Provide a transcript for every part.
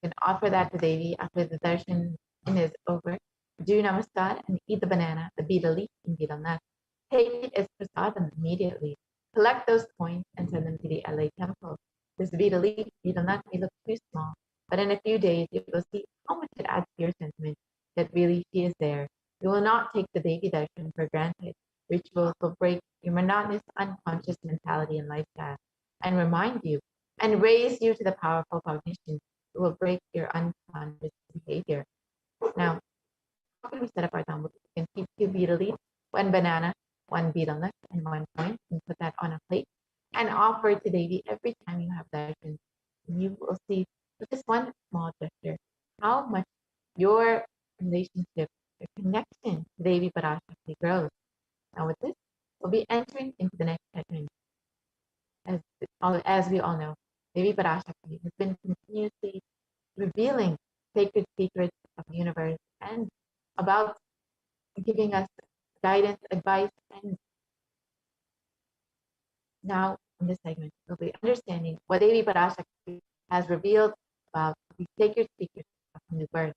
can offer that to Devi after the darshan is over. Do namaskar and eat the banana, the betel leaf, and betel nut. Take it as prasadam immediately. Collect those coins and send them to the LA temple. This betel leaf, betel nut may look too small, but in a few days you will see how much it adds to your sentiment that really she is there. You will not take the Devi darshan for granted. Rituals will break your monotonous, unconscious mentality and lifestyle and remind you and raise you to the powerful cognition. It will break your unconscious behavior. Now, how can we set up our Talmud? We can keep 2 betel leaves, 1 banana, 1 betel nut, and 1 coin, and put that on a plate and offer it to Devi every time you have darshan. You will see with this one small gesture how much your relationship, your connection to Devi Parashakti grows. Now with this, we'll be entering into the next segment. As we all know, Devi Parashakti has been continuously revealing sacred secrets of the universe and about giving us guidance, advice, and now in this segment, we'll be understanding what Devi Parashakti has revealed about the sacred secrets of new birth.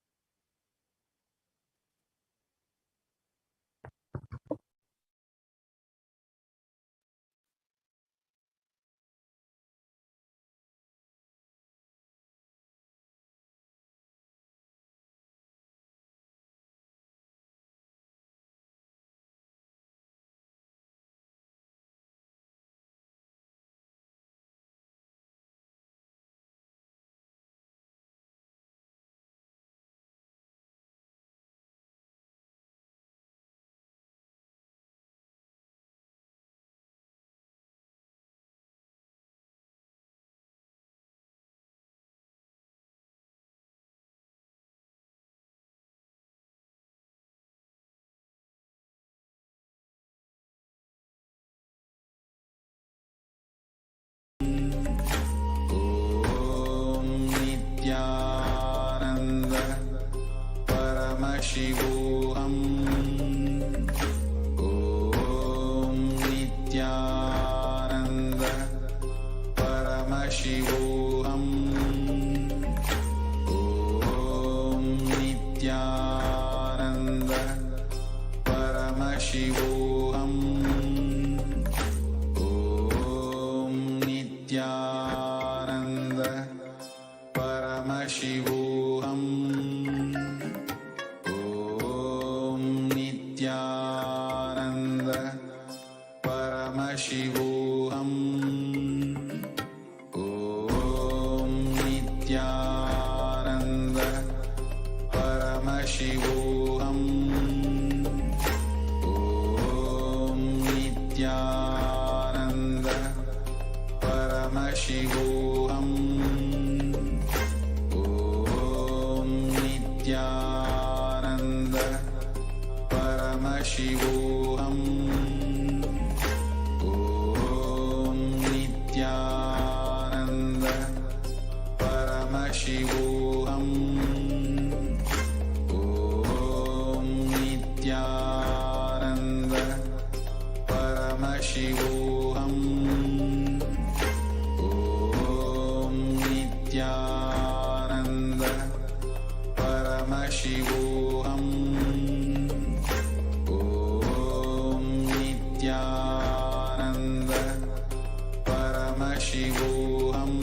Nithyananda Paramashivoham. Om Nithyananda Paramashivoham. Om Nithyananda Paramashivoham. Om Nithyananda Paramashivoham. Om Nithyananda Paramashivoham. Om Nithyananda Paramashivoham. Om Nithyananda Paramashivoham. Om Nithyananda Paramashivoham. Om Nithyananda Paramashivoham. Om Nithyananda Paramashivoham. Om Nithyananda Paramashivoham. Om Nithyananda Paramashivoham.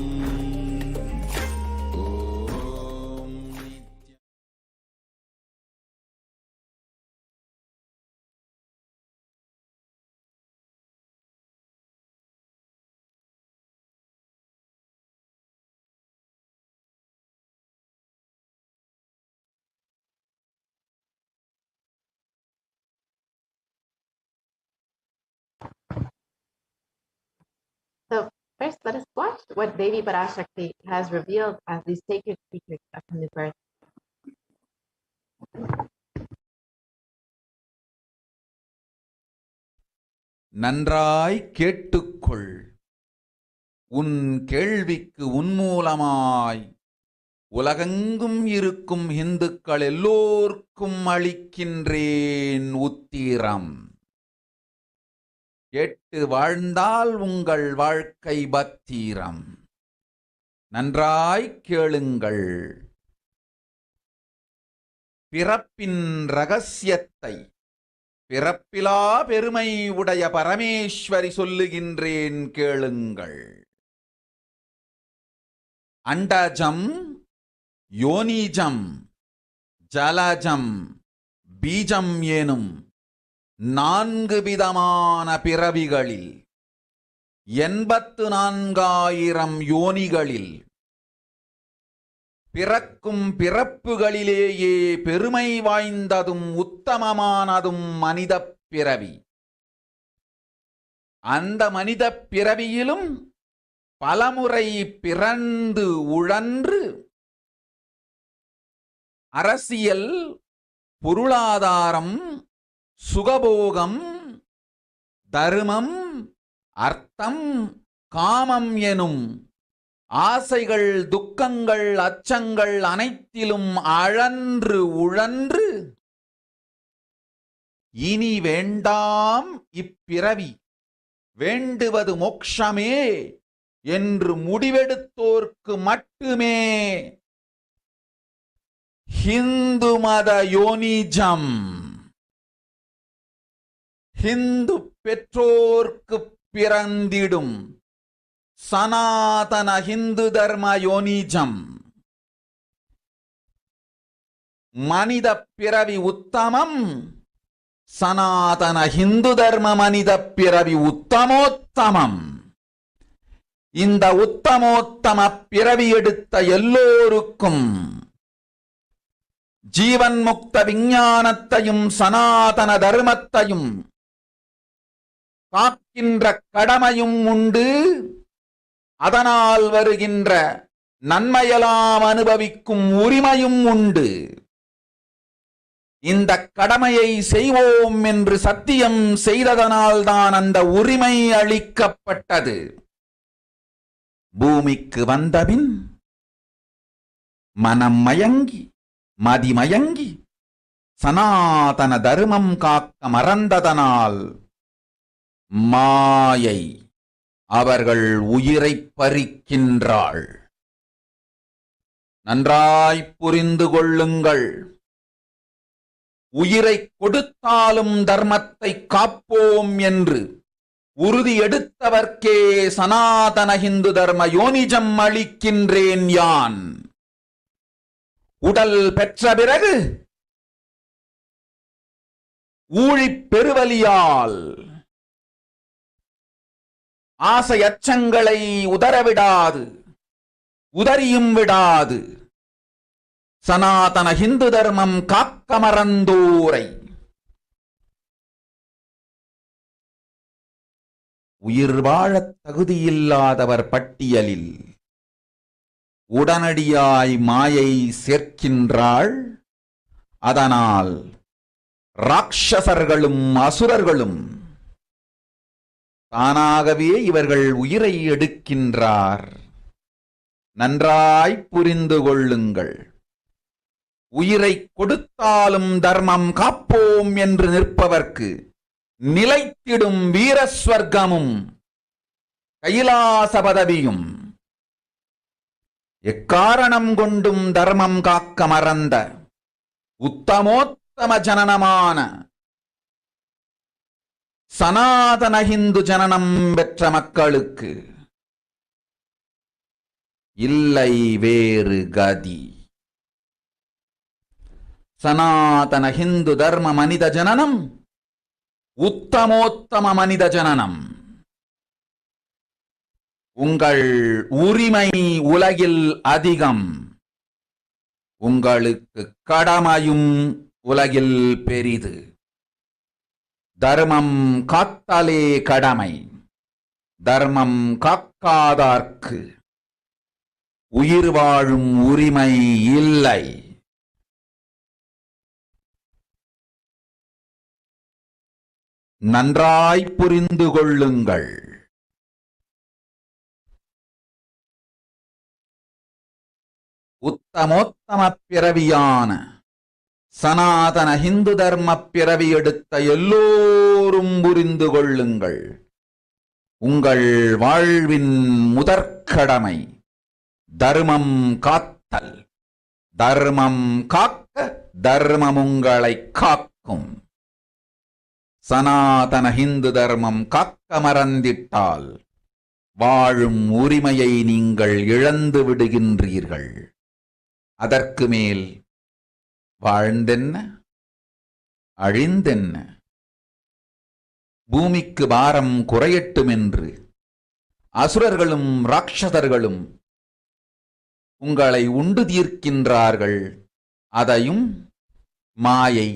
So first, let us watch what Devi Parashakti has revealed as the sacred secrets of new birth. நன்றாய் கேட்டுக்கொள். உன் கேள்விக்கு உன்மூலமாய் உலகெங்கும் இருக்கும் இந்துக்கள் எல்லோர்க்கும் அளிக்கின்றேன் உத்திரம். கேட்டு வாழ்ந்தால் உங்கள் வாழ்க்கை பத்திரம். நன்றாய் கேளுங்கள். பிறப்பின் ரகசியத்தை பிறப்பிலா பெருமை உடைய பரமேஸ்வரி சொல்லுகின்றேன் கேளுங்கள். அண்டஜம், யோனிஜம், ஜலஜம், பீஜம் எனும் 4 விதமான பிறவிகளில் 84,000 யோனிகளில் பிறக்கும் பிறப்புகளிலேயே பெருமை வாய்ந்ததும் உத்தமமானதும் மனிதப் பிறவி. அந்த மனிதப் பிறவியிலும் பலமுறை பிறந்து உழன்று அரசியல், பொருளாதாரம், சுகபோகம், தர்மம், அர்த்தம், காமம் எனும் ஆசைகள், துக்கங்கள், அச்சங்கள் அனைத்திலும் அழன்று உழன்று இனி வேண்டாம் இப்பிறவி, வேண்டுவது மோட்சமே என்று முடிவெடுத்தோர்க்கு மட்டுமே ஹிந்து மத யோனிஜம், ஹிந்து பெற்றோர்க்கு பிறந்திடும் சனாதன ஹிந்து தர்ம யோனிஜம், மனித பிறவி உத்தமம், சனாதன ஹிந்து தர்ம மனித பிறவி உத்தமோத்தமம். இந்த உத்தமோத்தம பிறவி எடுத்த எல்லோருக்கும் ஜீவன் முக்த விஞ்ஞானத்தையும் சனாதன தர்மத்தையும் காக்கின்ற கடமையும் உண்டு. அதனால் வருகின்ற நன்மையெல்லாம் அனுபவிக்கும் உரிமையும் உண்டு. இந்த கடமையை செய்வோம் என்று சத்தியம் செய்ததனால்தான் அந்த உரிமை அளிக்கப்பட்டது. பூமிக்கு வந்தபின் மனம் மயங்கி மதிமயங்கி சனாதன தர்மம் காக்க மறந்ததனால் மாயை அவர்கள் உயிரை பறிக்கின்றாள். நன்றாய் புரிந்து கொள்ளுங்கள். உயிரை கொடுத்தாலும் தர்மத்தை காப்போம் என்று உறுதி எடுத்தவர்க்கே சனாதன ஹிந்து தர்ம யோனிஜம் அளிக்கின்றேன் யான். உடல் பெற்ற பிறகு ஊழிப் பெருவலியால் ஆசை அச்சங்களை உதறவிடாது, உதறியும் விடாது சனாதன ஹிந்து தர்மம் காக்க மறந்தோரை உயிர் வாழத் தகுதியில்லாதவர் பட்டியலில் உடனடியாய் மாயை சேர்க்கின்றாள். அதனால் ராட்சசர்களும் அசுரர்களும் தானாகவே இவர்கள் உயிரை எடுக்கின்றார். நன்றாய் புரிந்து கொள்ளுங்கள். உயிரை கொடுத்தாலும் தர்மம் காப்போம் என்று நிற்பவர்க்கு நிலைத்திடும் வீரஸ்வர்க்கமும் கைலாச பதவியும், எக்காரணம் கொண்டும் தர்மம் காக்க மறந்த உத்தமோத்தம ஜனனமான சனாதன ஹிந்து ஜனனம் பெற்ற மக்களுக்கு இல்லை வேறு கதி. சனாதன ஹிந்து தர்ம மனித ஜனனம் உத்தமோத்தம மனித ஜனனம். உங்கள் உரிமை உலகில் அதிகம், உங்களுக்கு கடமையும் உலகில் பெரிது. தர்மம் காத்தாலே கடமை, தர்மம் காக்காதார்க்கு உயிர் வாழும் உரிமை இல்லை. நன்றாய் புரிந்து கொள்ளுங்கள். உத்தமோத்தம பிறவியான சனாதன ஹிந்து தர்ம பிறவி எடுத்த எல்லோரும் புரிந்து கொள்ளுங்கள். உங்கள் வாழ்வின் முதற்கடமை தர்மம் காத்தல். தர்மம் காக்க தர்மம் உங்களை காக்கும். சனாதன ஹிந்து தர்மம் காக்க மறந்திட்டால் வாழும் உரிமையை நீங்கள் இழந்து விடுகின்றீர்கள். அதற்கு மேல் வாழ்ந்தென்ன அழிந்தென்ன? பூமிக்கு பாரம் குறையட்டும் என்று அசுரர்களும் ராட்சதர்களும் உங்களை உண்டு தீர்க்கின்றார்கள். அதையும் மாயை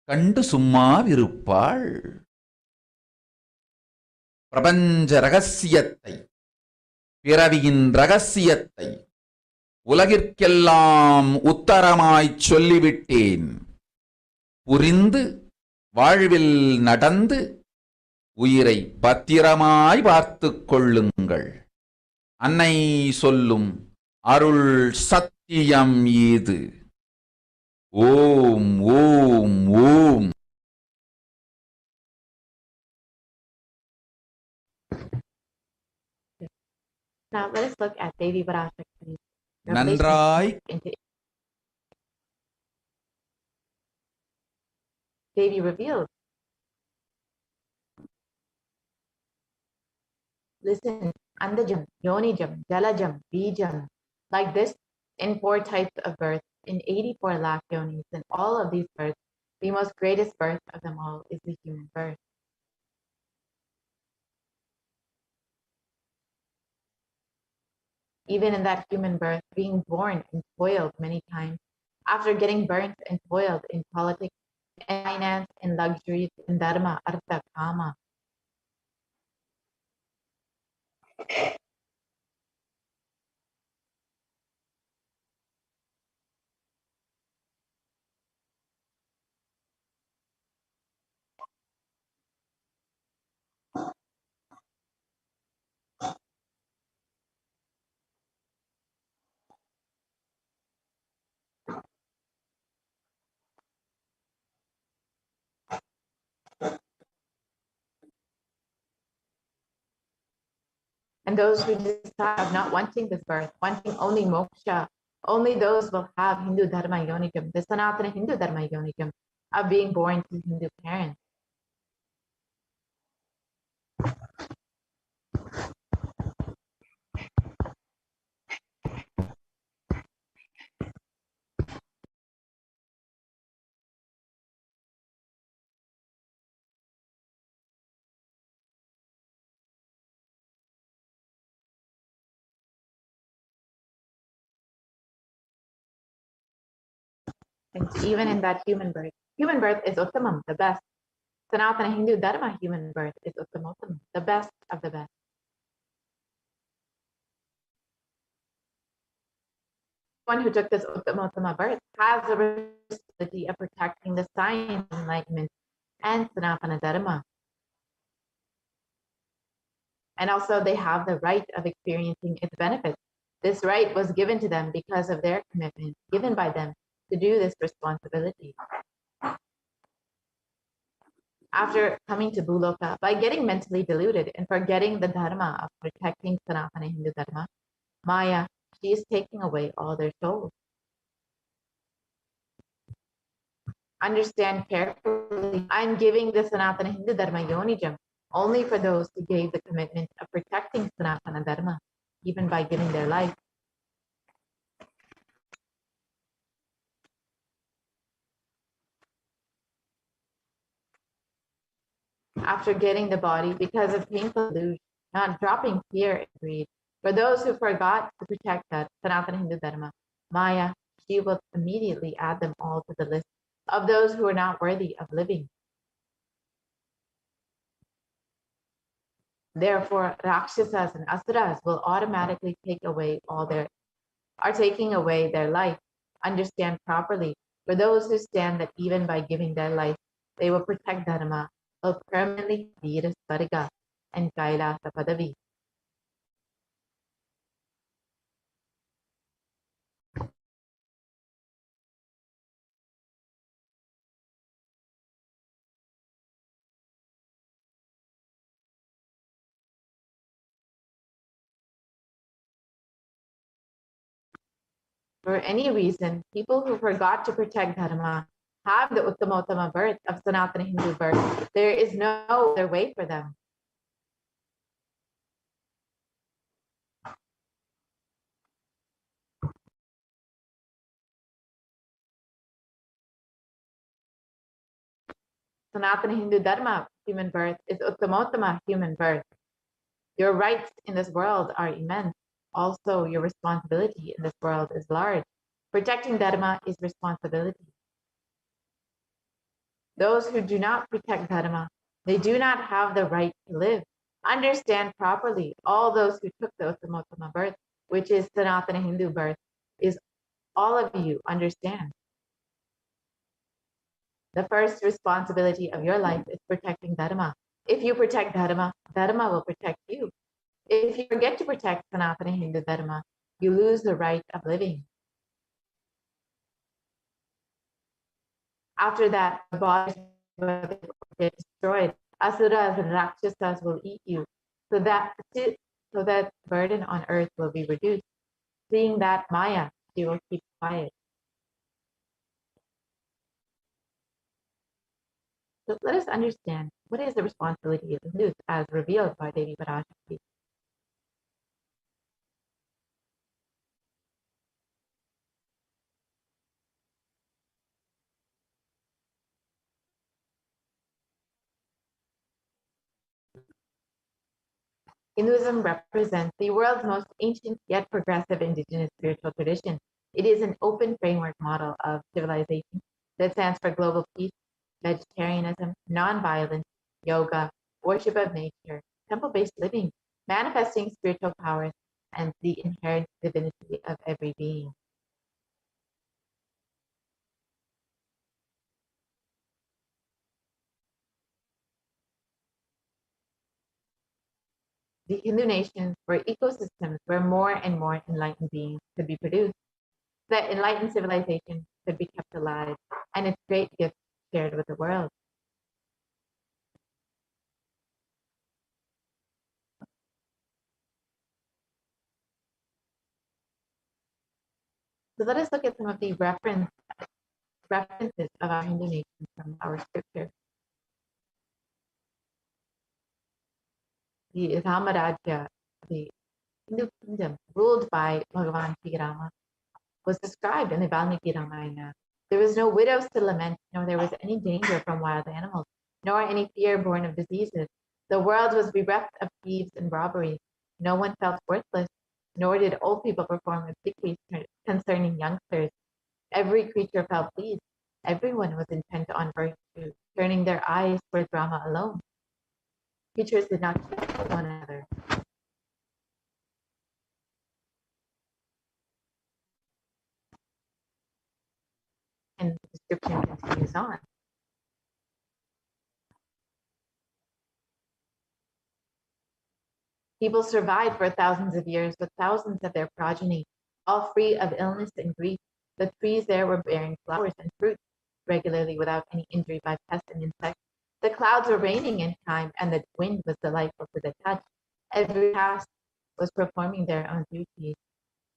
கண்டு சும்மாவிருப்பாள். பிரபஞ்ச ரகசியத்தை, பிறவியின் ரகசியத்தை உலகிற்கெல்லாம் உத்தரமாய்ச் சொல்லிவிட்டேன். புரிந்து வாழ்வில் நடந்து உயிரை பத்திரமாய் பார்த்துக் கொள்ளுங்கள். அன்னை சொல்லும் அருள் சத்தியம் இது. ஓம் ஓம் ஓம். Now let us look at Devi Parashakti's நன்றாய் into Devi revealed. Listen, Andajam, Yonijam, Jalajam, Bijam. Like this, in 4 types of birth, in 84 lakh yonis, in all of these births, the most greatest birth of them all is the human birth. Even in that human birth, being born and toiled many times, after getting burnt and toiled in politics, in finance, in luxuries, in dharma, artha, kama. And those who decide of not wanting this birth, wanting only moksha, only those will have Hindu dharma yonikam, the Sanatana Hindu dharma yonikam, of being born to Hindu parents. And even in that human birth is Uttamam, the best. Sanatana Hindu Dharma human birth is Uttamottama, the best of the best. One who took this Uttamottama birth has the responsibility of protecting the science, enlightenment, and Sanatana Dharma. And also they have the right of experiencing its benefits. This right was given to them because of their commitment given by them to do this responsibility. After coming to Bhuloka, by getting mentally deluded and forgetting the dharma of protecting Sanatana Hindu Dharma, Maya, she is taking away all their souls. Understand carefully, I'm giving the Sanatana Hindu Dharma Yonijam only for those who gave the commitment of protecting Sanatana Dharma, even by giving their life. After getting the body because of painful delusion, not dropping fear and greed, for those who forgot to protect that Sanatana Hindu Dharma, Maya, she will immediately add them all to the list of those who are not worthy of living. Therefore, Rakshasas and Asuras will automatically taking away their life. Understand properly, for those who stand that even by giving their life, they will protect Dharma, will permanently Veera Swarga and Kailasa Padavi. For any reason, people who forgot to protect Dharma have the Uttamottama birth of Sanatana Hindu birth. There is no other way for them. Sanatana Hindu Dharma, human birth, is Uttamottama human birth. Your rights in this world are immense. Also, your responsibility in this world is large. Protecting Dharma is responsibility. Those who do not protect Dharma, they do not have the right to live. Understand properly, all those who took the Uttamottama birth, which is Sanatana Hindu birth, is all of you understand. The first responsibility of your life is protecting Dharma. If you protect Dharma, Dharma will protect you. If you forget to protect Sanatana Hindu Dharma, you lose the right of living. After that, the bodies will get destroyed. Asuras and Rakshasas will eat you, so that burden on earth will be reduced. Seeing that Maya, she will keep quiet. So let us understand what is the responsibility of the Hindus as revealed by Devi Parashakti. Hinduism represents the world's most ancient yet progressive indigenous spiritual tradition. It is an open framework model of civilization that stands for global peace, vegetarianism, non-violence, yoga, worship of nature, temple-based living, manifesting spiritual powers, and the inherent divinity of every being. The Hindu nations were ecosystems where more and more enlightened beings could be produced. That enlightened civilization could be kept alive, and its great gifts shared with the world. So let us look at some of the references of our Hindu nations from our scripture. The Ramarajya, the Hindu kingdom ruled by Bhagavan Sri Rama, was described in the Valmiki Ramayana. There was no widows to lament, nor there was any danger from wild animals, nor any fear born of diseases. The world was bereft of thieves and robberies. No one felt worthless, nor did old people perform obsequies concerning youngsters. Every creature felt pleased. Everyone was intent on virtue, turning their eyes towards Rama alone. Creatures did not kill one another. And the description continues on. People survived for thousands of years with thousands of their progeny, all free of illness and grief. The trees there were bearing flowers and fruit regularly without any injury by pests and insects. The clouds were raining in time, and the wind was delightful to the touch. Every caste was performing their own duties.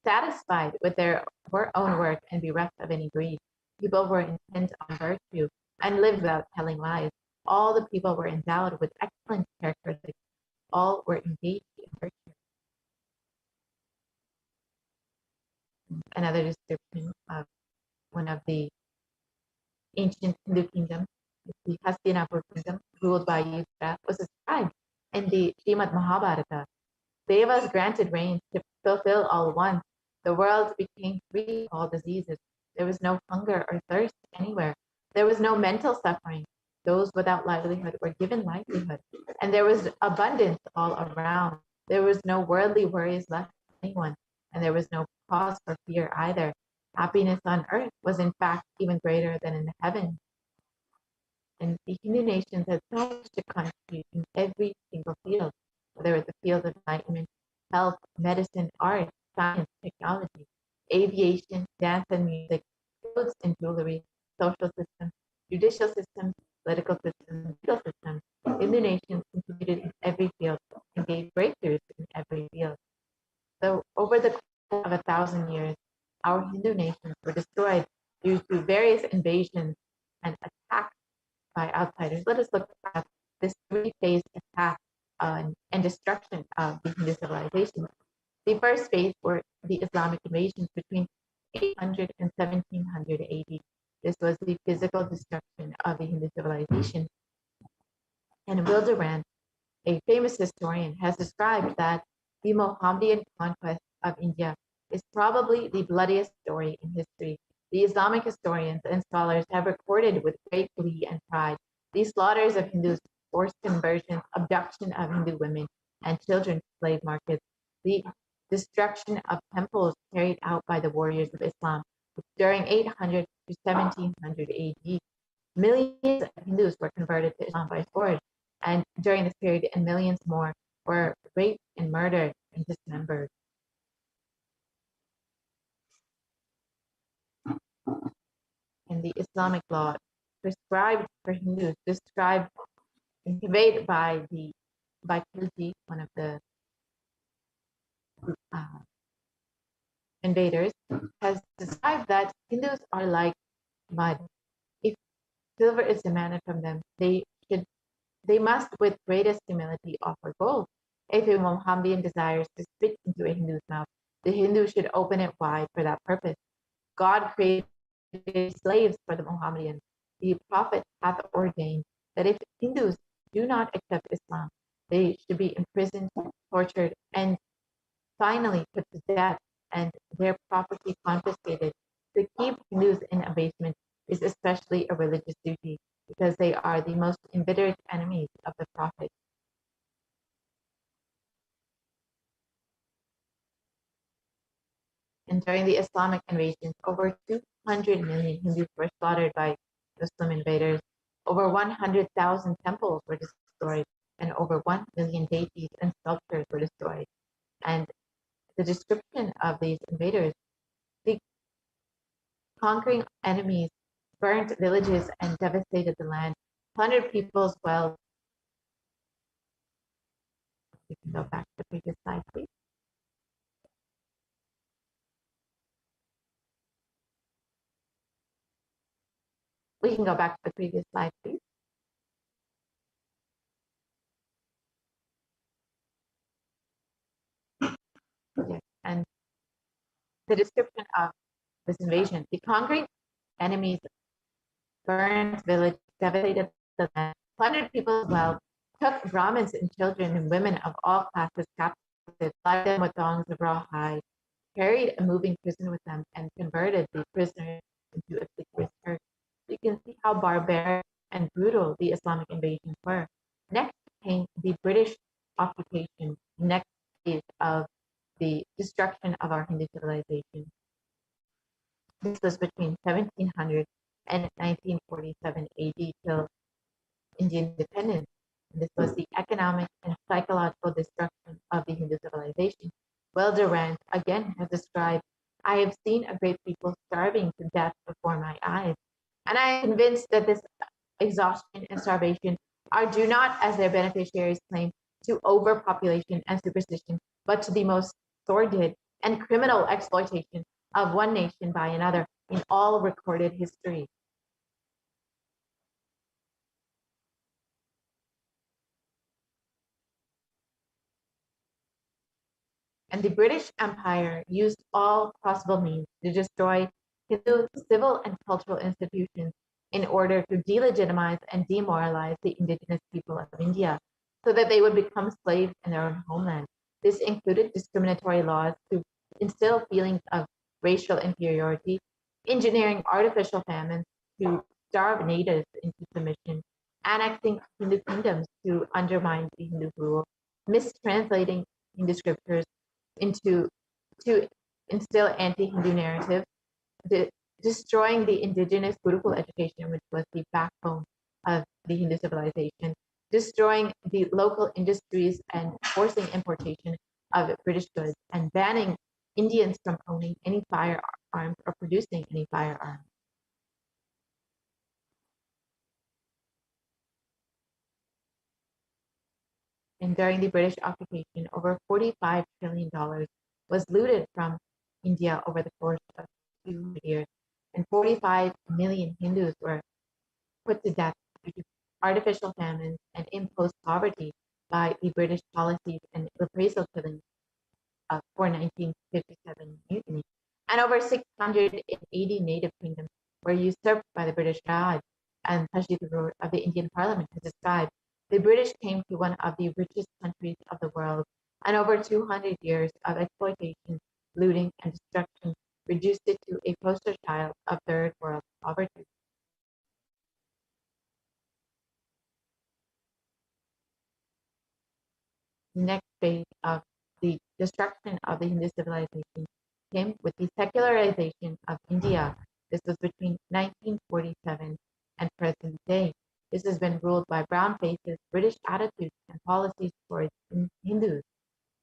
Satisfied with their own work and bereft of any greed, people were intent on virtue and lived without telling lies. All the people were endowed with excellent characteristics. All were engaged in virtue. Another description of one of the ancient Hindu kingdoms, the Hastinapur kingdom, ruled by Yudhishthira, was described in the Srimad Mahabharata. Devas granted rains to fulfill all wants. The world became free of all diseases. There was no hunger or thirst anywhere. There was no mental suffering. Those without livelihood were given livelihood, and there was abundance all around. There was no worldly worries left for anyone, and there was no cause for fear either. Happiness on earth was in fact even greater than in heaven. And the Hindu nations had so much to contribute in every single field, whether it's the field of enlightenment, health, medicine, art, science, technology, aviation, dance and music, clothes and jewelry, social systems, judicial systems, political systems, legal systems. Hindu nations contributed in every field and gave breakthroughs in every field. So over the course of 1,000 years, our Hindu and destruction of the Hindu civilization. The first phase were the Islamic invasions between 800 and 1700 AD. This was the physical destruction of the Hindu civilization. And Wilderand, a famous historian, has described that the Mohammedan conquest of India is probably the bloodiest story in history. The Islamic historians and scholars have recorded with great glee and pride the slaughters of Hindus, forced conversions, abduction of Hindu women and children to slave markets, the destruction of temples carried out by the warriors of Islam during 800 to 1700 AD. Millions of Hindus were converted to Islam by sword, and during this period, and millions more were raped and murdered and dismembered. And the Islamic law prescribed for Hindus, described and conveyed by Khilji, one of the invaders, has described that Hindus are like mud. If silver is demanded from them, they must with greatest humility offer gold. If a Mohammedan desires to spit into a Hindu's mouth, the Hindu should open it wide for that purpose. God created slaves for the Mohammedans. The Prophet hath ordained that if Hindus do not accept Islam, they should be imprisoned, tortured, and finally put to death, and their property confiscated. To keep Hindus in abasement is especially a religious duty, because they are the most embittered enemies of the Prophet. And during the Islamic invasions, over 200 million Hindus were slaughtered by Muslim invaders. Over 100,000 temples were destroyed, and over 1 million deities and sculptures were destroyed. And the description of these invaders, the conquering enemies burnt villages and devastated the land, plundered people's wealth. We can go back to the previous slide, please. We can go back to the previous slide, please. Yes, and the description of this invasion, the conquering enemies burned villages, devastated the land, plundered people's wealth, took Brahmins and children and women of all classes captive, tied them with thongs of raw hide, carried a moving prison with them, and converted the prisoners into obsequious Turks. You can see how barbaric and brutal the Islamic invasions were. Next came the British occupation, next phase of the destruction of our Hindu civilization. This was between 1700 and 1947 AD till Indian independence. And this was the economic and psychological destruction of the Hindu civilization. Durant again has described, I have seen a great people starving to death before my eyes, and I am convinced that this exhaustion and starvation are due not, as their beneficiaries claim, to overpopulation and superstition, but to the most sordid and criminal exploitation of one nation by another in all recorded history. And the British Empire used all possible means to destroy Hindu civil and cultural institutions in order to delegitimize and demoralize the indigenous people of India so that they would become slaves in their own homeland. This included discriminatory laws to instill feelings of racial inferiority, engineering artificial famines to starve natives into submission, annexing Hindu kingdoms to undermine the Hindu rule, mistranslating Hindu scriptures to instill anti-Hindu narratives, destroying the indigenous Gurukul education, which was the backbone of the Hindu civilization, destroying the local industries and forcing importation of British goods, and banning Indians from owning any firearms or producing any firearms. And during the British occupation, over $45 trillion was looted from India over the course of 200 years, and 45 million Hindus were put to death due to artificial famines and imposed poverty. by the British policies and reprisal killings for 1957 mutiny. And over 680 native kingdoms were usurped by the British Raj, and Tajik Roar of the Indian Parliament has described the British came to one of the richest countries of the world, and over 200 years of exploitation, looting, and destruction reduced it to a poster child of third world poverty. The next phase of the destruction of the Hindu civilization came with the secularization of India. This was between 1947 and present day. This has been ruled by brown faces, British attitudes and policies towards Hindus.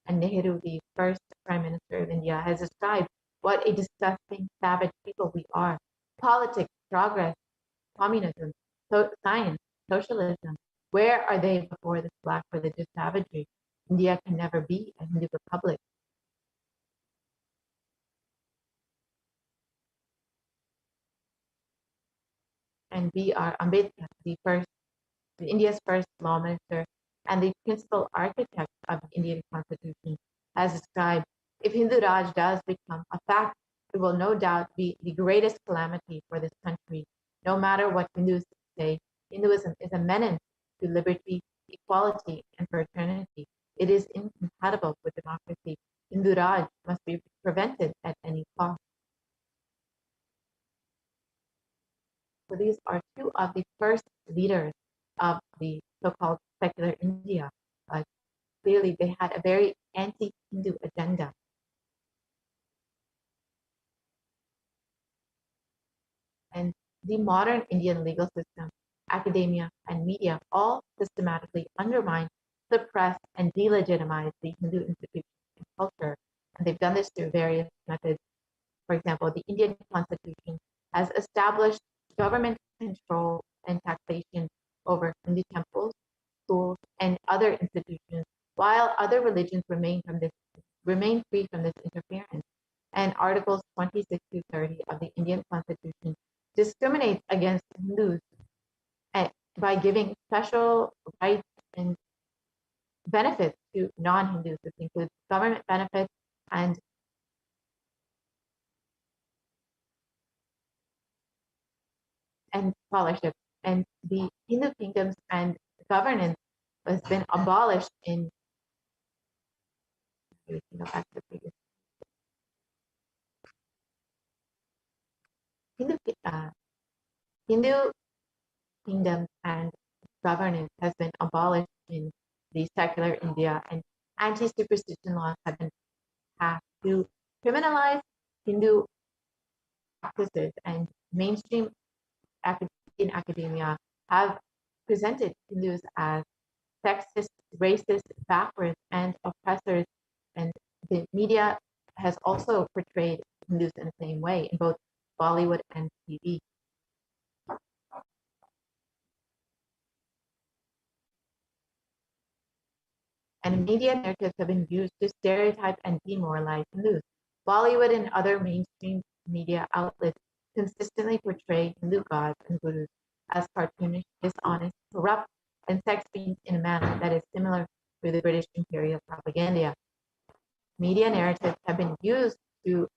And Nehru, the first Prime Minister of India, has described what a disgusting, savage people we are. Politics, progress, communism, science, socialism. Where are they before this black religious savagery? India can never be a Hindu republic. And B.R. Ambedkar, India's first law minister and the principal architect of the Indian Constitution, has described, if Hindu Raj does become a fact, it will no doubt be the greatest calamity for this country. No matter what Hindus say, Hinduism is a menace to liberty, equality, and fraternity. It is incompatible with democracy. Hindu Raj must be prevented at any cost. So these are two of the first leaders of the so-called secular India. Clearly, they had a very anti-Hindu agenda. And the modern Indian legal system, academia, and media all systematically undermine, suppress, and delegitimize the Hindu institution and culture. And they've done this through various methods. For example, the Indian Constitution has established government control and taxation over Hindu temples, schools, and other institutions, while other religions remain free from this interference. And Articles 26 to 30 of the Indian Constitution discriminates against Hindus by giving special rights and benefits to non-Hindus. This includes government benefits and scholarship. And the Hindu kingdoms and governance has been abolished in Hindu kingdoms and governance has been abolished in the secular India, and anti-superstition laws have been passed to criminalize Hindu practices, and mainstream in academia have presented Hindus as sexist, racist, backwards, and oppressors. And the media has also portrayed Hindus in the same way in both Bollywood and TV. And media narratives have been used to stereotype and demoralize Hindus. Bollywood and other mainstream media outlets consistently portray Hindu gods and gurus as cartoonish, dishonest, corrupt, and sex fiends in a manner that is similar to the British imperial propaganda. Media narratives have been used to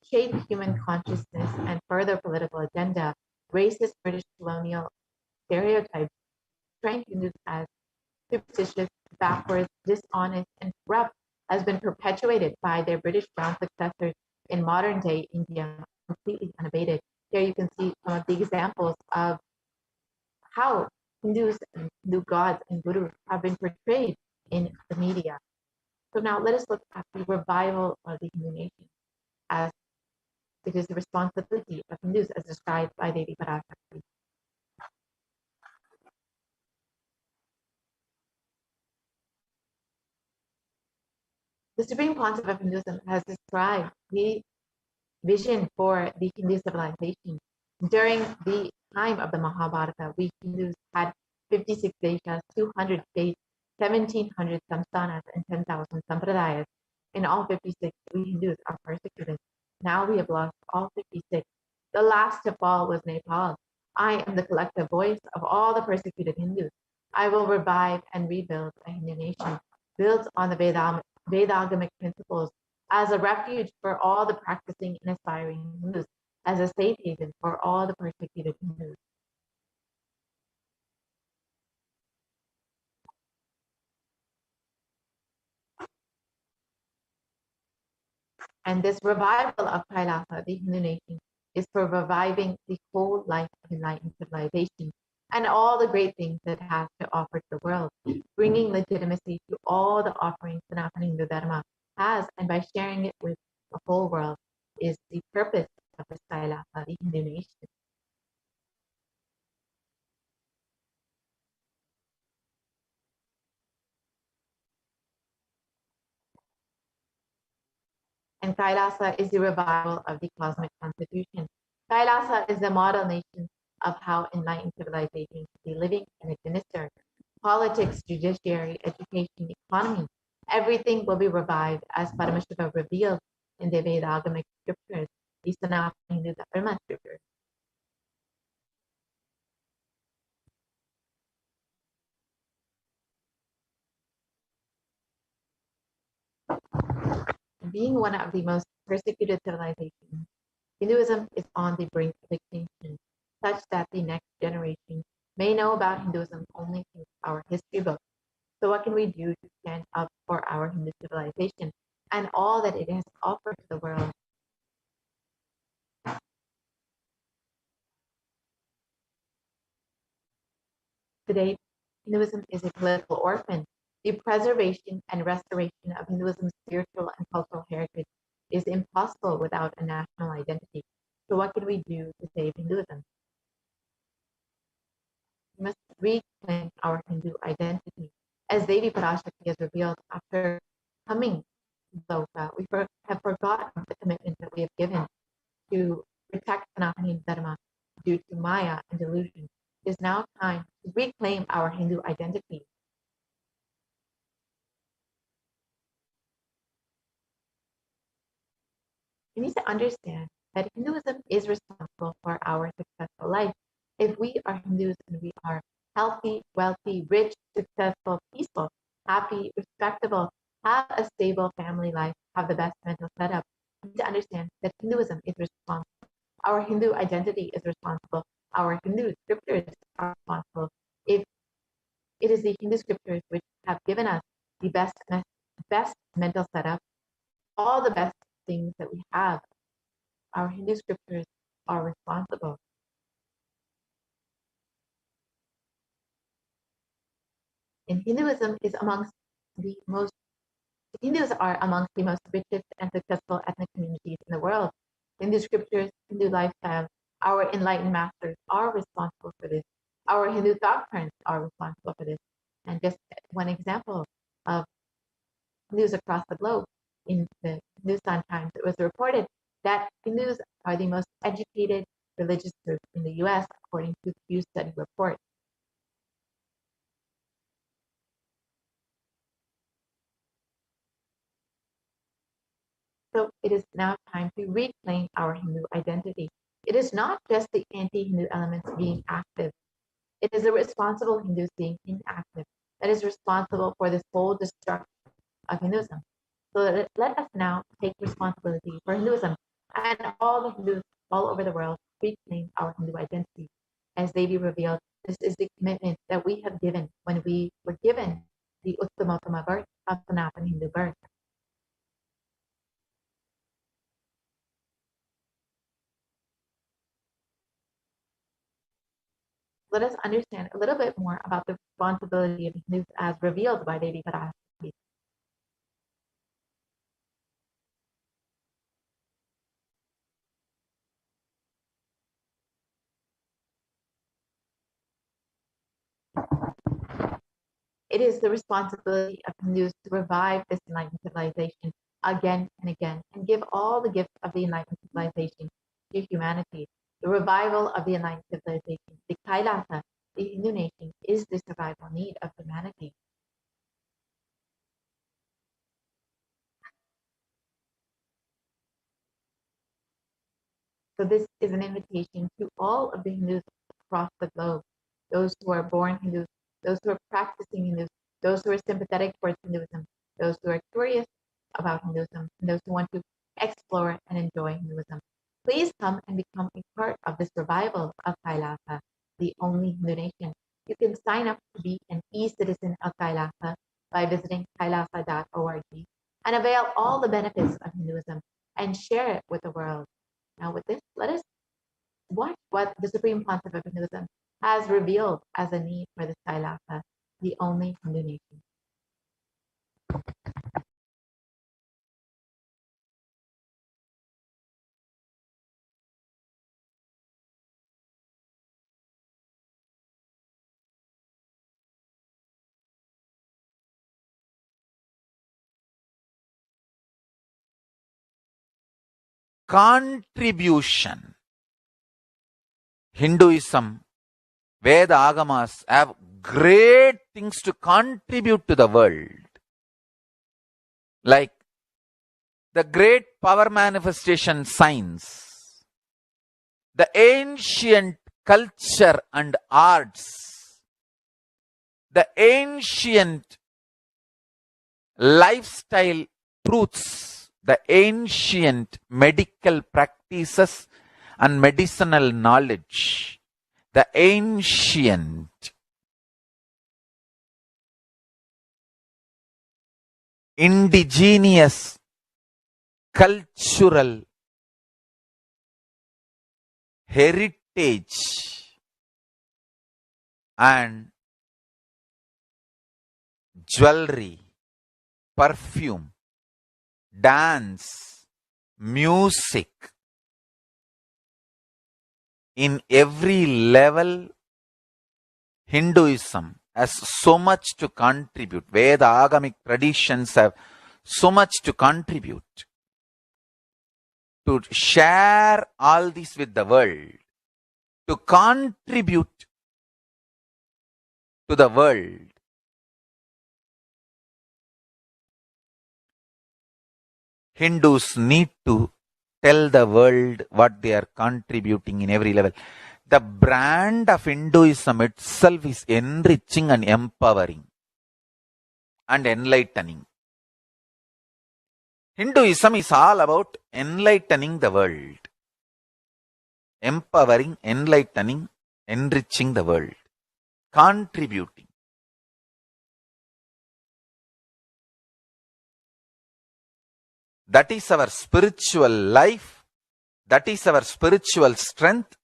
shape human consciousness and further political agenda. Racist British colonial stereotypes portraying Hindus as superstitious, backwards, dishonest, and corrupt has been perpetuated by their British brown successors in modern day India, completely unabated. Here you can see some of the examples of how Hindus and Hindu gods and gurus have been portrayed in the media. So now let us look at the revival of the Hindu nation, as it is the responsibility of Hindus as described by Devi Parashakti. The Supreme Pontiff of Hinduism has described the vision for the Hindu civilization. During the time of the Mahabharata, we Hindus had 56 deshas, 200 states, 1,700 samsthanas, and 10,000 sampradayas. In all 56, we Hindus are persecuted. Now we have lost all 56. The last to fall was Nepal. I am the collective voice of all the persecuted Hindus. I will revive and rebuild a Hindu nation built on the Vedagamic principles as a refuge for all the practicing and aspiring Hindus, as a safe haven for all the persecuted Hindus. And this revival of Kailasa, the Hindu nation, is for reviving the whole life of enlightened civilization and all the great things that it has to offer to the world, bringing legitimacy to all the offerings Sanatana Hindu Dharma has, and by sharing it with the whole world is the purpose of this Kailasa, the Hindu nation. And Kailasa is the revival of the cosmic constitution. Kailasa is the model nation of how enlightened civilization should be living and administered. Politics, judiciary, education, economy, everything will be revived as Paramashiva revealed in the Vedagamic scriptures, the Sanatana Hindu Dharma scriptures. Being one of the most persecuted civilizations, Hinduism is on the brink of extinction, such that the next generation may know about Hinduism only through our history books. So what can we do to stand up for our Hindu civilization and all that it has offered to the world? Today, Hinduism is a political orphan. The preservation and restoration of Hinduism's spiritual and cultural heritage is impossible without a national identity. So what can we do to save Hinduism? We must reclaim our Hindu identity. As Devi Parashakti has revealed after coming to Loka, we have forgotten the commitment that we have given to protect Sanatana Hindu Dharma due to Maya and delusion. It is now time to reclaim our Hindu identity. We need to understand that Hinduism is responsible for our successful life. If we are Hindus and we are healthy, wealthy, rich, successful, peaceful, happy, respectable, have a stable family life, have the best mental setup, we need to understand that Hinduism is responsible. Our Hindu identity is responsible. Our Hindu scriptures are responsible. If it is the Hindu scriptures which have given us the best mental setup, all the best things that we have, our Hindu scriptures are responsible. And Hinduism is amongst the most, Hindus are amongst the most richest and successful ethnic communities in the world. Hindu scriptures, Hindu lifestyle, our enlightened masters are responsible for this. Our Hindu thought currents are responsible for this. And just one example of Hindus across the globe, in the Hindustan Times, it was reported that Hindus are the most educated religious group in the US, according to the Pew Study report. So it is now time to reclaim our Hindu identity. It is not just the anti-Hindu elements being active. It is the responsible Hindus being inactive that is responsible for this whole destruction of Hinduism. So let us now take responsibility for Hinduism and all the Hindus all over the world reclaim our Hindu identity. As Devi revealed, this is the commitment that we have given when we were given the Uttamottama birth of Sanatana Hindu birth. Let us understand a little bit more about the responsibility of Hindus as revealed by Devi Parashakti. It is the responsibility of Hindus to revive this enlightened civilization again and again and give all the gifts of the enlightened civilization to humanity. The revival of the enlightened civilization, the Kailasa, the Hindu nation, is the survival need of humanity. So this is an invitation to all of the Hindus across the globe, those who are born Hindus, those who are practicing Hinduism, those who are sympathetic towards Hinduism, those who are curious about Hinduism, and those who want to explore and enjoy Hinduism. Please come and become a part of the survival of Kailasa, the only Hindu nation. You can sign up to be an e-citizen of Kailasa by visiting kailasa.org and avail all the benefits of Hinduism and share it with the world. Now with this, let us watch what the Supreme Pontiff of Hinduism has revealed as a need for this Kailasa, the only Hindu nation. Contribution. Hinduism, Veda Agamas have great things to contribute to the world. Like the great power manifestation science, the ancient culture and arts, the ancient lifestyle truths, the ancient medical practices and medicinal knowledge, the ancient indigenous cultural heritage and jewelry, perfume, dance, music, in every level, Hinduism has so much to contribute. Veda Agamic traditions have so much to contribute. To share all this with the world, to contribute to the world. Hindus need to tell the world what they are contributing in every level. The brand of Hinduism itself is enriching and empowering and enlightening. Hinduism is all about enlightening the world. Empowering, enlightening, enriching the world. Contributing. That is our spiritual life. That is our spiritual strength.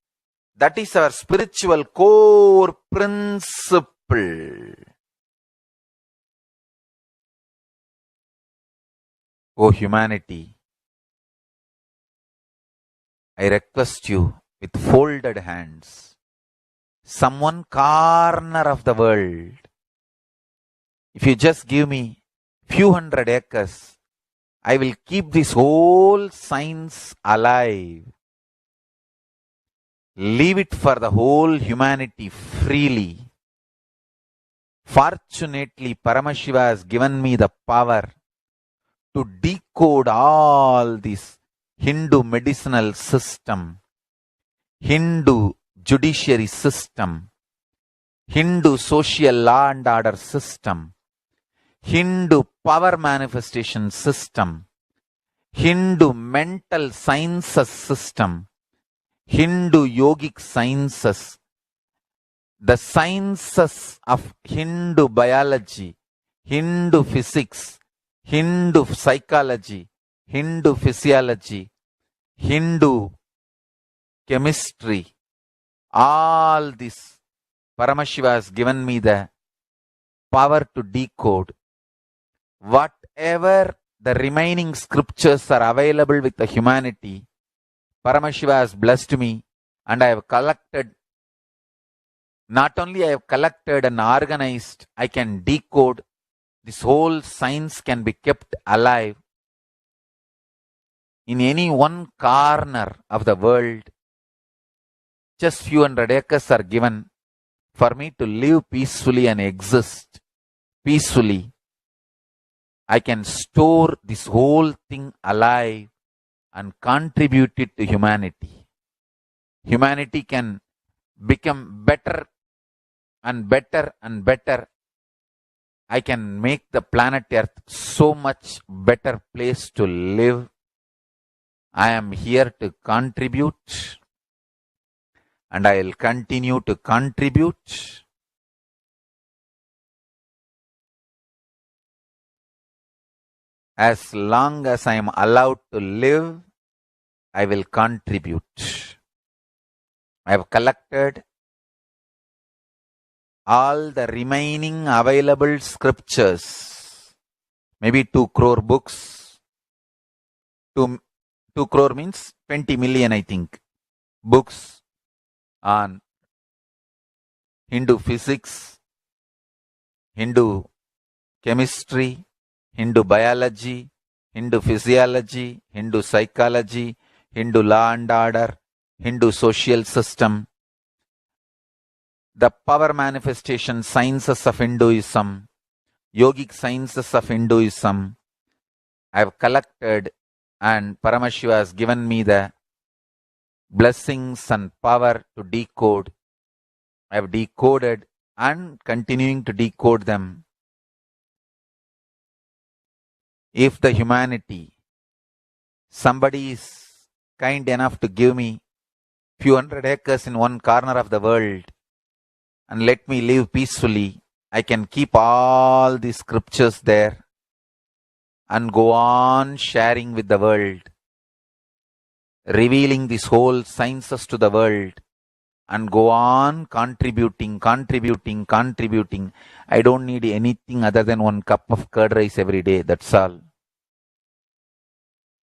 That is our spiritual core principle. O humanity, I request you with folded hands, some one corner of the world, if you just give me few hundred acres, I will keep this whole science alive. Leave it for the whole humanity freely. Fortunately, Paramashiva has given me the power to decode all this Hindu medicinal system, Hindu judiciary system, Hindu social law and order system, Hindu power manifestation system, Hindu mental sciences system, Hindu yogic sciences, the sciences of Hindu biology, Hindu physics, Hindu psychology, Hindu physiology, Hindu chemistry, all this Paramashiva has given me the power to decode. Whatever the remaining scriptures are available with the humanity, Paramashiva has blessed me, and I have collected, not only I have collected and organized, I can decode. This whole science can be kept alive in any one corner of the world. Just few hundred acres are given for me to live peacefully and exist peacefully. I can store this whole thing alive and contribute it to humanity. Humanity can become better and better, I can make the planet Earth so much better place to live. I am here to contribute, and I will continue to contribute. As long as I am allowed to live, I will contribute. I have collected all the remaining available scriptures, maybe 2 crore books. 2 crore means 20 million, I think, books on Hindu physics, Hindu chemistry, Hindu biology, Hindu physiology, Hindu psychology, Hindu law and order, Hindu social system, the power manifestation sciences of Hinduism, yogic sciences of Hinduism. I have collected, and Paramashiva has given me the blessings and power to decode. I have decoded and continuing to decode them. If the humanity, somebody is kind enough to give me few hundred acres in one corner of the world and let me live peacefully, I can keep all the scriptures there and go on sharing with the world, revealing these whole sciences to the world, and go on contributing. I don't need anything other than 1 cup of curd rice every day. That's all.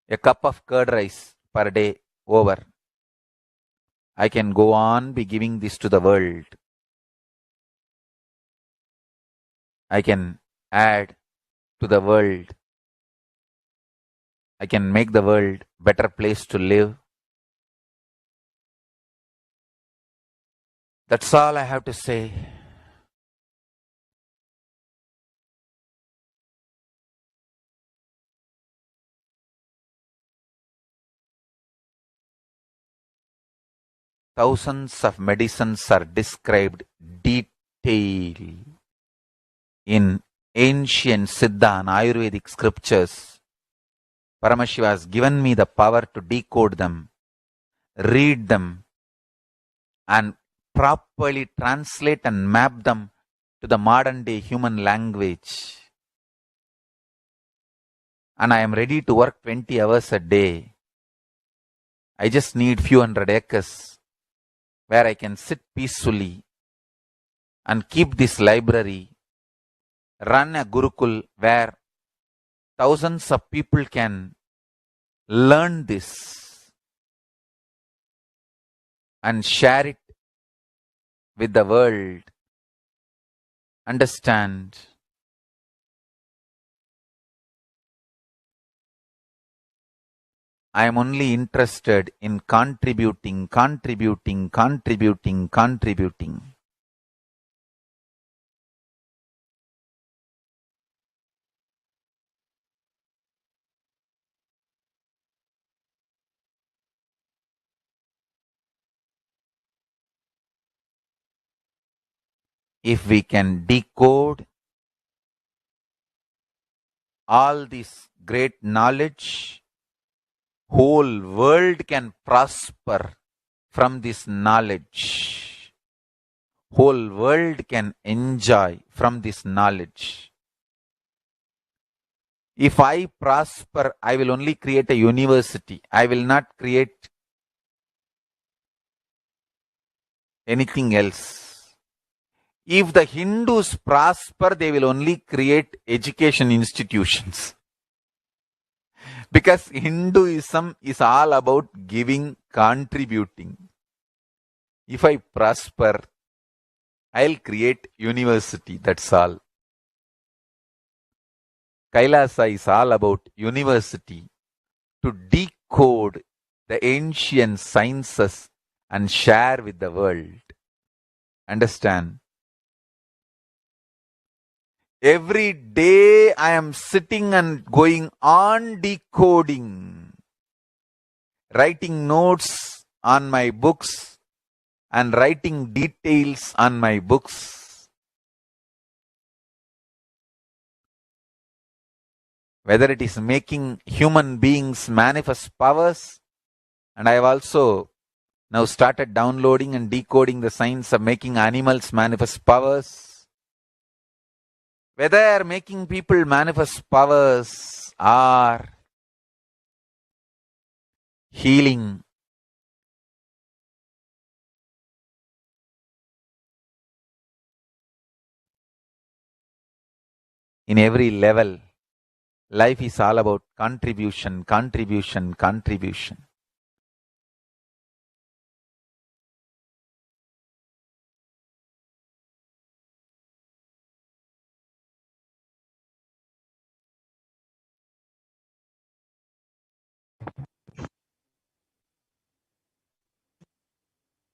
A cup of curd rice per day, over. I can go on be giving this to the world. I can add to the world. I can make the world better place to live. That's all I have to say. Thousands of medicines are described detail in ancient Siddha and Ayurvedic scriptures. Paramashiva has given me the power to decode them, read them, and properly translate and map them to the modern day human language. And I am ready to work 20 hours a day. I just need few hundred acres where I can sit peacefully and keep this library, run a Gurukul where thousands of people can learn this and share it with the world. Understand? I am only interested in contributing. If we can decode all this great knowledge, whole world can prosper from this knowledge. Whole world can enjoy from this knowledge. If I prosper, I will only create a university. I will not create anything else. If the Hindus prosper, they will only create education institutions. Because Hinduism is all about giving, contributing. If I prosper, I'll create university, that's all. Kailasa is all about university, to decode the ancient sciences and share with the world. Understand? Every day I am sitting and going on decoding, writing notes on my books and writing details on my books. whether it is making human beings manifest powers, and I have also now started downloading and decoding the science of making animals manifest powers, whether making people manifest powers or healing. In every level, life is all about contribution, contribution, contribution.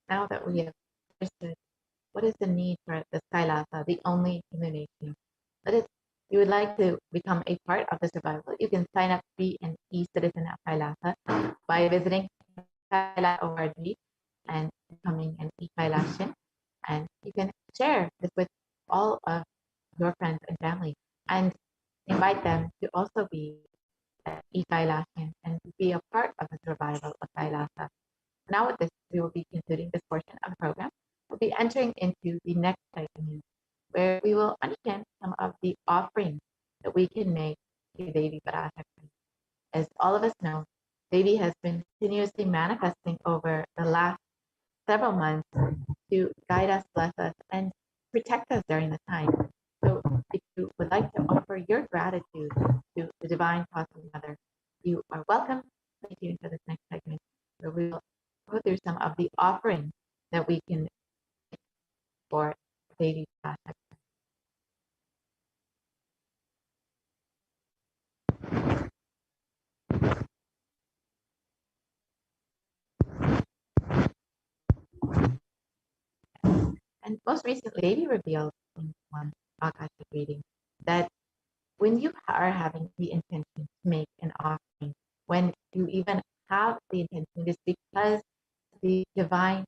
Now that we have understood what is the need for the Kailasa, the only illumination, that is, you would like to become a part of the survival, you can sign up to be an e-citizen at Kailasa by visiting Kailasa.org and becoming an e-Kailashan. And you can share this with all of your friends and family and invite them to also be an e-Kailashan and be a part of the survival of Kailasa. Now with this, we will be concluding this portion of the program. We'll be entering into the next segment where we will understand some of the offerings that we can make to Devi Parashakti. As all of us know, Devi has been continuously manifesting over the last several months to guide us, bless us, and protect us during the time. So if you would like to offer your gratitude to the Divine Cosmic Mother, you are welcome. Stay tuned for this next segment where we will go through some of the offerings that we can make for Devi Parashakti. And most recently, Devi revealed in one Akashic reading that when you are having the intention to make an offering, when you even have the intention, it is because the divine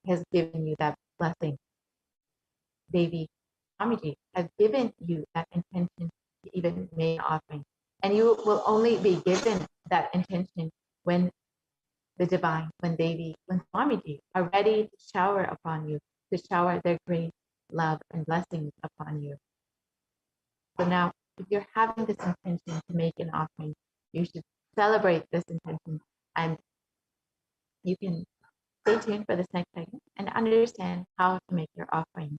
has given you that blessing. Devi Swamiji has given you that intention to even make an offering. And you will only be given that intention when the divine, when Devi, when Swamiji are ready to shower upon you, to shower their grace, love, and blessings upon you. So now, if you're having this intention to make an offering, you should celebrate this intention, and you can stay tuned for this next segment and understand how to make your offering.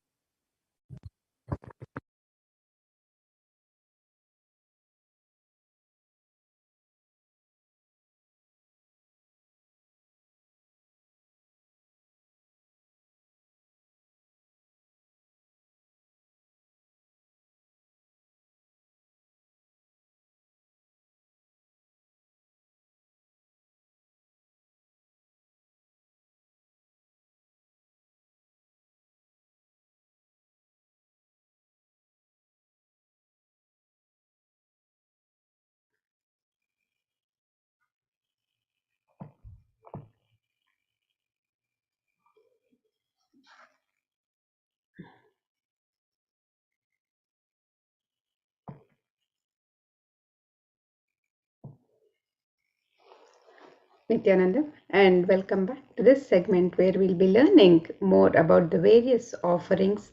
Nithyananda, and welcome back to this segment where we'll be learning more about the various offerings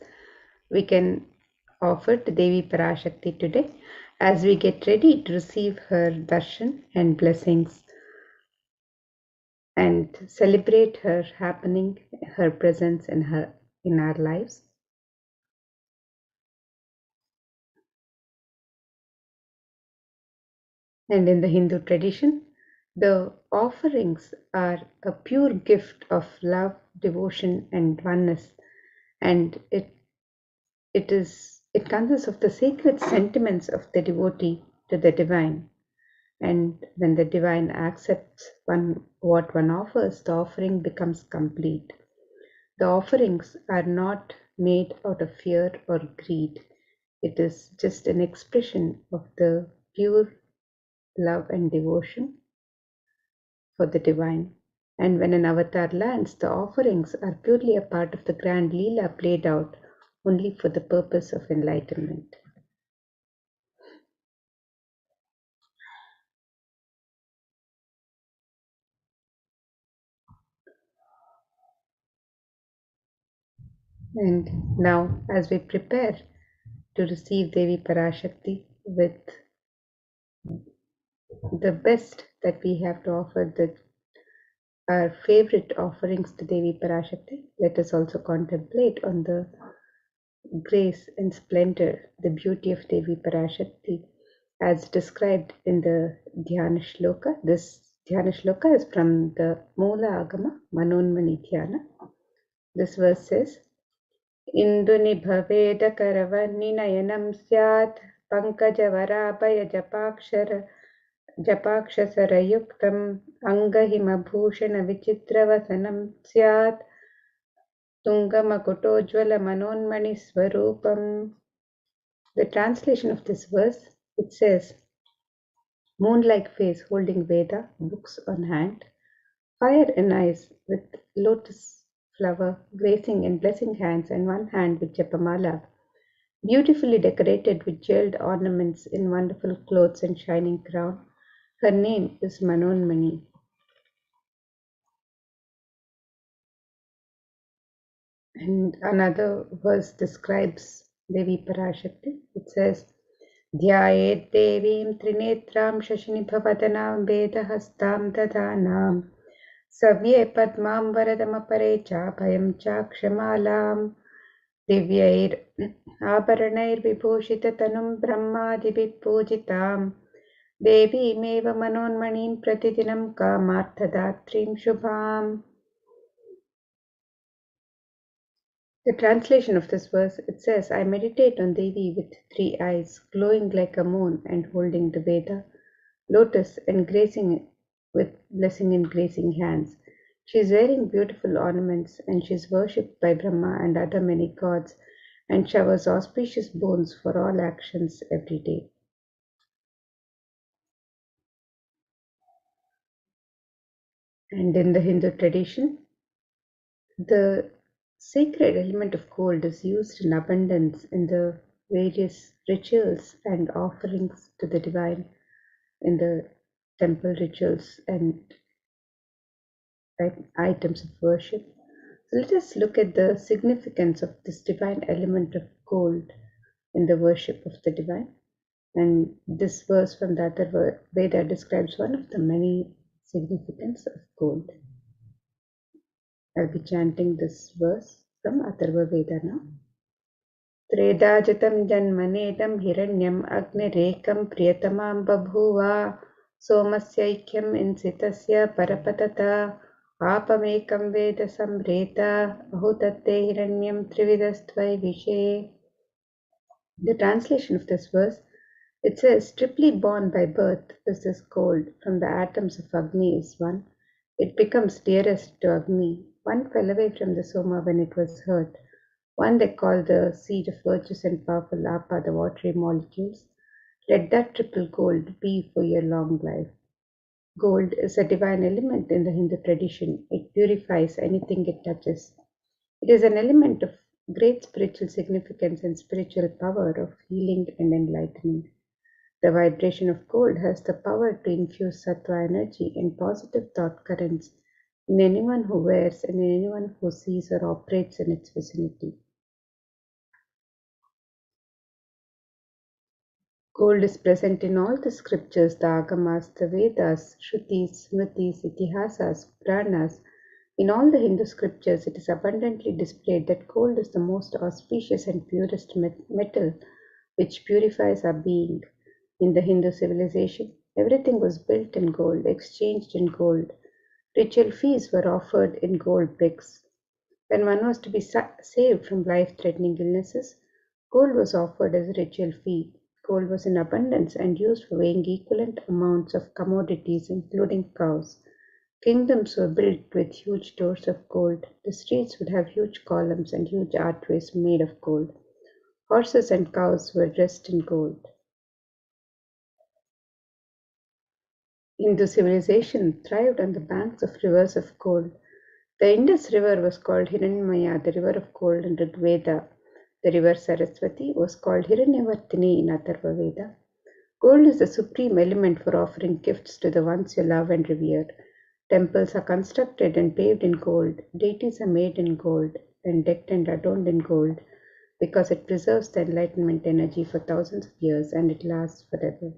we can offer to Devi Parashakti today as we get ready to receive her darshan and blessings and celebrate her happening, her presence in our lives. And in the Hindu tradition, the offerings are a pure gift of love, devotion, and oneness, and it consists of the sacred sentiments of the devotee to the divine. And when the divine accepts what one offers, the offering becomes complete. The offerings are not made out of fear or greed. It is just an expression of the pure love and devotion for the divine. And when an avatar lands, the offerings are purely a part of the grand Leela played out only for the purpose of enlightenment. And now, as we prepare to receive Devi Parashakti with the best that we have to offer, our favorite offerings to Devi Parashakti, let us also contemplate on the grace and splendor, the beauty of Devi Parashakti as described in the Dhyana Shloka. This Dhyana Shloka is from the Moola Agama Manonmani Dhyana. This verse says, Induni bhaveda karavani nayanam syat pankajavaraabhaya japakshasarayuktam angahimabhushana vichitravasanam syat tungamakutojvala manonmani swarupam. The translation of this verse, it says, moon-like face holding Veda, books on hand, fire in eyes with lotus flower gracing in blessing hands and one hand with Japamala, beautifully decorated with jeweled ornaments in wonderful clothes and shining crown. Her name is Manonmani. And another verse describes Devi Parashakti. It says, Dhyayet Devim Trinetram Shashinibhavadanaam Vedahastam Dadhanam Savye Padmam Varadamapare Chapayam Chakshamalam Divyair Abharanair Vibhushitatanum Brahmadibhi Pujitam Devi Meva Manonmanim Pratidinam Kamarthadatrim Shubham. The translation of this verse, it says, I meditate on Devi with 3 eyes, glowing like a moon and holding the Veda, lotus and gracing with blessing and gracing hands. She is wearing beautiful ornaments and she is worshipped by Brahma and other many gods and showers auspicious boons for all actions every day. And in the Hindu tradition, the sacred element of gold is used in abundance in the various rituals and offerings to the divine in the temple rituals and items of worship. So let us look at the significance of this divine element of gold in the worship of the divine. And this verse from the Atharva Veda describes one of the many significance of gold. I'll be chanting this verse from Atharva Veda now. Tredajatam janmanedam hiranyam agnirekam priyatamam babhuva somasyaikyam insitasya parapatata apamekam veda samreta ahutatte hiranyam trividastvai vishe. The translation of this verse, it says, triply born by birth is this gold. From the atoms of Agni is one. It becomes dearest to Agni. One fell away from the Soma when it was hurt. One they call the seed of virtuous and powerful Apa, the watery molecules. Let that triple gold be for your long life. Gold is a divine element in the Hindu tradition. It purifies anything it touches. It is an element of great spiritual significance and spiritual power of healing and enlightenment. The vibration of gold has the power to infuse sattva energy and positive thought currents in anyone who wears and in anyone who sees or operates in its vicinity. Gold is present in all the scriptures, the Agamas, the Vedas, Shrutis, Smritis, Itihasas, Puranas. In all the Hindu scriptures, it is abundantly displayed that gold is the most auspicious and purest metal which purifies our being. In the Hindu civilization, everything was built in gold, exchanged in gold. Ritual fees were offered in gold bricks. When one was to be saved from life-threatening illnesses, gold was offered as a ritual fee. Gold was in abundance and used for weighing equivalent amounts of commodities, including cows. Kingdoms were built with huge doors of gold. The streets would have huge columns and huge archways made of gold. Horses and cows were dressed in gold. Hindu civilization thrived on the banks of rivers of gold. The Indus River was called Hiranyamaya, the river of gold in Rig Veda. The river Saraswati was called Hiranyavartini in Atharva Veda. Gold is the supreme element for offering gifts to the ones you love and revere. Temples are constructed and paved in gold. Deities are made in gold. and decked and adorned in gold, because it preserves the enlightenment energy for thousands of years and it lasts forever.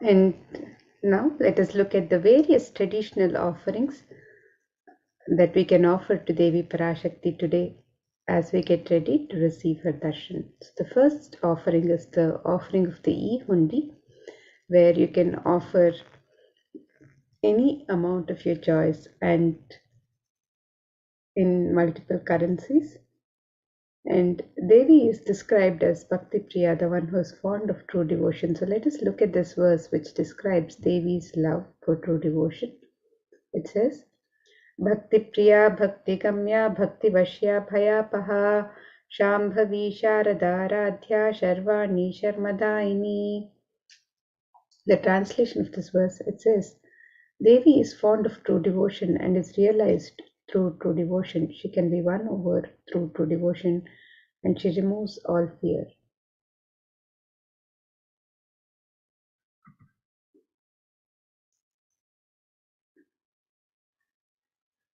And now let us look at the various traditional offerings that we can offer to Devi Parashakti today as we get ready to receive her darshan. So the first offering is the offering of the e-hundi, where you can offer any amount of your choice and in multiple currencies. And Devi is described as Bhakti Priya, the one who is fond of true devotion. So let us look at this verse which describes Devi's love for true devotion. It says, Bhakti Priya, Bhakti Gamya, Bhakti Vashya, Bhayapaha, Shambhavi, Sharadaradhya, Sharvani, Sharmadaini. The translation of this verse, it says, Devi is fond of true devotion and is realized through true devotion. She can be won over through true devotion and she removes all fear.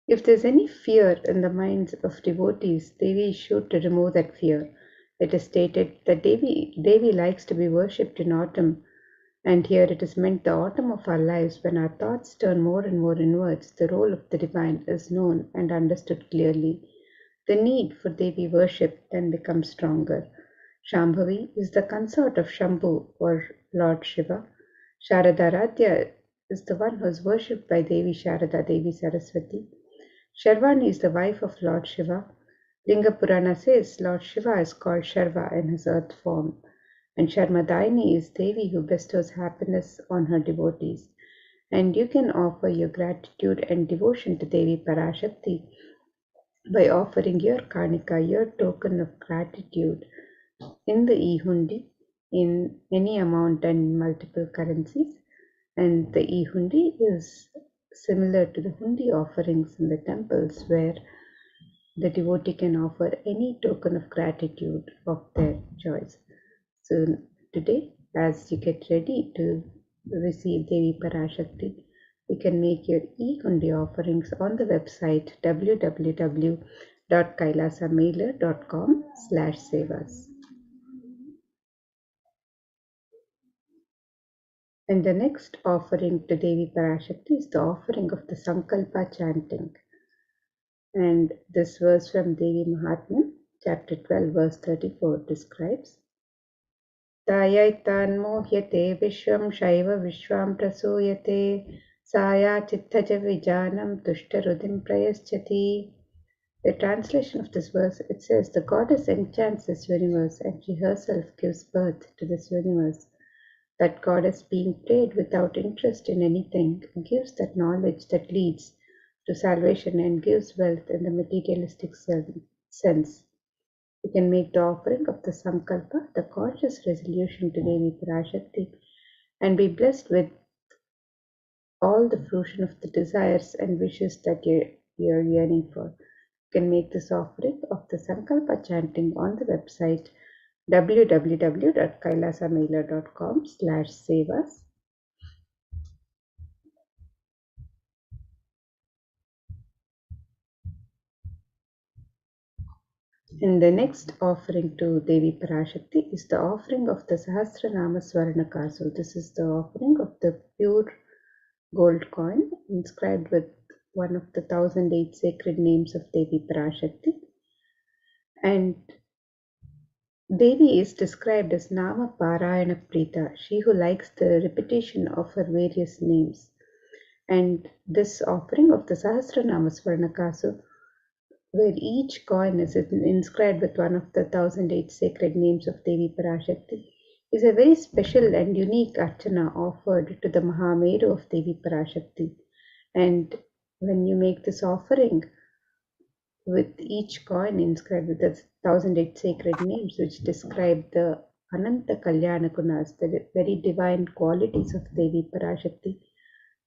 If there's any fear in the minds of devotees, Devi is sure to remove that fear. It is stated that Devi likes to be worshipped in autumn, and here it is meant the autumn of our lives when our thoughts turn more and more inwards. The role of the divine is known and understood clearly. The need for Devi worship then becomes stronger. Shambhavi is the consort of Shambhu or Lord Shiva. Sharadaradhya is the one who is worshipped by Devi Sharada, Devi Saraswati. Sharvani is the wife of Lord Shiva. Linga Purana says Lord Shiva is called Sharva in his earth form, and Sharmadaini is Devi who bestows happiness on her devotees. And you can offer your gratitude and devotion to Devi Parashakti by offering your karnika, your token of gratitude, in the e-hundi in any amount and multiple currencies. And the e-hundi is similar to the hundi offerings in the temples, where the devotee can offer any token of gratitude of their choice. So today, as you get ready to receive Devi Parashakti, you can make your e-hundi offerings on the website www.kailasamailer.com/sevas. And the next offering to Devi Parashakti is the offering of the Sankalpa chanting. And this verse from Devi Mahatmya, chapter 12, verse 34 describes, Tayaitan mohyate vishwam shaiva vishwam prasuyate saya chittaja vijanam tushtarudim prayaschati. The translation of this verse, it says, the goddess enchants this universe and she herself gives birth to this universe. That goddess being prayed without interest in anything gives that knowledge that leads to salvation and gives wealth in the materialistic sense. You can make the offering of the Sankalpa, the conscious resolution to Devi Parashakti, and be blessed with all the fruition of the desires and wishes that you're yearning for. can make this offering of the Sankalpa chanting on the website www.kailasamailer.com/sevas. And the next offering to Devi Parashakti is the offering of the Sahasranama Swarnakar. So this is the offering of the pure gold coin inscribed with one of the 1008 sacred names of Devi Parashakti. And Devi is described as Nama Parayana Prita, she who likes the repetition of her various names. And this offering of the Sahasranama Swarnakasu, where each coin is inscribed with one of the 1008 sacred names of Devi Parashakti, is a very special and unique archana offered to the Mahameru of Devi Parashakti. And when you make this offering with each coin inscribed with the 1008 sacred names, which describe the Ananta Kalyana Gunas, the very divine qualities of Devi Parashakti,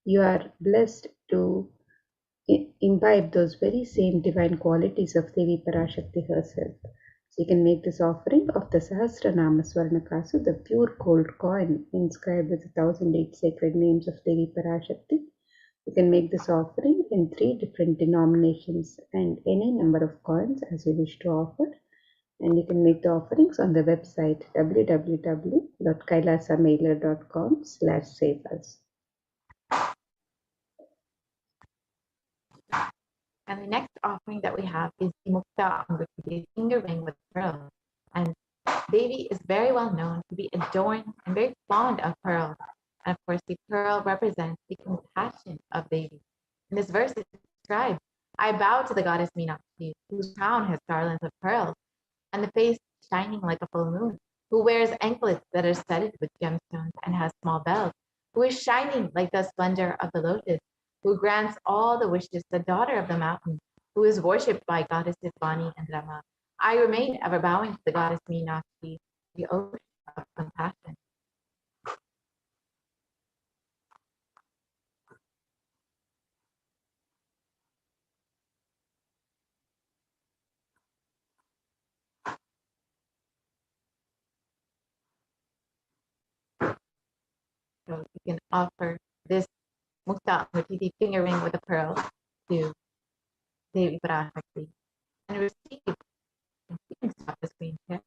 you are blessed to imbibe those very same divine qualities of Devi Parashakti herself. So you can make this offering of the Sahasranama Swarnakasu, the pure gold coin inscribed with the 1008 sacred names of Devi Parashakti. You can make this offering in 3 different denominations and any number of coins as you wish to offer. And you can make the offerings on the website www.kailasamailer.com/sevas. And the next offering that we have is the Mukta Anguti, finger ring with pearls. And Devi is very well known to be adorned and very fond of pearls. And of course, the pearl represents the compassion of Devi. In this verse, it describes, I bow to the goddess Meenakshi, whose crown has garlands of pearls, and the face shining like a full moon, who wears anklets that are studded with gemstones and has small bells, who is shining like the splendor of the lotus, who grants all the wishes, the daughter of the mountain, who is worshipped by goddesses Vani and Rama. I remain ever bowing to the goddess Meenakshi, the ocean of compassion. So you can offer this Mukta Anguti finger ring with a pearl to Devi Parashakti and receive. You can stop the screen here.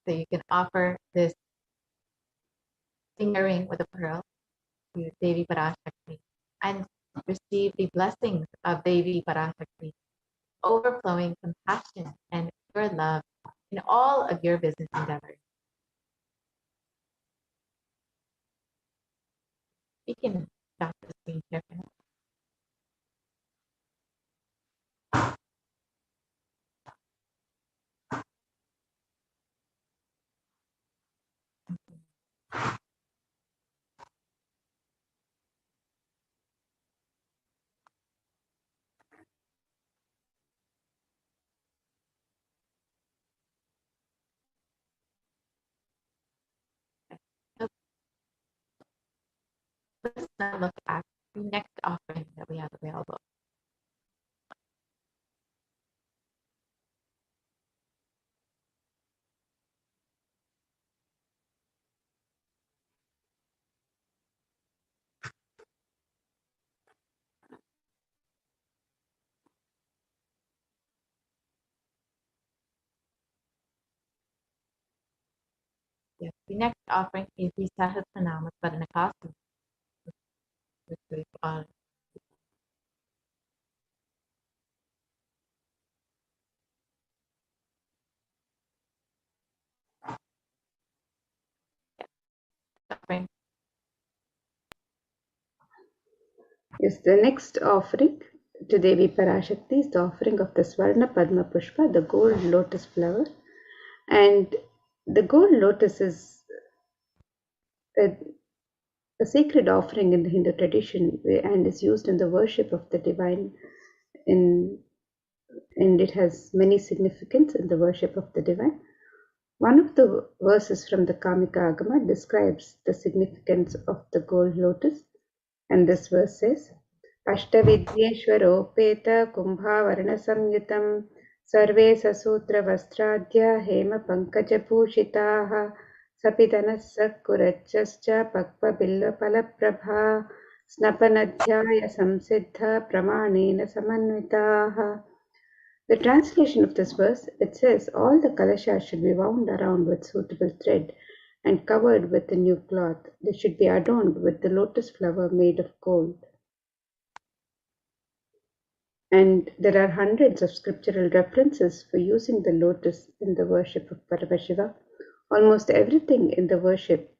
So you can offer this finger ring with a pearl to Devi Parashakti and receive the blessings of Devi Parashakti, overflowing compassion and pure love in all of your business endeavors. You can stop the screen here for now. So let's now look at the next offering that we have available. Yes, the next offering is the Sahasranama Swarnakasu, which we offering. Yes, the next offering to Devi Parashakti is the offering of the Swarna Padma Pushpa, the gold lotus flower. And the gold lotus is a sacred offering in the Hindu tradition and is used in the worship of the divine, and it has many significance in the worship of the divine. One of the verses from the Kamika Agama describes the significance of the gold lotus, and this verse says, अष्टविद्येश्वरोपेत कुम्भावर्णसंयुतं सर्वे ससूत्रवस्त्राद्य हेमपङ्कजभूषिताः सपितनः सकुरच्चश्च पक्वबिल्वफलप्रभा स्नपनध्याय संसिद्धा प्रमाणेन समन्विताः. The translation of this verse, it says, all the kalashas should be wound around with suitable thread and covered with a new cloth. They should be adorned with the lotus flower made of gold. And there are hundreds of scriptural references for using the lotus in the worship of Paramashiva. Almost everything in the worship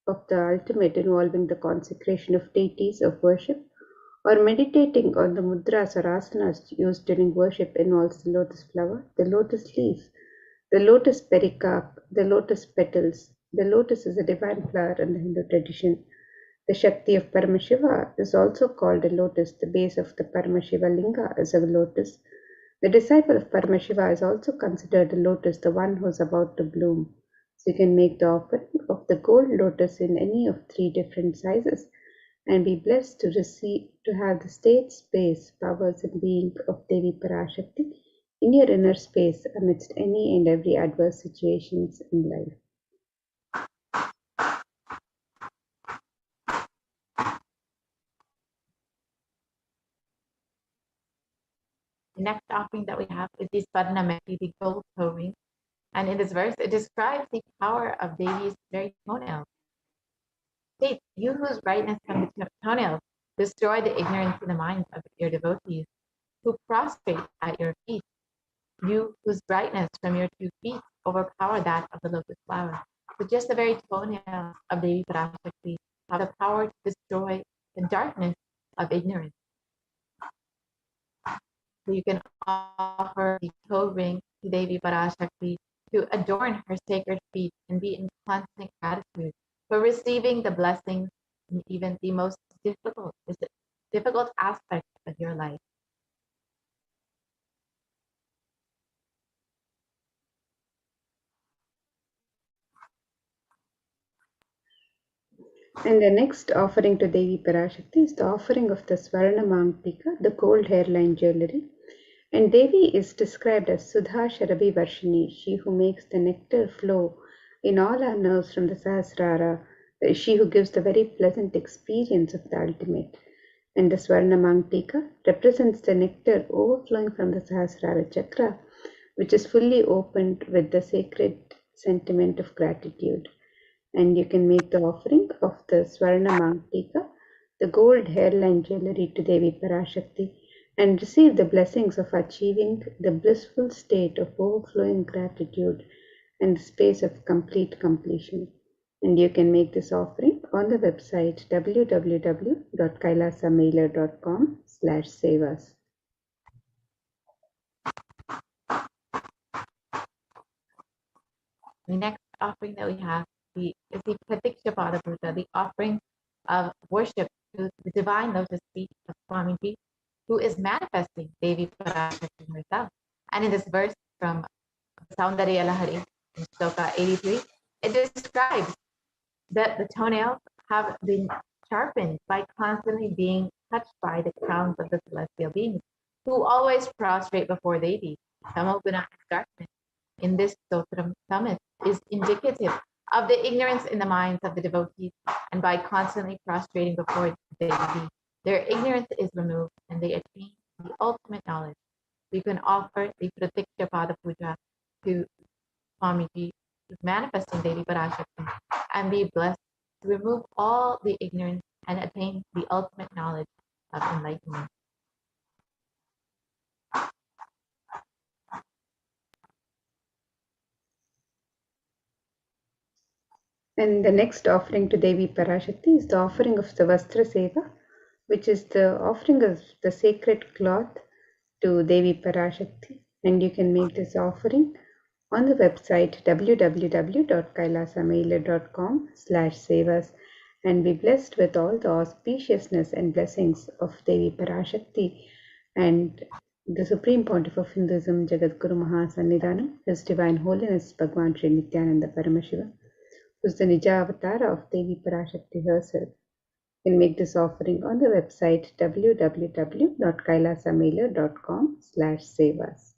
of the ultimate involving the consecration of deities of worship or meditating on the mudras or asanas used during worship involves the lotus flower, the lotus leaf, the lotus pericarp, the lotus petals. The lotus is a divine flower in the Hindu tradition. The Shakti of Paramashiva is also called a lotus. The base of the Paramashiva linga is a lotus. The disciple of Paramashiva is also considered a lotus, the one who is about to bloom. So you can make the offering of the gold lotus in any of 3 different sizes and be blessed to have the state, space, powers and being of Devi Parashakti in your inner space amidst any and every adverse situations in life. The next offering that we have is the Swarnameti, the gold toe ring. And in this verse, it describes the power of Devi's very toenails. States, you whose brightness from the toenails destroy the ignorance in the minds of your devotees, who prostrate at your feet. You whose brightness from your 2 feet overpower that of the lotus flower. So just the very toenails of Devi Parashakti have the power to destroy the darkness of ignorance. So you can offer the toe ring to Devi Parashakti to adorn her sacred feet and be in constant gratitude for receiving the blessings in even the most difficult aspects of your life. And the next offering to Devi Parashakti is the offering of the Swarna Mangtika, the gold hairline jewelry. And Devi is described as Sudha Sharabi Varshini, she who makes the nectar flow in all our nerves from the Sahasrara, she who gives the very pleasant experience of the ultimate. And the Swarna Mangtika represents the nectar overflowing from the Sahasrara chakra, which is fully opened with the sacred sentiment of gratitude. And you can make the offering of the Swarna Mangtika, the gold hairline jewelry to Devi Parashakti, and receive the blessings of achieving the blissful state of overflowing gratitude and the space of complete completion. And you can make this offering on the website www.kailasamailer.com/sevas. The next offering that we have is the Pratikshapada Puja, the offering of worship to the divine lotus feet of Swamiji, who is manifesting Devi Parashakti herself. And in this verse from Saundarya Lahari, in Shloka 83, it describes that the toenails have been sharpened by constantly being touched by the crowns of the celestial beings, who always prostrate before Devi. Tamoguna darkness in this Stotram summit is indicative of the ignorance in the minds of the devotees, and by constantly prostrating before Devi, their ignorance is removed and they attain the ultimate knowledge. We can offer the Pratikshapada Puja to Swamiji, manifesting Devi Parashakti, and be blessed to remove all the ignorance and attain the ultimate knowledge of enlightenment. And the next offering to Devi Parashakti is the offering of the Vastra Seva, which is the offering of the sacred cloth to Devi Parashakti. And you can make this offering on the website www.kailasamailer.com/sevas and be blessed with all the auspiciousness and blessings of Devi Parashakti and the Supreme Pontiff of Hinduism, Jagadguru Mahasannidhanam, His Divine Holiness Bhagwan Sri Nithyananda Paramashivam, who is the Nija Avatara of Devi Parashakti herself. You can make this offering on the website www.kailasamailer.com/sevas.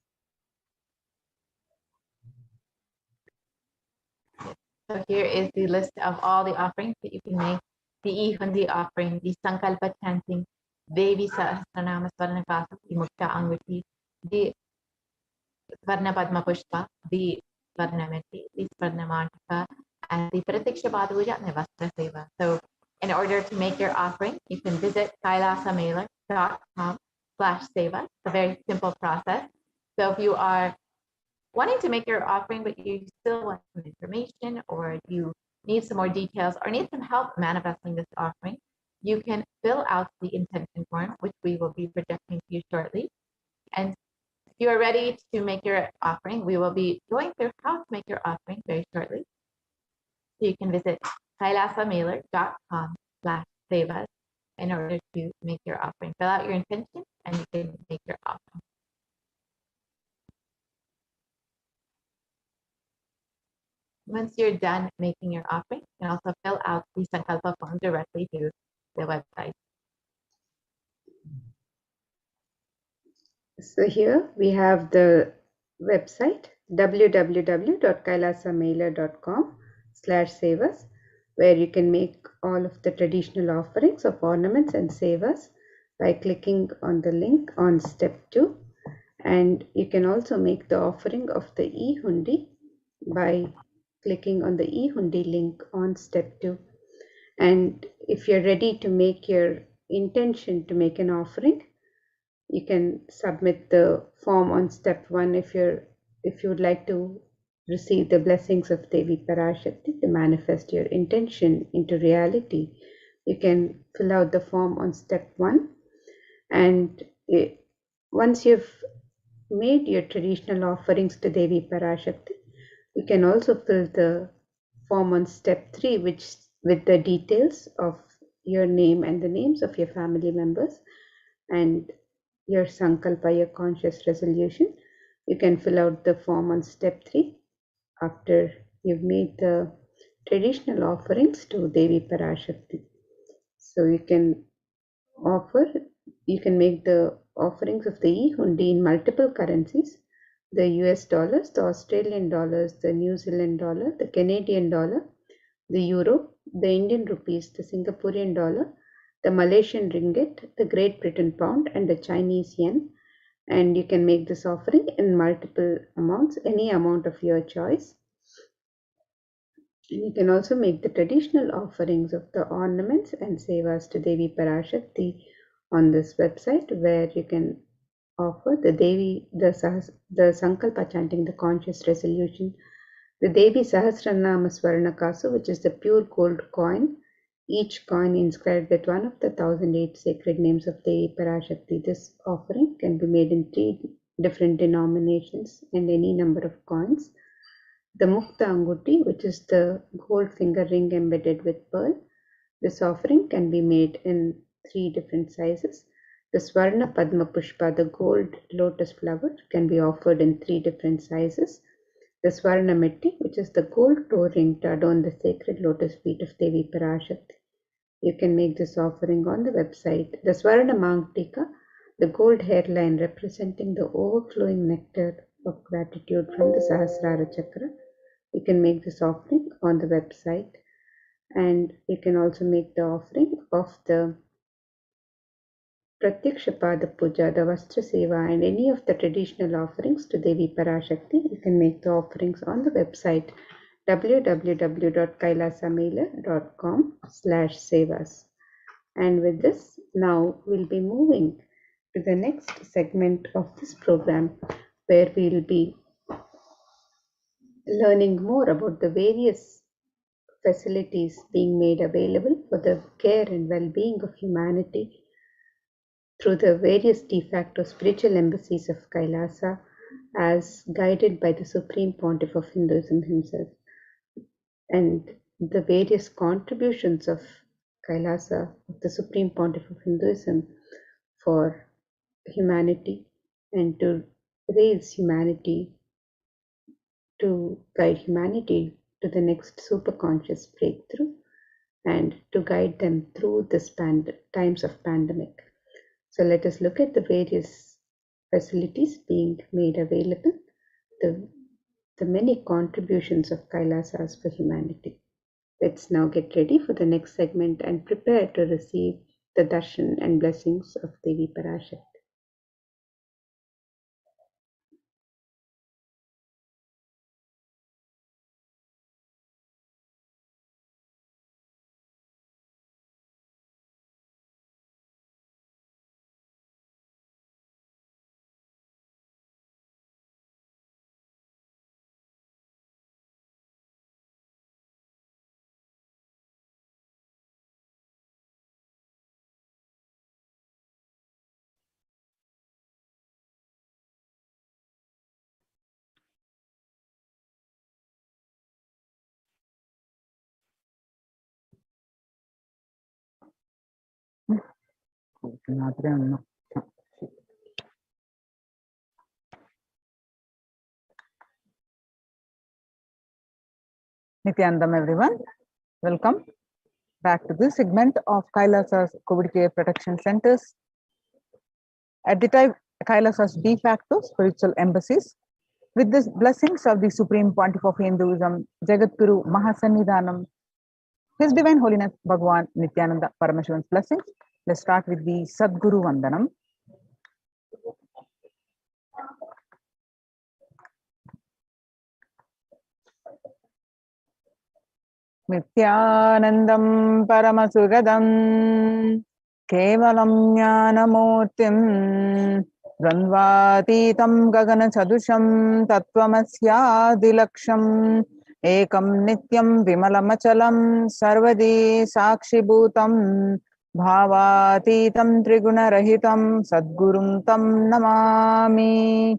So here is the list of all the offerings that you can make. The Ihundi offering, the Sankalpa chanting, Devi Sahasranama Swarnakasa, the Mukta Anguti, the Swarna Padma Pushpa, the Swarnamati, the Swarnamantika, and the Pratiksha Bhaduja and the Vastra Seva. So in order to make your offering, you can visit kailasamailer.com/seva. It's a very simple process. So if you are wanting to make your offering, but you still want some information, or you need some more details, or need some help manifesting this offering, you can fill out the intention form, which we will be projecting to you shortly. And if you are ready to make your offering, we will be going through how to make your offering very shortly. So you can visit kailasamailer.com/sevas in order to make your offering. Fill out your intention and you can make your offering. Once you're done making your offering, you can also fill out the Sankalpa form directly through the website. So here we have the website www.kailasamailer.com/sevas, where you can make all of the traditional offerings of ornaments and sevas by clicking on the link on step 2. And you can also make the offering of the e-hundi by clicking on the e-hundi link on step 2. And if you're ready to make your intention to make an offering, you can submit the form on step 1 if you would like to receive the blessings of Devi Parashakti to manifest your intention into reality. You can fill out the form on step 1, and once you've made your traditional offerings to Devi Parashakti, you can also fill the form on step 3, which with the details of your name and the names of your family members and your sankalpa, your conscious resolution. You can fill out the form on step 3 after you've made the traditional offerings to Devi Parashakti. So you can make the offerings of the e-hundi in multiple currencies: the US dollars, the Australian dollars, the New Zealand dollar, the Canadian dollar, the euro, the Indian rupees, the Singaporean dollar, the Malaysian ringgit, the Great Britain pound, and the Chinese yen. And you can make this offering in multiple amounts, any amount of your choice. And you can also make the traditional offerings of the ornaments and sevas to Devi Parashakti on this website, where you can offer the Sankalpa chanting, the conscious resolution, the Devi Sahasranama Swarnakasu, which is the pure gold coin, each coin inscribed with one of the 1008 sacred names of Devi Parashakti. This offering can be made in 3 different denominations and any number of coins. The Mukta Anguti, which is the gold finger ring embedded with pearl. This offering can be made in 3 different sizes. The Swarna Padma Pushpa, the gold lotus flower, can be offered in 3 different sizes. The Swarna Mitti, which is the gold toe ring to adorn the sacred lotus feet of Devi Parashakti. You can make this offering on the website. The Swarna Mangtika, the gold hairline representing the overflowing nectar of gratitude from the Sahasrara Chakra. You can make this offering on the website. And you can also make the offering of the Pratyaksha Pada Puja, the Vastra Seva, and any of the traditional offerings to Devi Parashakti. You can make the offerings on the website www.kailasamailer.com/sevas. And with this, now we'll be moving to the next segment of this program, where we'll be learning more about the various facilities being made available for the care and well-being of humanity through the various de facto spiritual embassies of Kailasa, as guided by the Supreme Pontiff of Hinduism himself, and the various contributions of Kailasa, of the Supreme Pontiff of Hinduism, for humanity and to raise humanity, to guide humanity to the next superconscious breakthrough. and to guide them through this times of pandemic. So let us look at the various facilities being made available, the many contributions of Kailasas for humanity. Let's now get ready for the next segment and prepare to receive the darshan and blessings of Devi Parashakti. Nithyanandam, everyone. Welcome back to this segment of Kailasa's COVID Care Protection Centers. At the time, Kailasa's de facto spiritual embassies, with the blessings of the Supreme Pontiff of Hinduism, Jagadguru Mahasannidhanam, His Divine Holiness Bhagwan Nithyananda Paramashivan's blessings. Let's start with the Sadguru Vandanam. Nithyanandam Paramasugadam Kevalam Jnanamurtim Dvandvatitam Gagana Chadusham Tattvamasya Ekam Nityam Vimalamachalam Sarvadi Sakshibhutam Bhavatitam Trigunarahitam Sadgurum Tam Namami.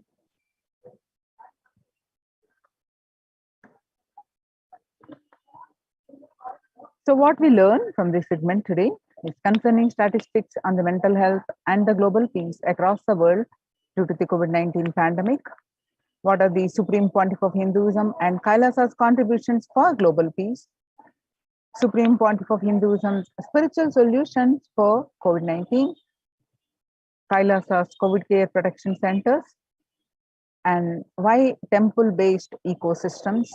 So what we learn from this segment today is concerning statistics on the mental health and the global peace across the world due to the COVID-19 pandemic. What are the Supreme Pontiff of Hinduism and Kailasa's contributions for global peace? Supreme Pontiff of Hinduism's spiritual solutions for COVID-19, Kailasa's COVID Care Protection Centers, and why temple-based ecosystems.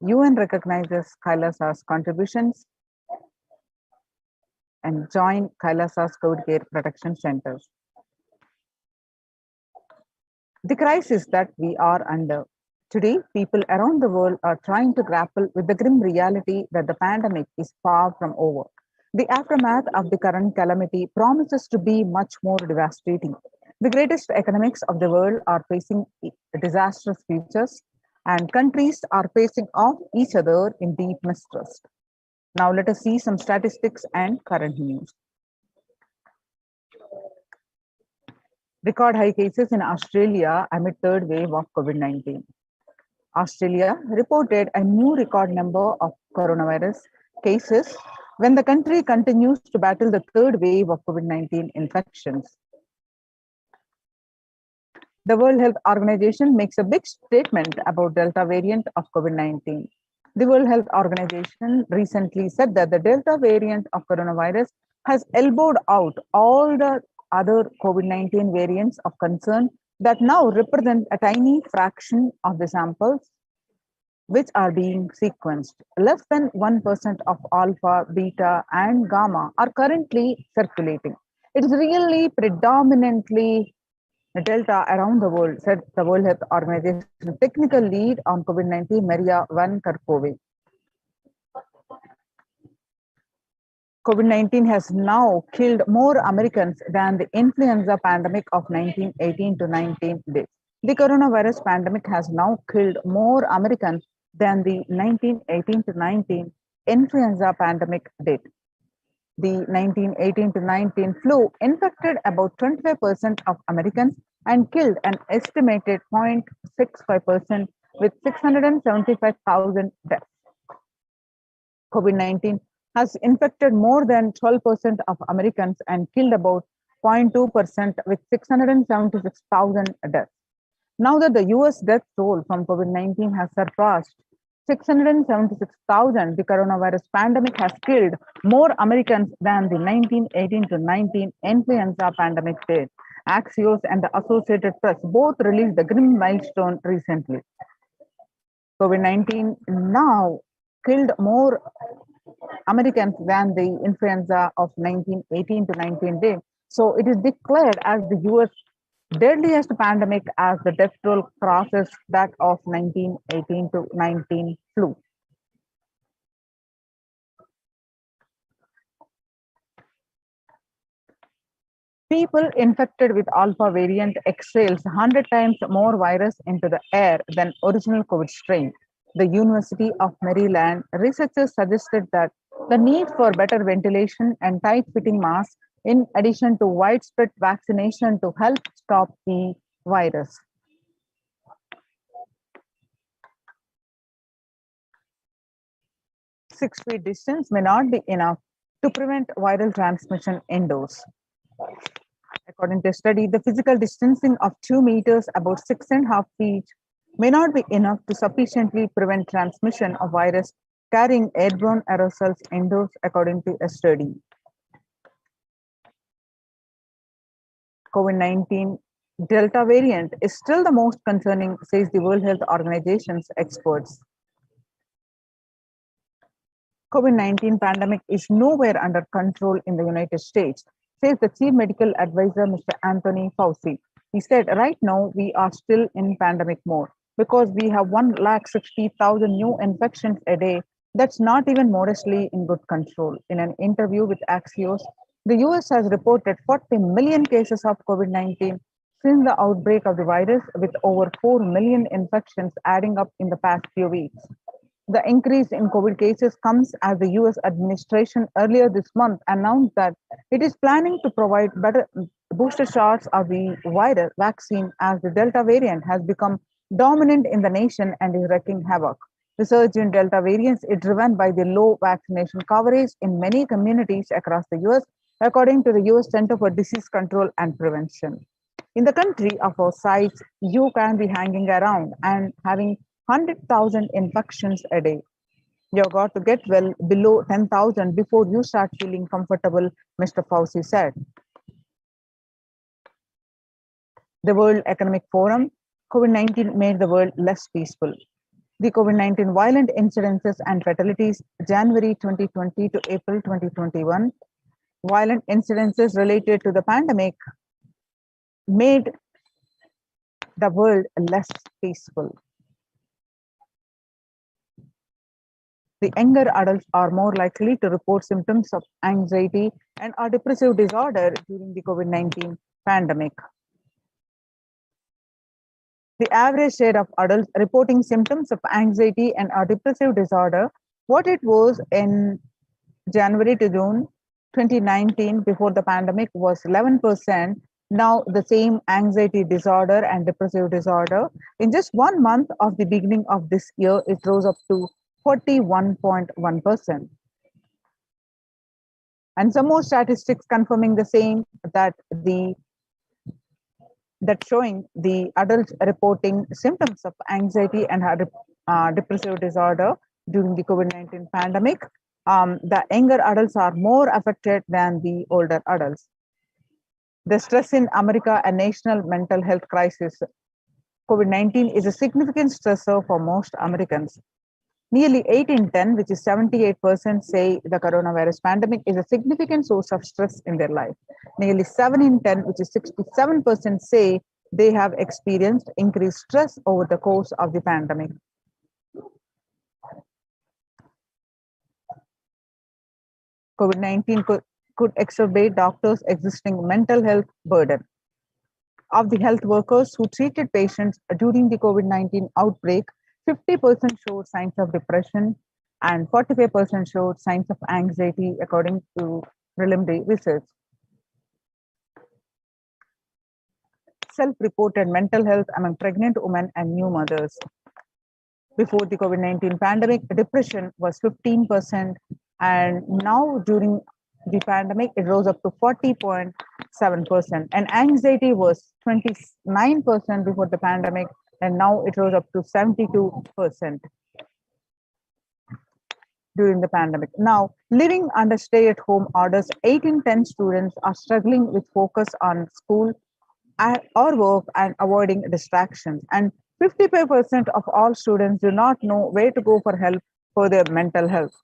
UN recognizes Kailasa's contributions and join Kailasa's COVID Care Protection Centers. The crisis that we are under. Today, people around the world are trying to grapple with the grim reality that the pandemic is far from over. The aftermath of the current calamity promises to be much more devastating. The greatest economics of the world are facing disastrous futures, and countries are facing off each other in deep mistrust. Now let us see some statistics and current news. Record high cases in Australia amid third wave of COVID-19. Australia reported a new record number of coronavirus cases when the country continues to battle the third wave of COVID-19 infections. The World Health Organization makes a big statement about Delta variant of COVID-19. The World Health Organization recently said that the Delta variant of coronavirus has elbowed out all the other COVID-19 variants of concern that now represent a tiny fraction of the samples which are being sequenced. Less than 1% of alpha, beta, and gamma are currently circulating. It is really predominantly Delta around the world, said the World Health Organization technical lead on COVID-19, Maria Van Kerkhove. COVID-19 has now killed more Americans than the influenza pandemic of 1918 to 19 did. The coronavirus pandemic has now killed more Americans than the 1918 to 19 influenza pandemic did. The 1918 to 19 flu infected about 25% of Americans and killed an estimated 0.65% with 675,000 deaths. COVID-19 has infected more than 12% of Americans and killed about 0.2% with 676,000 deaths. Now that the US death toll from COVID-19 has surpassed 676,000, the coronavirus pandemic has killed more Americans than the 1918 to 19 influenza pandemic did. Axios and the Associated Press both released the grim milestone recently. COVID-19 now killed more Americans than the influenza of 1918 to 19 did. So it is declared as the US deadliest pandemic as the death toll crosses that of 1918 to 19 flu. People infected with alpha variant exhales 100 times more virus into the air than original COVID strain. The University of Maryland researchers suggested that the need for better ventilation and tight-fitting masks, in addition to widespread vaccination, to help stop the virus. Six-feet distance may not be enough to prevent viral transmission indoors. According to a study, the physical distancing of 2 meters, about 6.5 feet, may not be enough to sufficiently prevent transmission of virus carrying airborne aerosols indoors, according to a study. COVID-19 Delta variant is still the most concerning, says the World Health Organization's experts. COVID-19 pandemic is nowhere under control in the United States, says the Chief Medical Advisor, Mr. Anthony Fauci. He said, right now, we are still in pandemic mode because we have 160,000 new infections a day. That's not even modestly in good control. In an interview with Axios, the US has reported 40 million cases of COVID-19 since the outbreak of the virus, with over 4 million infections adding up in the past few weeks. The increase in COVID cases comes as the US administration earlier this month announced that it is planning to provide better booster shots of the virus vaccine as the Delta variant has become dominant in the nation and is wreaking havoc. The surge in Delta variants is driven by the low vaccination coverage in many communities across the US, according to the US Center for Disease Control and Prevention. In the country of our size, you can be hanging around and having 100,000 infections a day. You've got to get well below 10,000 before you start feeling comfortable, Mr. Fauci said. The World Economic Forum, COVID-19 made the world less peaceful. The COVID-19 violent incidences and fatalities, January 2020 to April 2021, violent incidences related to the pandemic made the world less peaceful. The younger adults are more likely to report symptoms of anxiety and or depressive disorder during the COVID-19 pandemic. The average share of adults reporting symptoms of anxiety and or depressive disorder, what it was in January to June 2019 before the pandemic, was 11%. Now the same anxiety disorder and depressive disorder, in just 1 month of the beginning of this year, it rose up to 41.1%. And some more statistics confirming the same, that showing the adults reporting symptoms of anxiety and depressive disorder during the COVID-19 pandemic. The younger adults are more affected than the older adults. The stress in America, a national mental health crisis. COVID-19 is a significant stressor for most Americans. Nearly 8 in 10, which is 78%, say the coronavirus pandemic is a significant source of stress in their life. Nearly 7 in 10, which is 67%, say they have experienced increased stress over the course of the pandemic. COVID-19 could exacerbate doctors' existing mental health burden. Of the health workers who treated patients during the COVID-19 outbreak, 50% showed signs of depression and 45% showed signs of anxiety, according to preliminary research. Self-reported mental health among pregnant women and new mothers. Before the COVID-19 pandemic, depression was 15%, and now during the pandemic, it rose up to 40.7%. And anxiety was 29% before the pandemic, and now it rose up to 72%. during the pandemic. Now, living under stay-at-home orders, 8 in 10 students are struggling with focus on school or work and avoiding distractions. And 55% of all students do not know where to go for help for their mental health.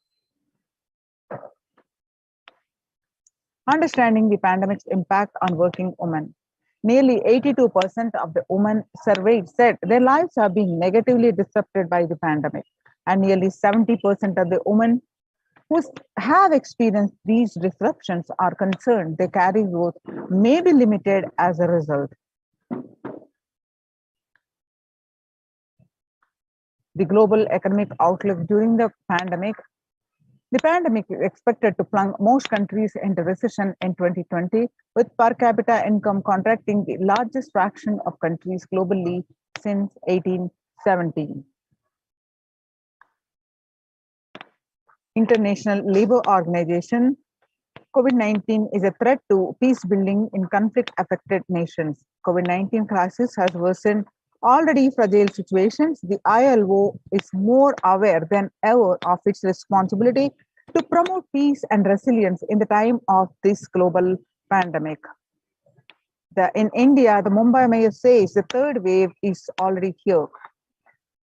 Understanding the pandemic's impact on working women. Nearly 82% of the women surveyed said their lives have been negatively disrupted by the pandemic, and nearly 70% of the women who have experienced these disruptions are concerned their career growth may be limited as a result. The global economic outlook during the pandemic is expected to plunge most countries into recession in 2020, with per capita income contracting the largest fraction of countries globally since 1817. International Labour Organization, COVID-19 is a threat to peace building in conflict-affected nations. COVID-19 crisis has worsened already fragile situations. The ILO is more aware than ever of its responsibility to promote peace and resilience in the time of this global pandemic. In India, the Mumbai mayor says the third wave is already here.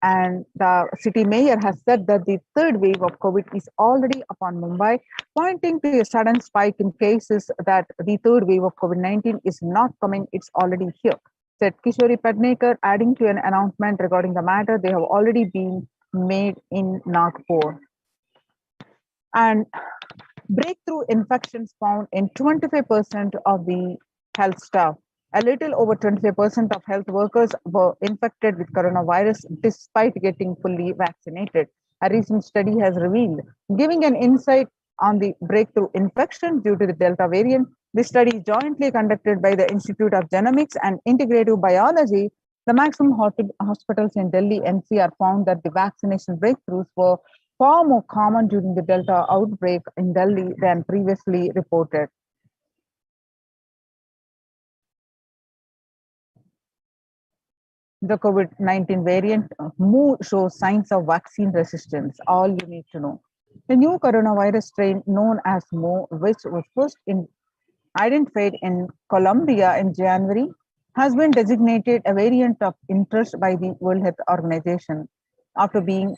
And the city mayor has said that the third wave of COVID is already upon Mumbai, pointing to a sudden spike in cases that the third wave of COVID-19 is not coming, it's already here. Said Kishori Padnekar, adding to an announcement regarding the matter, they have already been made in Nagpur. And breakthrough infections found in 25% of the health staff. A little over 25% of health workers were infected with coronavirus despite getting fully vaccinated. A recent study has revealed, giving an insight on the breakthrough infections due to the Delta variant. This study is jointly conducted by the Institute of Genomics and Integrative Biology. The maximum hospitals in Delhi NCR found that the vaccination breakthroughs were far more common during the Delta outbreak in Delhi than previously reported. The COVID-19 variant Mu shows signs of vaccine resistance, all you need to know. The new coronavirus strain known as Mu, which was first identified in Colombia in January, has been designated a variant of interest by the World Health Organization. After being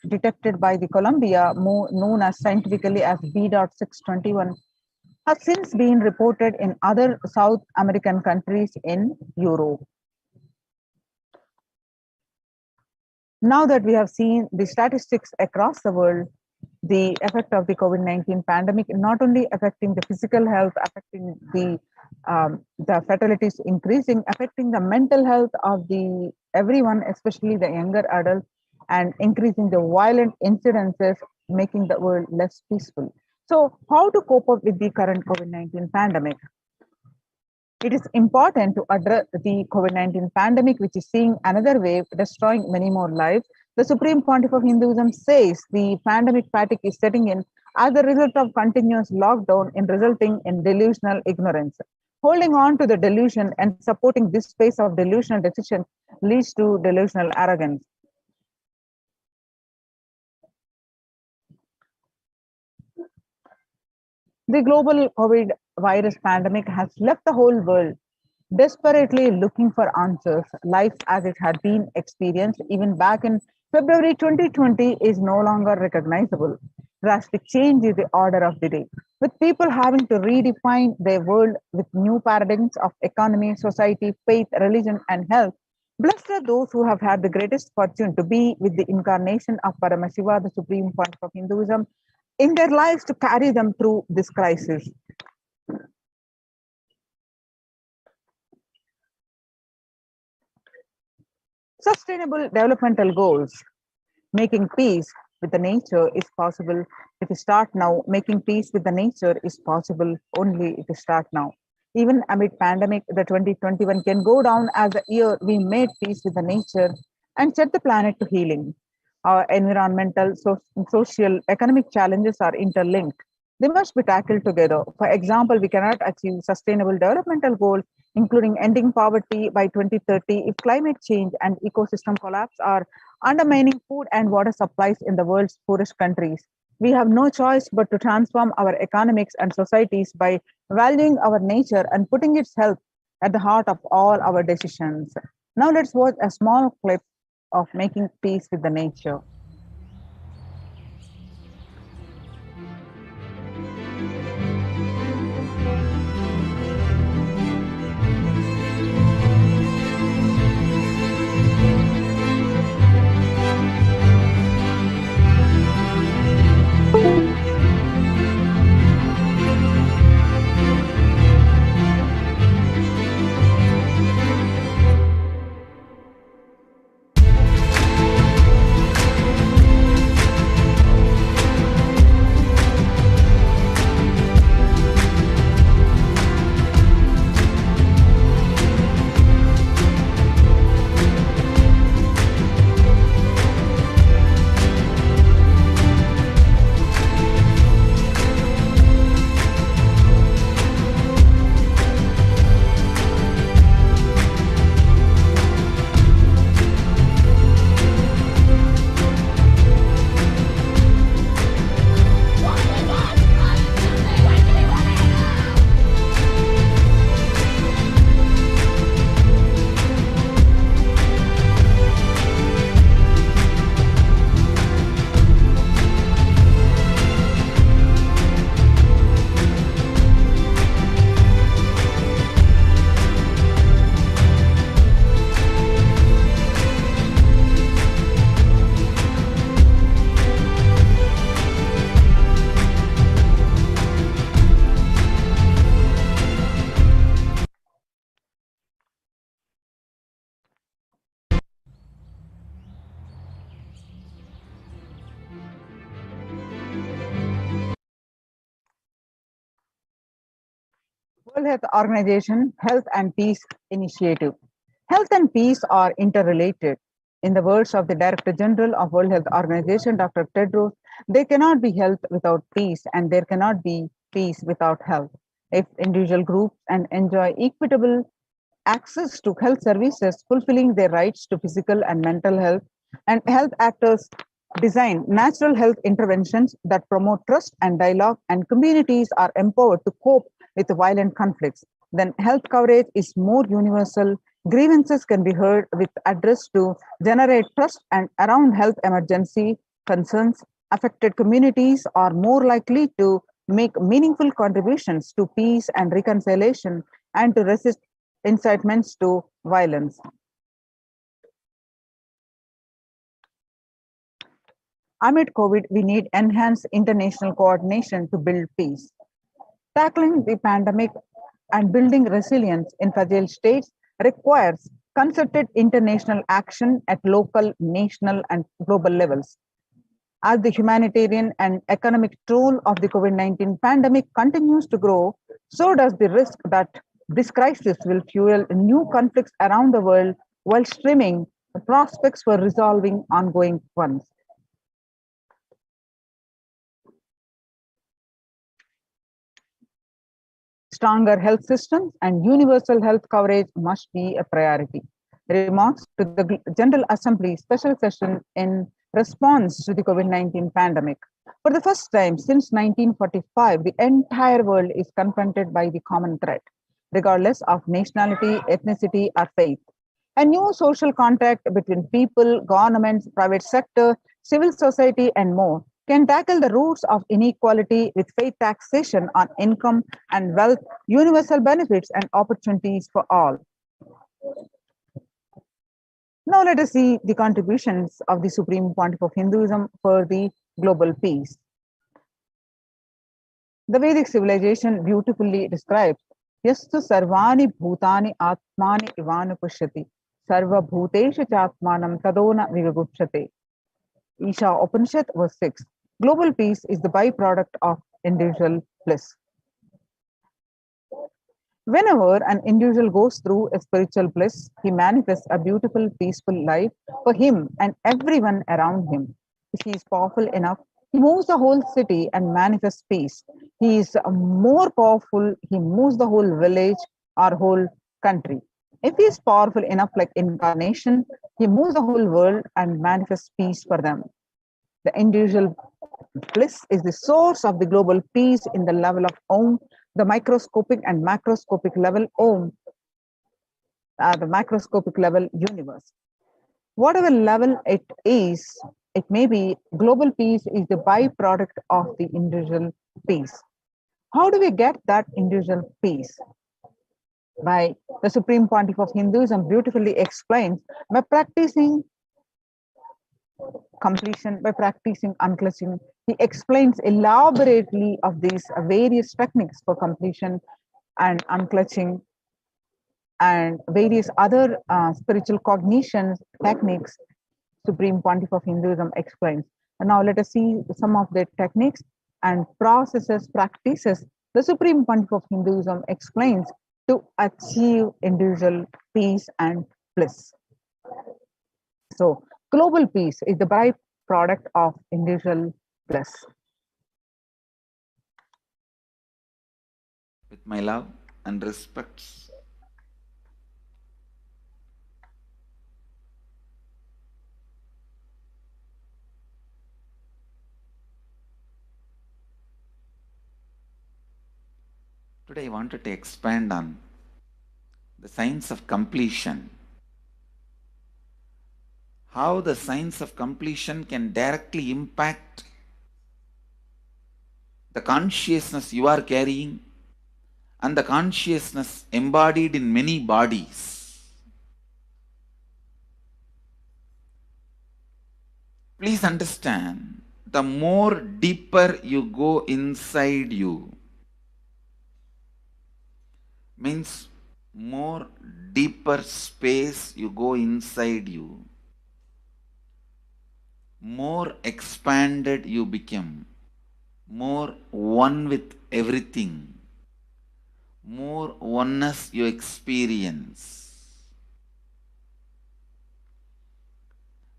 detected by the Colombia, Mu, known as scientifically as B.621, has since been reported in other South American countries in Europe. Now that we have seen the statistics across the world, the effect of the COVID-19 pandemic not only affecting the physical health, affecting the fatalities increasing, affecting the mental health of the everyone, especially the younger adults, and increasing the violent incidences, making the world less peaceful. So, how to cope up with the current COVID-19 pandemic? It is important to address the COVID-19 pandemic, which is seeing another wave, destroying many more lives. The Supreme Pontiff of Hinduism says the pandemic fatigue is setting in as a result of continuous lockdown and resulting in delusional ignorance. Holding on to the delusion and supporting this phase of delusional decision leads to delusional arrogance. The global COVID virus pandemic has left the whole world desperately looking for answers. Life as it had been experienced even back in February 2020 is no longer recognizable. Drastic change is the order of the day, with people having to redefine their world with new paradigms of economy, society, faith, religion, and health. Blessed are those who have had the greatest fortune to be with the incarnation of Paramashiva, the Supreme Pontiff of Hinduism, in their lives to carry them through this crisis. Sustainable developmental goals. Making peace with the nature is possible if you start now. Making peace with the nature is possible only if you start now. Even amid pandemic, the 2021 can go down as a year we made peace with the nature and set the planet to healing. Our environmental, social, economic challenges are interlinked. They must be tackled together. For example, we cannot achieve sustainable developmental goals, including ending poverty by 2030, if climate change and ecosystem collapse are undermining food and water supplies in the world's poorest countries. We have no choice but to transform our economics and societies by valuing our nature and putting its health at the heart of all our decisions. Now let's watch a small clip of making peace with the nature. World Health Organization Health and Peace Initiative. Health and peace are interrelated. In the words of the Director General of World Health Organization, Dr. Tedros, there cannot be health without peace, and there cannot be peace without health. If individual groups and enjoy equitable access to health services, fulfilling their rights to physical and mental health, and health actors design natural health interventions that promote trust and dialogue, and communities are empowered to cope with violent conflicts, then health coverage is more universal. Grievances can be heard with address to generate trust, and around health emergency concerns, affected communities are more likely to make meaningful contributions to peace and reconciliation and to resist incitements to violence. Amid COVID, we need enhanced international coordination to build peace. Tackling the pandemic and building resilience in fragile states requires concerted international action at local, national, and global levels. As the humanitarian and economic toll of the COVID-19 pandemic continues to grow, so does the risk that this crisis will fuel new conflicts around the world while streaming the prospects for resolving ongoing ones. Stronger health systems and universal health coverage must be a priority. Remarks to the General Assembly special session in response to the COVID-19 pandemic. For the first time since 1945, the entire world is confronted by the common threat, regardless of nationality, ethnicity, or faith. A new social contract between people, governments, private sector, civil society, and more can tackle the roots of inequality with faith taxation on income and wealth, universal benefits, and opportunities for all. Now let us see the contributions of the Supreme Pontiff of Hinduism for the global peace. The Vedic civilization beautifully describes Yastu sarvani bhutani atmani ivanu pushyati sarva bhuteshu chatmanam tadona vivagupshate. Isha Upanishad verse 6. Global peace is the byproduct of individual bliss. Whenever an individual goes through a spiritual bliss, he manifests a beautiful, peaceful life for him and everyone around him. If he is powerful enough, he moves the whole city and manifests peace. He is more powerful, he moves the whole village or whole country. If he is powerful enough like incarnation, he moves the whole world and manifests peace for them. The individual bliss is the source of the global peace in the level of Om, the microscopic and macroscopic level Om, the macroscopic level universe. Whatever level it is, it may be, global peace is the byproduct of the individual peace. How do we get that individual peace? By the Supreme Pontiff of Hinduism beautifully explains, by practicing completion, by practicing unclutching. He explains elaborately of these various techniques for completion and unclutching and various other spiritual cognition techniques. Supreme Pontiff of Hinduism explains. And now let us see some of the techniques and processes, practices the Supreme Pontiff of Hinduism explains to achieve individual peace and bliss. So, global peace is the byproduct of individual bliss. With my love and respects, today I wanted to expand on the science of completion. How the science of completion can directly impact the consciousness you are carrying and the consciousness embodied in many bodies. Please understand, the more deeper you go inside you, means more deeper space you go inside you, more expanded you become, more one with everything, more oneness you experience.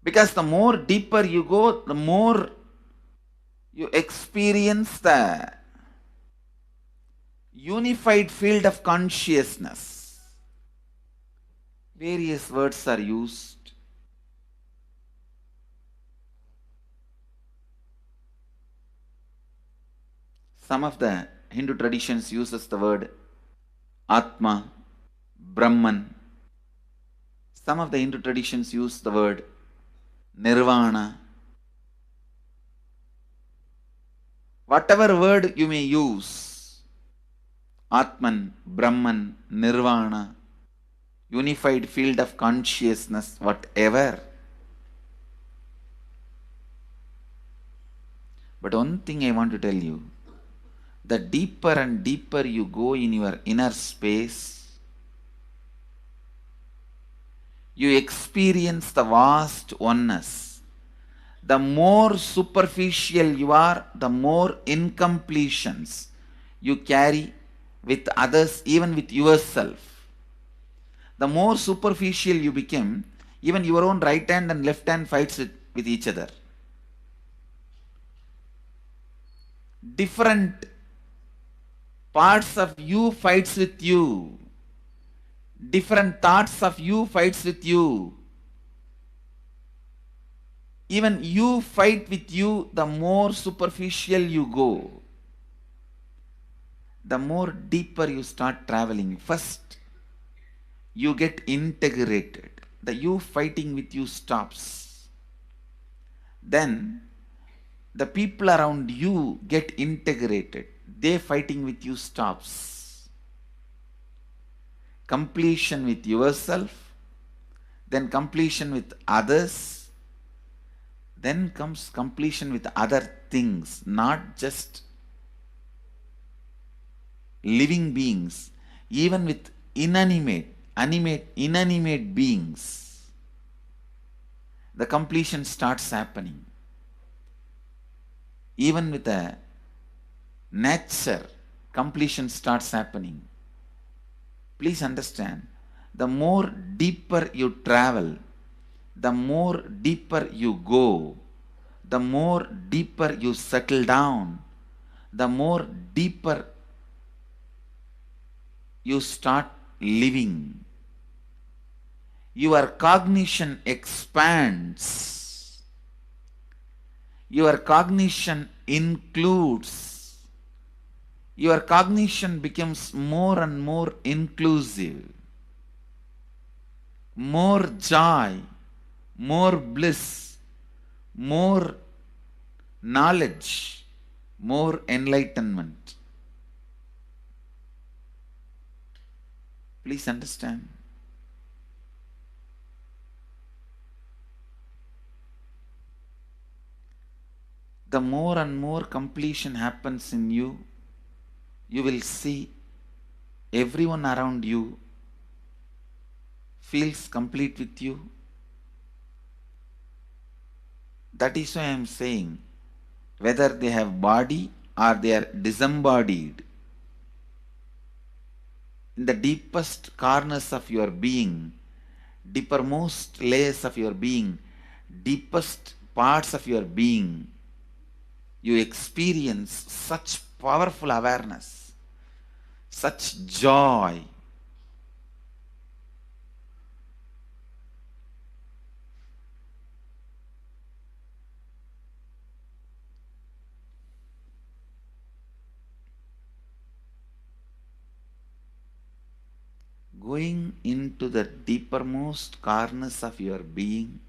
Because the more deeper you go, the more you experience the unified field of consciousness. Various words are used. Some of the Hindu traditions uses the word Atma, Brahman. Some of the Hindu traditions use the word Nirvana. Whatever word you may use, Atman, Brahman, Nirvana, unified field of consciousness, whatever. But one thing I want to tell you, the deeper and deeper you go in your inner space, you experience the vast oneness. The more superficial you are, the more incompletions you carry with others, even with yourself. The more superficial you become, even your own right hand and left hand fights with each other. Different parts of you fights with you. Different thoughts of you fights with you. Even you fight with you, the more superficial you go, the more deeper you start traveling. First, you get integrated. The you fighting with you stops. Then, the people around you get integrated. They fighting with you stops. Completion with yourself, then completion with others, then comes completion with other things, not just living beings, even with inanimate beings. The completion starts happening. Even with a nature, completion starts happening. Please understand, the more deeper you travel, the more deeper you go, the more deeper you settle down, the more deeper you start living. Your cognition expands. your cognition includes, your cognition becomes more and more inclusive, more joy, more bliss, more knowledge, more enlightenment. Please understand. The more and more completion happens in you, you will see everyone around you feels complete with you. That is why I am saying, whether they have body or they are disembodied, in the deepest corners of your being, deepermost layers of your being, deepest parts of your being, you experience such powerful awareness, such joy. Going into the deepermost corners of your being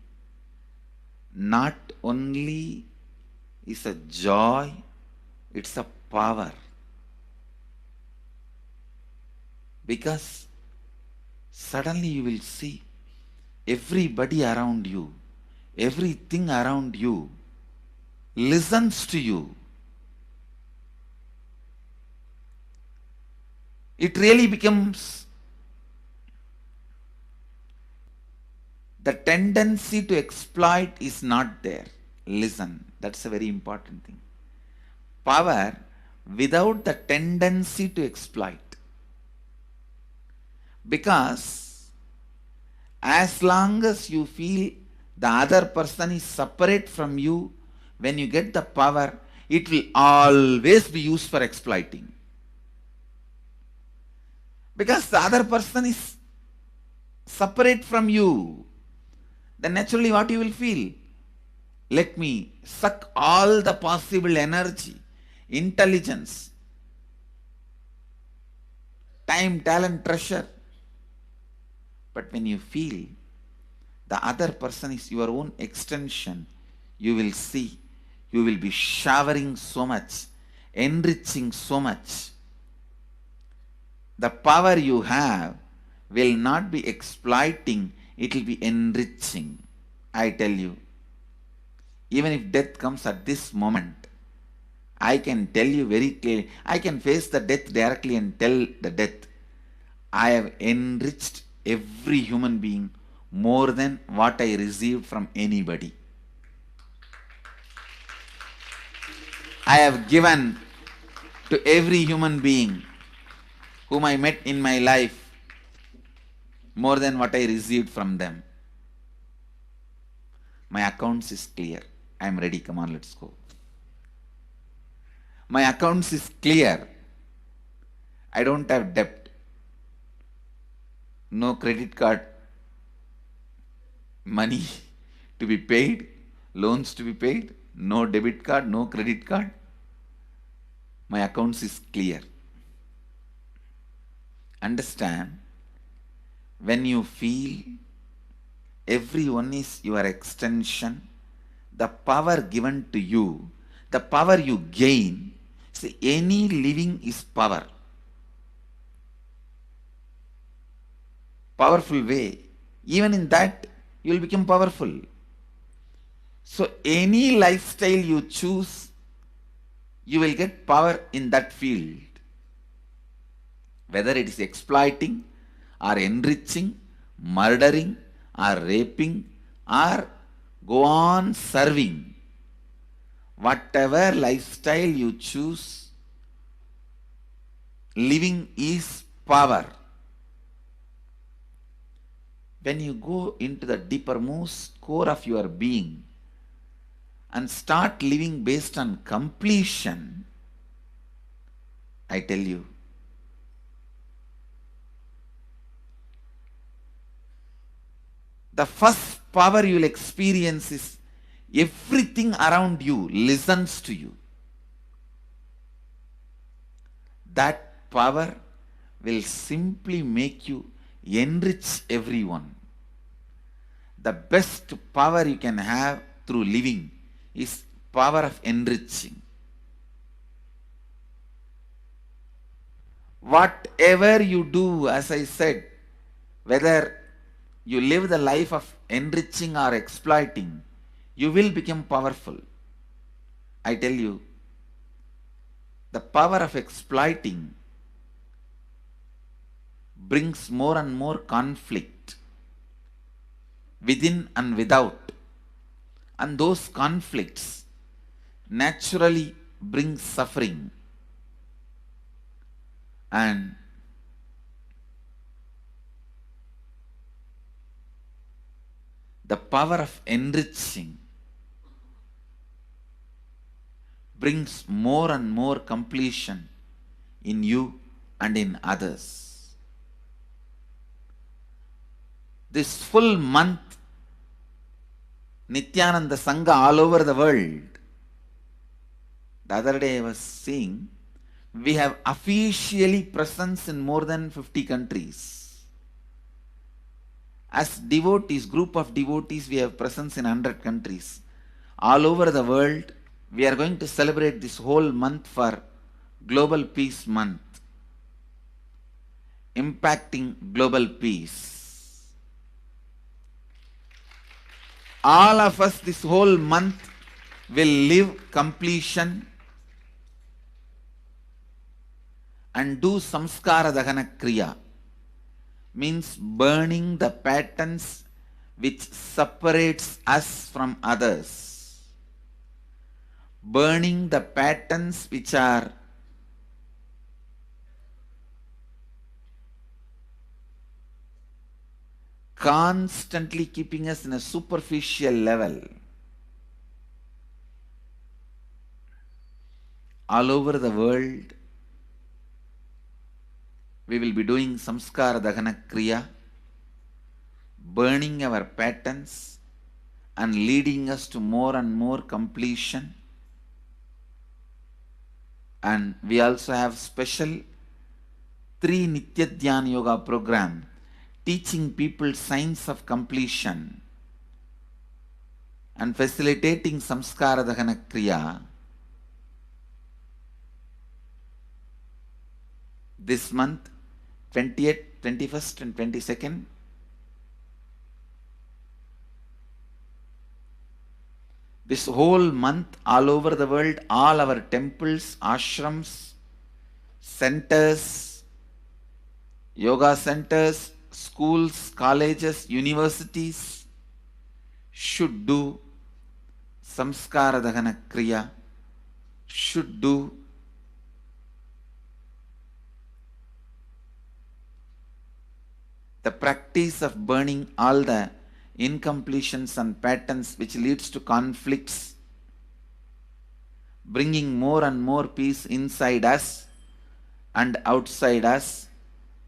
not only is a joy, it's a power. Because suddenly you will see everybody around you, everything around you listens to you. It really becomes the tendency to exploit is not there. Listen, that's a very important thing. Power without the tendency to exploit. Because as long as you feel the other person is separate from you, when you get the power, it will always be used for exploiting. Because the other person is separate from you, then naturally what you will feel? Let me suck all the possible energy, intelligence, time, talent, treasure. But when you feel the other person is your own extension, you will see, you will be showering so much, enriching so much. The power you have will not be exploiting, it will be enriching. I tell you, even if death comes at this moment, I can tell you very clearly, I can face the death directly and tell the death, I have enriched every human being more than what I received from anybody. I have given to every human being whom I met in my life more than what I received from them. My accounts is clear. I am ready. Come on, let's go. My accounts is clear. I don't have debt. No credit card money to be paid, loans to be paid, no debit card, no credit card. My accounts is clear. Understand, when you feel everyone is your extension, the power given to you, the power you gain, see, any living is power. Powerful way. Even in that, you will become powerful. So any lifestyle you choose, you will get power in that field. Whether it is exploiting or enriching, murdering or raping or go on serving. Whatever lifestyle you choose, living is power. When you go into the deepermost core of your being and start living based on completion, I tell you, the first power you will experience is everything around you listens to you. That power will simply make you enrich everyone. The best power you can have through living is power of enriching. Whatever you do, as I said, whether you live the life of enriching or exploiting, you will become powerful. I tell you, the power of exploiting brings more and more conflict within and without. And those conflicts naturally bring suffering. And the power of enriching brings more and more completion in you and in others. This full month, Nithyananda Sangha all over the world. The other day I was seeing, we have officially presence in more than 50 countries. As devotees, group of devotees, we have presence in 100 countries. All over the world, we are going to celebrate this whole month for Global Peace Month, impacting global peace. All of us this whole month will live completion and do samskara dahana kriya, means burning the patterns which separates us from others, burning the patterns which are constantly keeping us in a superficial level. All over the world, we will be doing samskara dahana kriya, burning our patterns and leading us to more and more completion. And we also have special 3 Nitya Dhyana Yoga program teaching people science of completion and facilitating samskara dahana kriya. This month, 20th, 21st and 22nd, this whole month, all over the world, all our temples, ashrams, centers, yoga centers, schools, colleges, universities should do samskara dahana kriya, should do the practice of burning all the incompletions and patterns which leads to conflicts, bringing more and more peace inside us and outside us,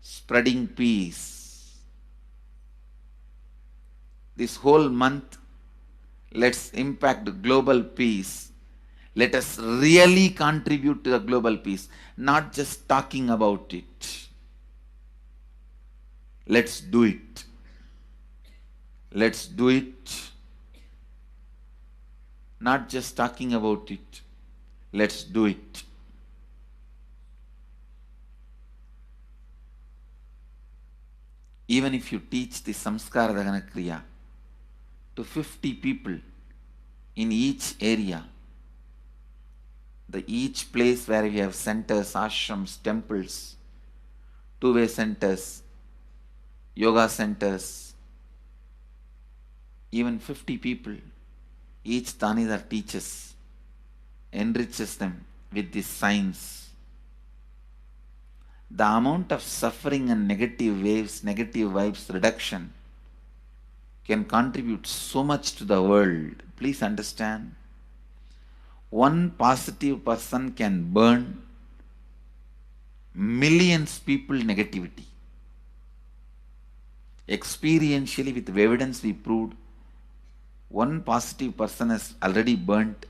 spreading peace. This whole month, let's impact global peace. Let us really contribute to the global peace, not just talking about it. Let's do it. Let's do it. Not just talking about it. Let's do it. Even if you teach the samskara dahana kriya to 50 people in each area, each place where we have centers, ashrams, temples, two-way centers, yoga centers, even 50 people, each Tanidar teaches, enriches them with this science. The amount of suffering and negative waves, negative vibes reduction can contribute so much to the world. Please understand. One positive person can burn millions people negativity. Experientially, with evidence we proved, one positive person has already burnt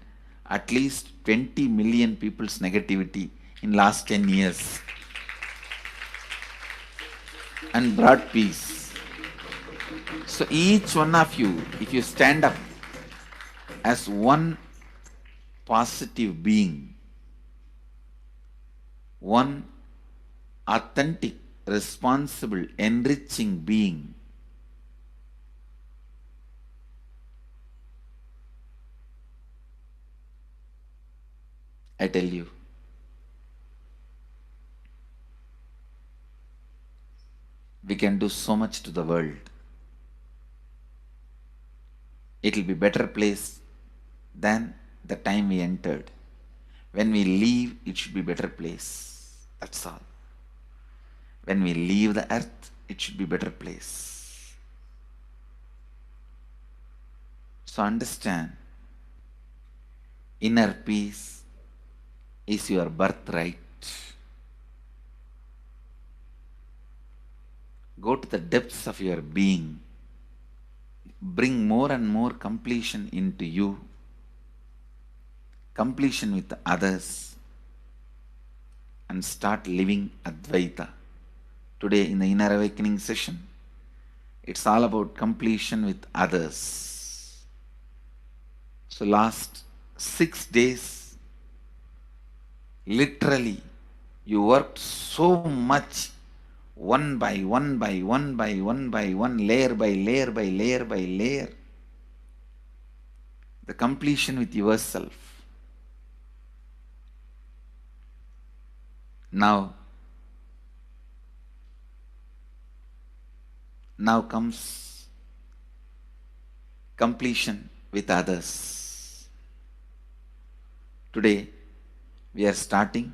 at least 20 million people's negativity in last 10 years and brought peace. So each one of you, if you stand up as one positive being, one authentic, responsible, enriching being, I tell you, we can do so much to the world. It will be better place than the time we entered. When we leave, it should be better place. That's all. When we leave the earth, it should be better place. So understand, inner peace is your birthright. Go to the depths of your being. Bring more and more completion into you. Completion with others. And start living Advaita. Today in the Inner Awakening session, it's all about completion with others. So last 6 days, literally, you worked so much, one by one, layer by layer by layer by layer. The completion with yourself. Now comes completion with others. Today, we are starting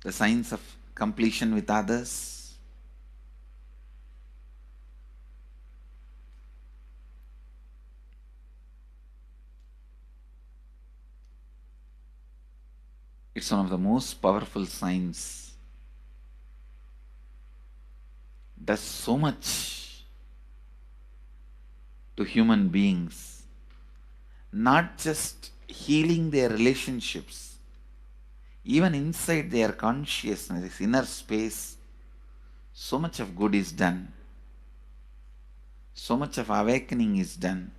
the science of completion with others. It's one of the most powerful science. Does so much to human beings, not just healing their relationships, even inside their consciousness, this inner space, so much of good is done. So much of awakening is done.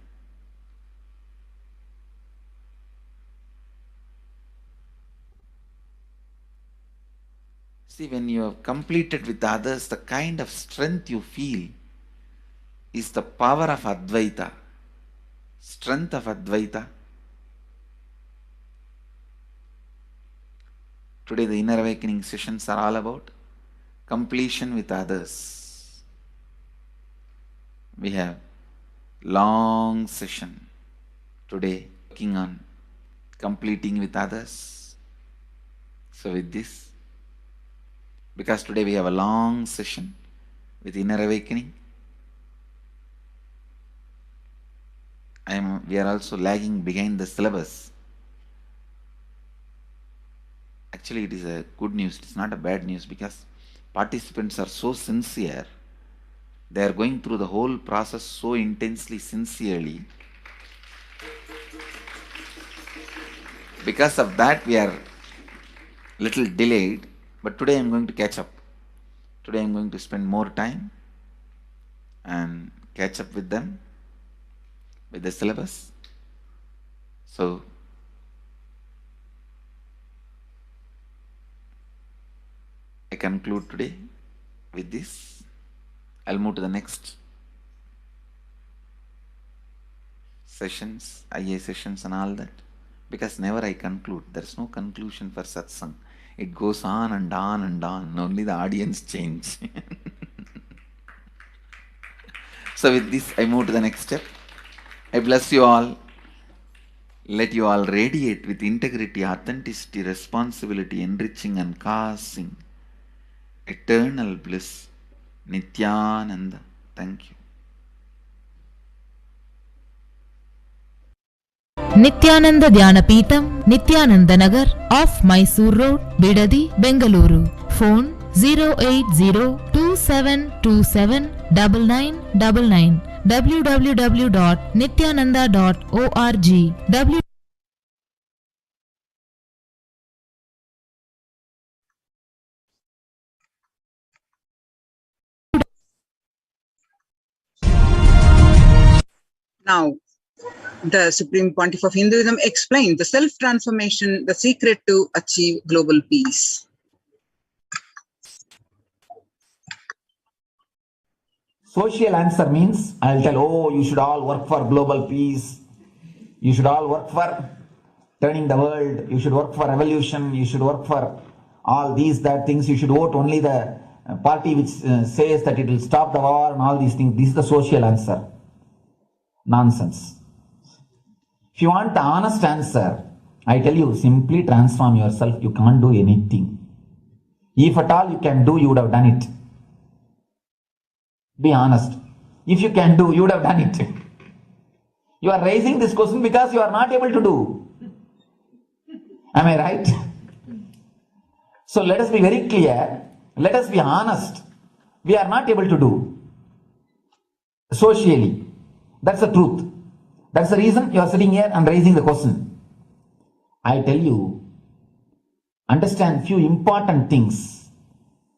See, when you have completed with others, the kind of strength you feel is the power of Advaita, strength of Advaita. Today the Inner Awakening sessions are all about completion with others. We have long session today working on completing with others. So with this, because today we have a long session with Inner Awakening, we are also lagging behind the syllabus. Actually, it is a good news, it's not a bad news, because participants are so sincere. They are going through the whole process so intensely, sincerely. Because of that, we are little delayed, but today I am going to catch up. Today I am going to spend more time and catch up with them, with the syllabus. So, I conclude today with this. I'll move to the next sessions, IA sessions and all that. Because never I conclude. There's no conclusion for Satsang. It goes on and on and on. Only the audience change. So with this, I move to the next step. I bless you all. Let you all radiate with integrity, authenticity, responsibility, enriching and causing eternal bliss. Nithyananda. Thank you. Nithyananda Dhyanapeetham, Nithyananda Nagar, off Mysore Road, Bidadi, Bengaluru. Phone 08027279999. www.nithyananda.org. Now, the Supreme Pontiff of Hinduism explained the self-transformation, the secret to achieve global peace. Social answer means I'll tell, oh, you should all work for global peace. You should all work for turning the world. You should work for revolution. You should work for all these, that things. You should vote only the party which says that it will stop the war and all these things. This is the social answer. Nonsense. If you want the honest answer, I tell you, simply transform yourself. You can't do anything. If at all you can do, you would have done it. Be honest. If you can do, you would have done it. You are raising this question because you are not able to do. Am I right? So let us be very clear. Let us be honest. We are not able to do. Socially. That's the truth. That's the reason you are sitting here and raising the question. I tell you, understand few important things.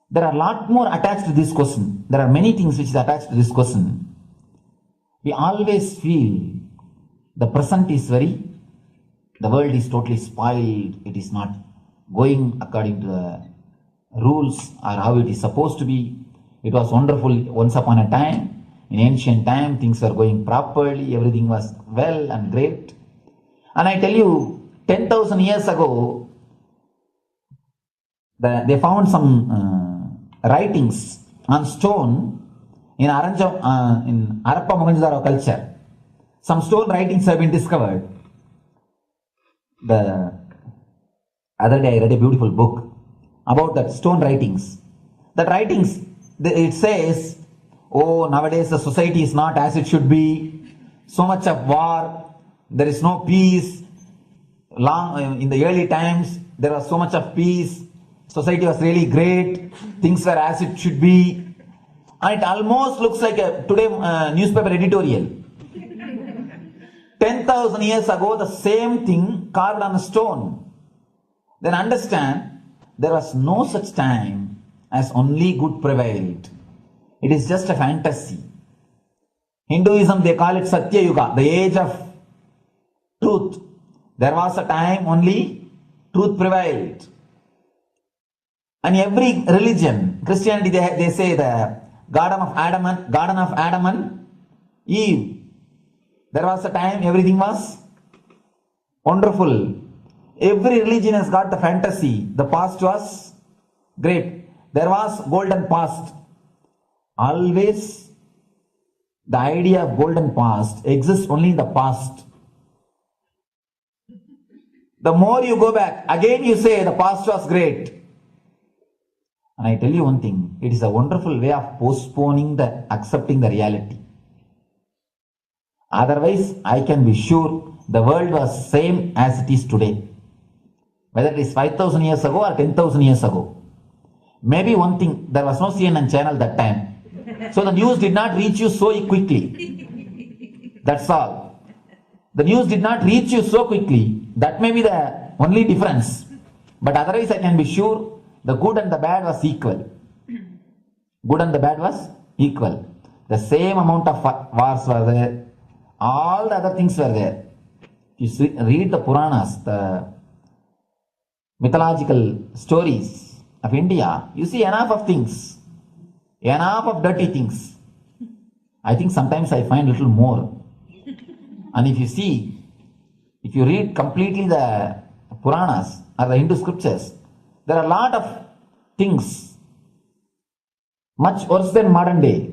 There are a lot more attached to this question. There are many things which is attached to this question. We always feel the present is the world is totally spoiled. It is not going according to the rules or how it is supposed to be. It was wonderful once upon a time. In ancient time, things were going properly. Everything was well and great. And I tell you, 10,000 years ago, they found some writings on stone in Harappa Mohenjo-daro culture. Some stone writings have been discovered. The other day I read a beautiful book about that stone writings. That writings, it says, oh, nowadays the society is not as it should be. So much of war. There is no peace. In the early times, there was so much of peace. Society was really great. Things were as it should be. And it almost looks like a today newspaper editorial. 10,000 years ago, the same thing carved on a stone. Then understand, there was no such time as only good prevailed. It is just a fantasy. Hinduism, they call it Satya Yuga, the age of truth. There was a time only truth prevailed. And every religion, Christianity, they say the Garden of Adam and Eve. There was a time everything was wonderful. Every religion has got the fantasy. The past was great. There was golden past. Always the idea of golden past exists only in the past. The more you go back, again you say the past was great. And I tell you one thing, it is a wonderful way of postponing accepting the reality. Otherwise, I can be sure the world was same as it is today. Whether it is 5,000 years ago or 10,000 years ago. Maybe one thing, there was no CNN channel that time. So the news did not reach you so quickly. That's all. The news did not reach you so quickly. That may be the only difference. But otherwise I can be sure the good and the bad was equal. Good and the bad was equal. The same amount of wars were there. All the other things were there. You read the Puranas, the mythological stories of India, you see enough of things. Enough of dirty things. I think sometimes I find a little more. And if you read completely the Puranas or the Hindu scriptures, there are a lot of things much worse than modern day.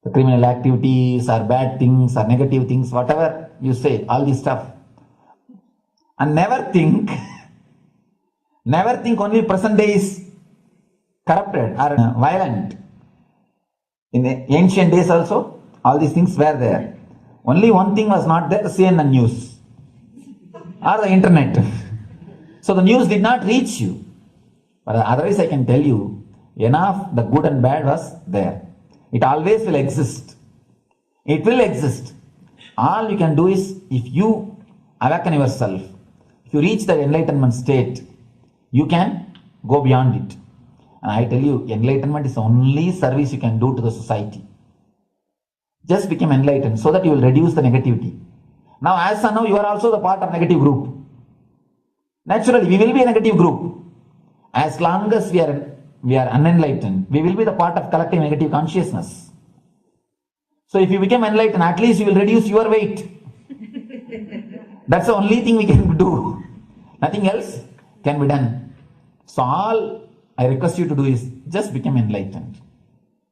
The criminal activities or bad things or negative things, whatever you say, all this stuff. And never think only present day is corrupted or violent. In the ancient days also, all these things were there. Only one thing was not there, the CNN news or the internet. So the news did not reach you. But otherwise I can tell you, enough the good and bad was there. It always will exist. It will exist. All you can do is, if you awaken yourself, if you reach the enlightenment state, you can go beyond it. And I tell you, enlightenment is the only service you can do to the society. Just become enlightened so that you will reduce the negativity. Now, as of now, you are also the part of negative group. Naturally, we will be a negative group. As long as we are unenlightened, we will be the part of collective negative consciousness. So if you become enlightened, at least you will reduce your weight. That's the only thing we can do. Nothing else can be done. So all I request you to do is just become enlightened.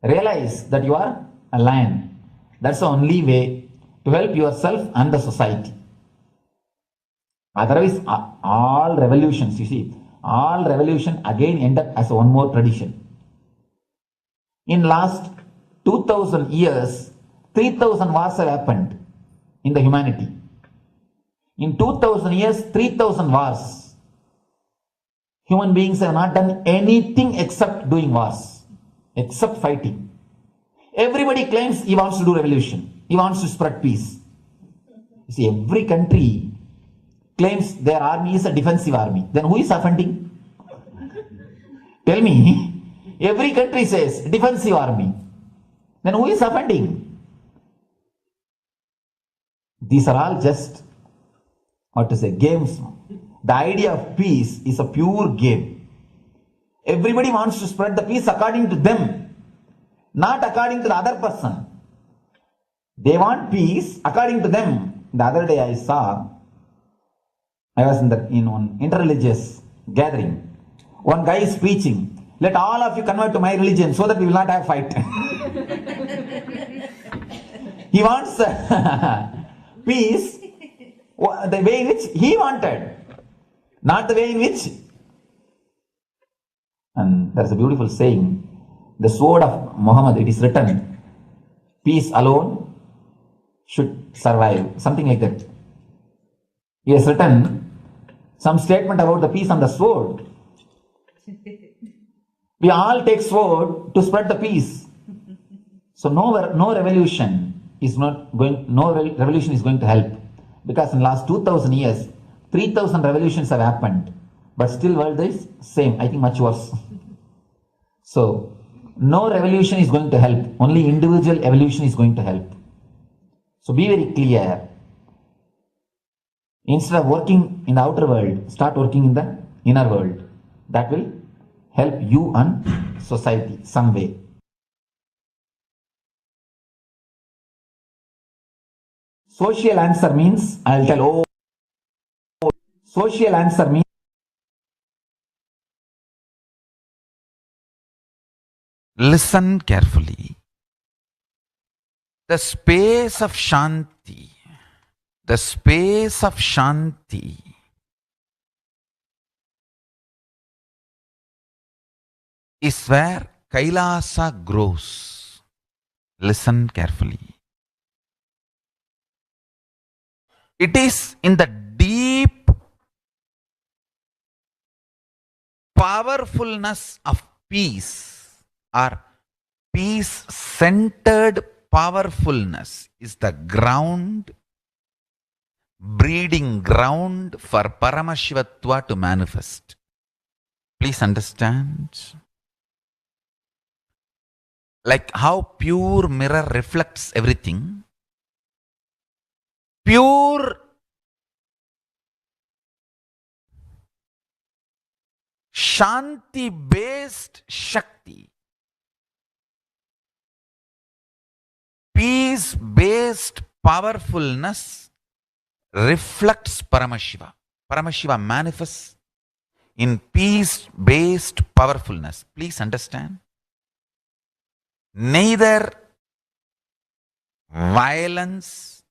Realize that you are a lion. That's the only way to help yourself and the society. Otherwise, all revolutions, you see, all revolution again end up as one more tradition. In last 2000 years, 3000 wars have happened in the humanity. In 2000 years, 3000 wars. Human beings have not done anything except doing wars, except fighting. Everybody claims he wants to do revolution. He wants to spread peace. You see, every country claims their army is a defensive army. Then who is offending? Tell me. Every country says defensive army. Then who is offending? These are all just, games. The idea of peace is a pure game. Everybody wants to spread the peace according to them, not according to the other person. They want peace according to them. The other day I was in one interreligious gathering. One guy is preaching, let all of you convert to my religion so that we will not have fight. He wants peace the way in which he wanted, not the way in which. And there's a beautiful saying, the sword of Muhammad, it is written, peace alone should survive, something like that. He has written some statement about the peace on the sword. We all take sword to spread the peace. So no revolution is going to help, because in the last 2000 years, 3000 revolutions have happened, but still world is same, I think much worse. So no revolution is going to help, only individual evolution is going to help. So be very clear. Instead of working in the outer world, start working in the inner world. That will help you and society some way. Social answer means, I'll tell, social answer means, listen carefully. The space of Shanti, is where Kailasa grows. Listen carefully. It is in the deep powerfulness of peace, or peace-centered powerfulness is the ground, breeding ground for Paramashivatva to manifest. Please understand. Like how pure mirror reflects everything, pure Shanti-based Shakti, peace-based powerfulness reflects Paramashiva. Paramashiva manifests in peace-based powerfulness. Please understand. Neither violence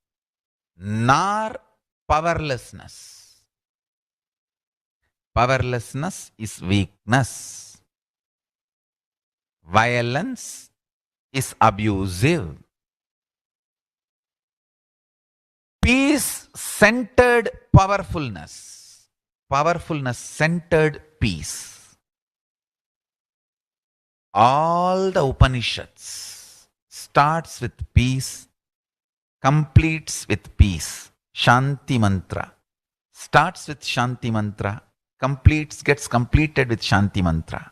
nor powerlessness. Powerlessness is weakness. Violence is abusive. Peace-centered powerfulness. Powerfulness-centered peace. All the Upanishads starts with peace completes with peace. Shanti mantra. Starts with Shanti mantra, gets completed with Shanti mantra.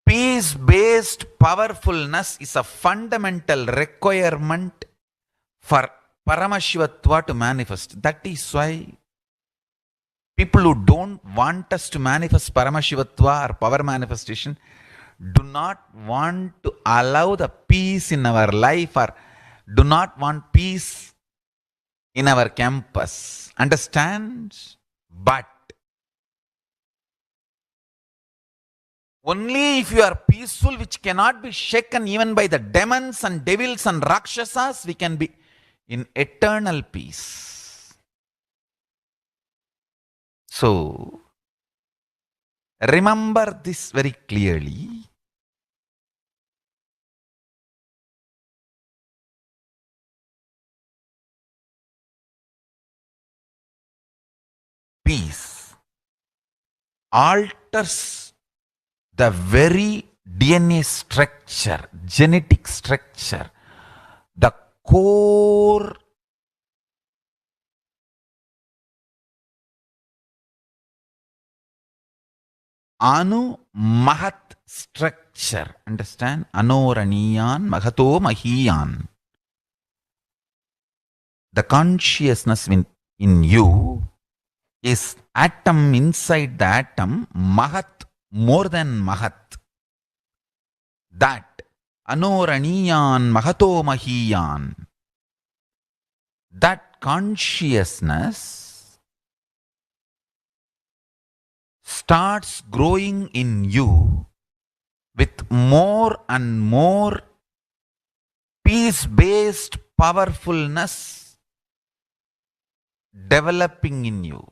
Peace-based powerfulness is a fundamental requirement for Paramashivatva to manifest. That is why people who don't want us to manifest Paramashivatva or power manifestation do not want to allow the peace in our life or do not want peace in our campus. Understand? But only if you are peaceful, which cannot be shaken even by the demons and devils and rakshasas, we can be in eternal peace. So, remember this very clearly. Peace alters the very DNA structure, genetic structure, the core Anu Mahat structure. Understand? Anoraniyan Mahato Mahiyan. The consciousness in you is atom inside the atom, Mahat, more than Mahat. That Anoraniyan Mahato Mahiyan. That consciousness starts growing in you with more and more peace-based powerfulness developing in you.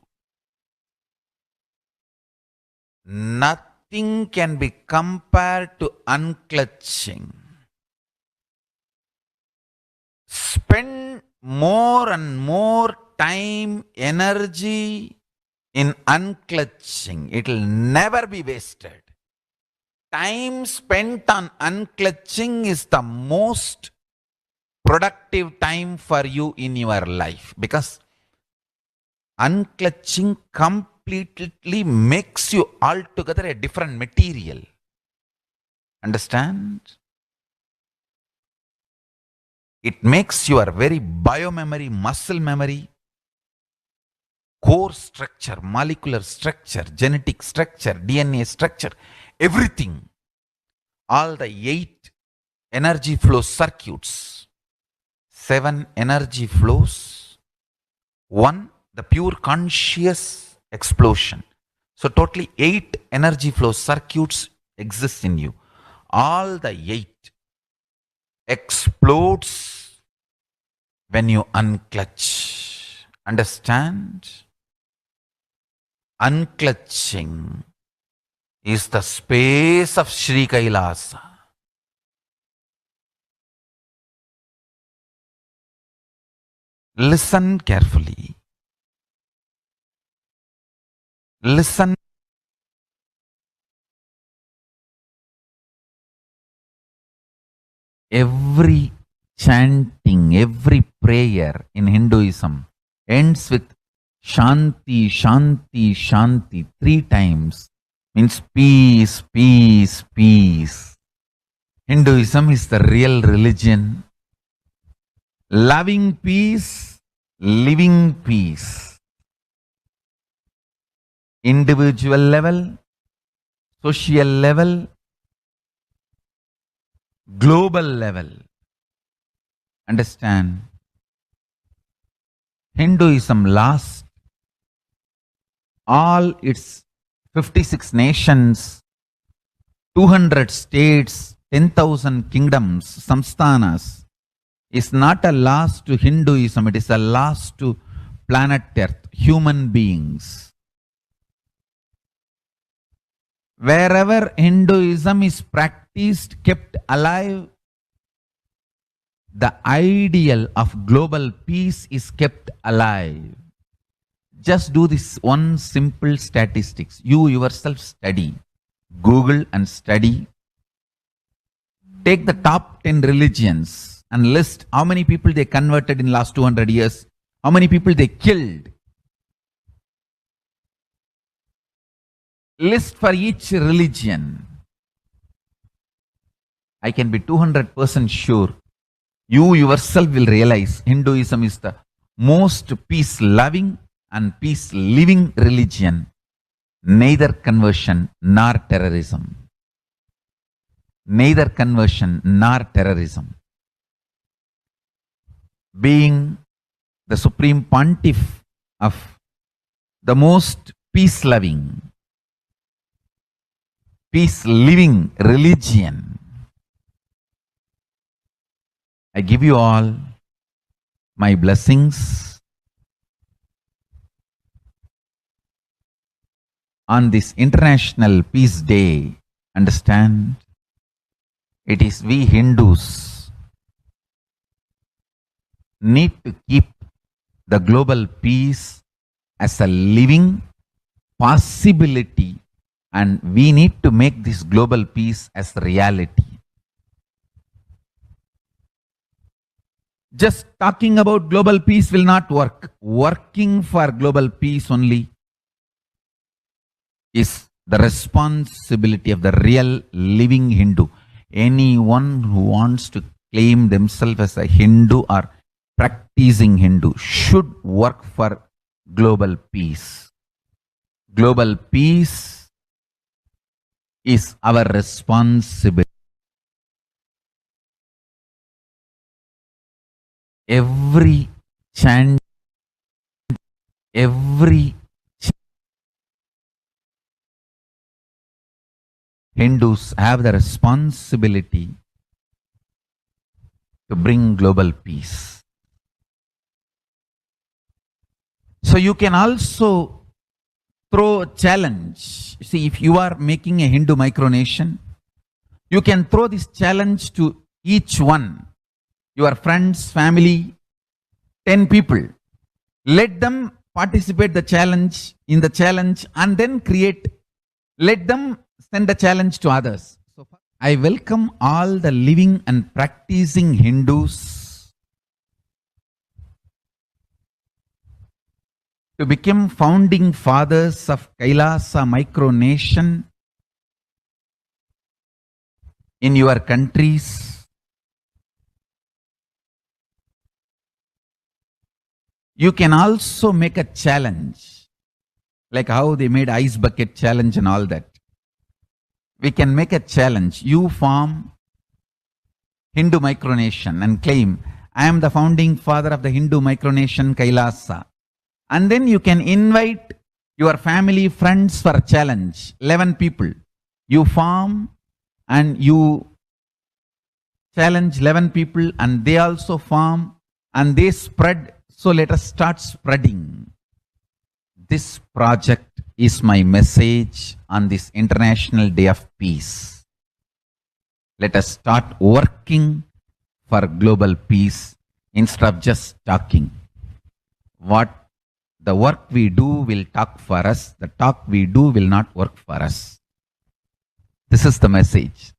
Nothing can be compared to unclutching. Spend more and more time, energy in unclutching. It will never be wasted. Time spent on unclutching is the most productive time for you in your life, because unclutching completely makes you altogether a different material. Understand? It makes your very biomemory, muscle memory, core structure, molecular structure, genetic structure, DNA structure, everything. All the 8 energy flow circuits, 7 energy flows, 1 the pure conscious explosion. So totally 8 energy flow circuits exist in you. All the 8 explodes when you unclutch. Understand? Unclutching is the space of Sri Kailasa. Listen carefully. Listen. Every chanting, every prayer in Hinduism ends with Shanti, Shanti, Shanti 3 times. Means peace, peace, peace. Hinduism is the real religion. Loving peace, living peace. Individual level, social level, global level. Understand? Hinduism lost all its 56 nations, 200 states, 10,000 kingdoms, samsthanas, is not a loss to Hinduism, it is a loss to planet Earth, human beings. Wherever Hinduism is practiced, kept alive, the ideal of global peace is kept alive. Just do this one simple statistics. You yourself study. Google and study. Take the top 10 religions and list how many people they converted in last 200 years, how many people they killed. List for each religion. I can be 200% sure you yourself will realize Hinduism is the most peace-loving and peace-living religion, neither conversion nor terrorism. Neither conversion nor terrorism. Being the supreme pontiff of the most peace-loving, peace-living religion, I give you all my blessings on this International Peace Day. Understand, it is we Hindus need to keep the global peace as a living possibility, and we need to make this global peace as reality. Just talking about global peace will not work. Working for global peace only is the responsibility of the real living Hindu. Anyone who wants to claim themselves as a Hindu or practicing Hindu should work for global peace. Global peace is our responsibility. Every chant, Hindus have the responsibility to bring global peace. So you can also throw a challenge. See, if you are making a Hindu micronation, you can throw this challenge to each one. Your friends, family, 10 people. Let them participate in the challenge and then create. Let them send a challenge to others. So I welcome all the living and practicing Hindus to become founding fathers of Kailasa micronation in your countries. You can also make a challenge, like how they made ice bucket challenge and all that. We can make a challenge. You form Hindu micronation and claim, I am the founding father of the Hindu micronation Kailasa. And then you can invite your family, friends for a challenge. 11 people. You form and you challenge 11 people and they also form and they spread. So let us start spreading. This project is my message on this International Day of Peace. Let us start working for global peace instead of just talking. The work we do will talk for us. The talk we do will not work for us. This is the message.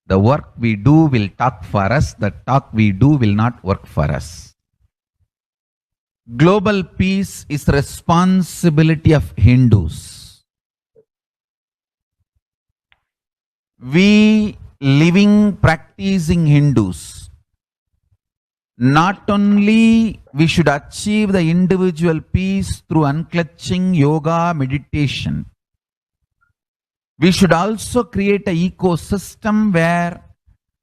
The work we do will talk for us. The talk we do will not work for us. Global peace is the responsibility of Hindus. We living, practicing Hindus, not only we should achieve the individual peace through unclutching, yoga, meditation, we should also create an ecosystem where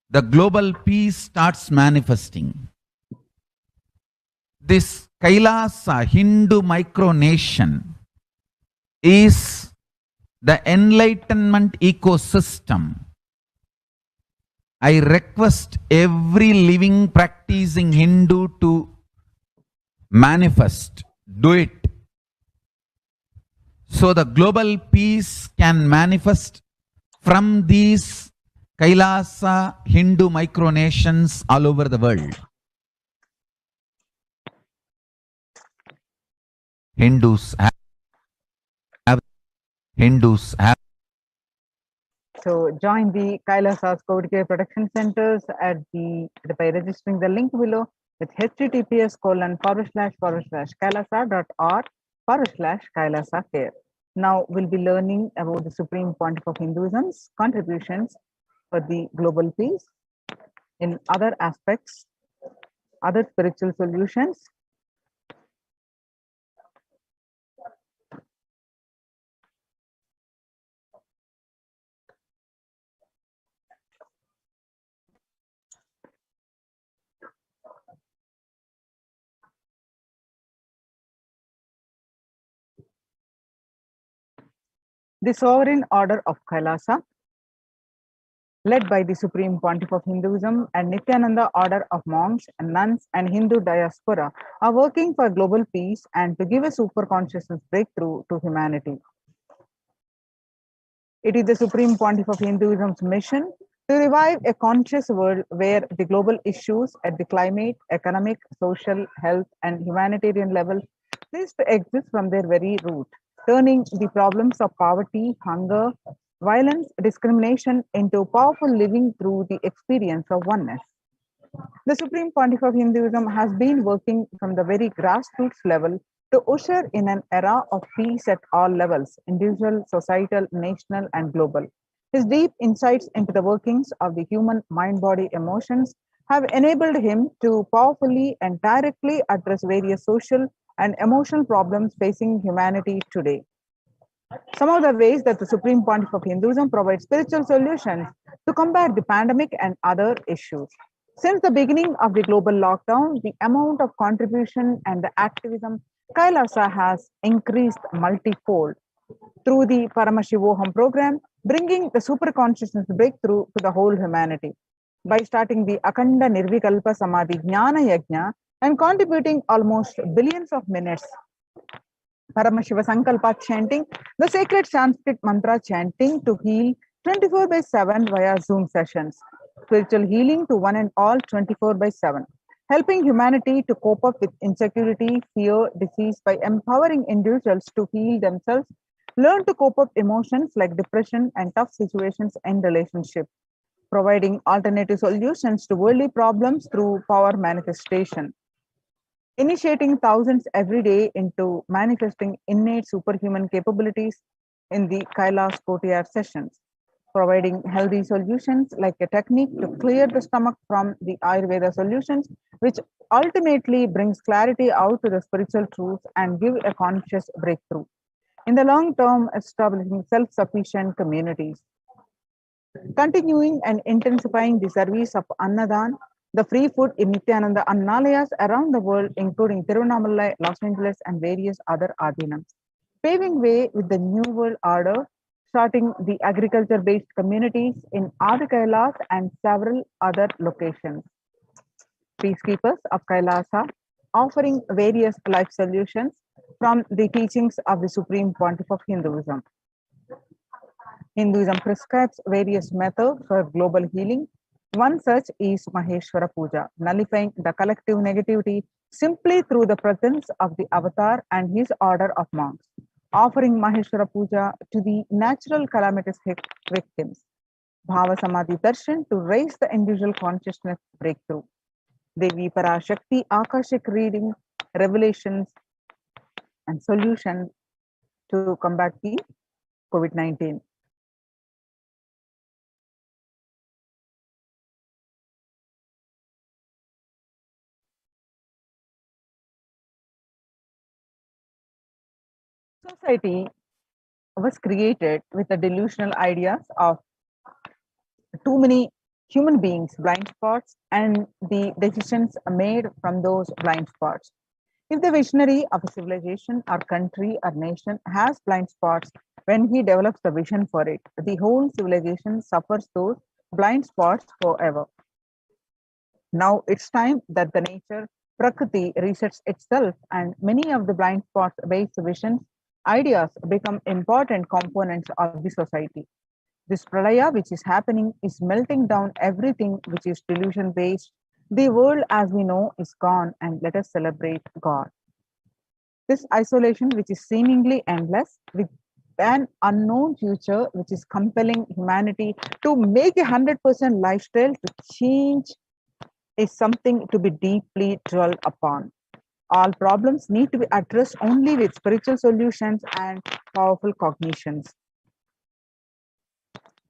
the global peace starts manifesting. This Kailasa Hindu micronation is the enlightenment ecosystem. I request every living practicing Hindu to manifest, do it. So the global peace can manifest from these Kailasa Hindu micronations all over the world. Hindus have So join the Kailasa COVID Care Protection Centers by registering the link below with https://kailasa.org/Kailasa care. Now we'll be learning about the Supreme Pontiff of Hinduism's contributions for the global peace in other aspects, other spiritual solutions. The Sovereign Order of Kailasa, led by the Supreme Pontiff of Hinduism and Nithyananda Order of Monks and Nuns and Hindu diaspora, are working for global peace and to give a super consciousness breakthrough to humanity. It is the Supreme Pontiff of Hinduism's mission to revive a conscious world where the global issues at the climate, economic, social, health, and humanitarian level cease to exist from their very root, turning the problems of poverty, hunger, violence, discrimination into powerful living through the experience of oneness. The Supreme Pontiff of Hinduism has been working from the very grassroots level to usher in an era of peace at all levels, individual, societal, national, and global. His deep insights into the workings of the human mind, body, emotions have enabled him to powerfully and directly address various social and emotional problems facing humanity today. Some of the ways that the Supreme Pontiff of Hinduism provides spiritual solutions to combat the pandemic and other issues. Since the beginning of the global lockdown, the amount of contribution and the activism Kailasa has increased multifold through the Paramashivoham program, bringing the super consciousness breakthrough to the whole humanity. By starting the Akhanda Nirvikalpa Samadhi Jnana Yajna and contributing almost billions of minutes Paramashiva Sankalpa chanting, the sacred Sanskrit mantra chanting to heal 24/7 via Zoom sessions, spiritual healing to one and all 24/7, helping humanity to cope up with insecurity, fear, disease by empowering individuals to heal themselves, learn to cope up emotions like depression and tough situations in relationship, providing alternative solutions to worldly problems through power manifestation, initiating thousands every day into manifesting innate superhuman capabilities in the Kailas Kotiyar sessions, providing healthy solutions like a technique to clear the stomach from the Ayurveda solutions, which ultimately brings clarity out to the spiritual truths and give a conscious breakthrough. In the long term, establishing self-sufficient communities, continuing and intensifying the service of Annadan, the free food in Nithyananda Annalayas around the world, including Tiruvannamalai, Los Angeles, and various other Adinams, paving way with the New World Order, starting the agriculture-based communities in Adi Kailas and several other locations. Peacekeepers of Kailasa, offering various life solutions from the teachings of the Supreme Pontiff of Hinduism. Hinduism prescribes various methods for global healing. One such is Maheshwara Puja, nullifying the collective negativity simply through the presence of the avatar and his order of monks, offering Maheshwara Puja to the natural calamitous victims. Bhava Samadhi Darshan to raise the individual consciousness breakthrough. Devi Parashakti Akashic reading, revelations, and solutions to combat the COVID-19. Society was created with the delusional ideas of too many human beings, blind spots, and the decisions made from those blind spots. If the visionary of a civilization or country or nation has blind spots, when he develops the vision for it, the whole civilization suffers those blind spots forever. Now it's time that the nature, Prakriti, resets itself, and many of the blind spots based visions, ideas become important components of the society. This pralaya which is happening is melting down everything which is delusion based. The world as we know is gone, and let us celebrate God. This isolation which is seemingly endless, with an unknown future which is compelling humanity to make a 100% lifestyle to change is something to be deeply dwelled upon. All problems need to be addressed only with spiritual solutions and powerful cognitions.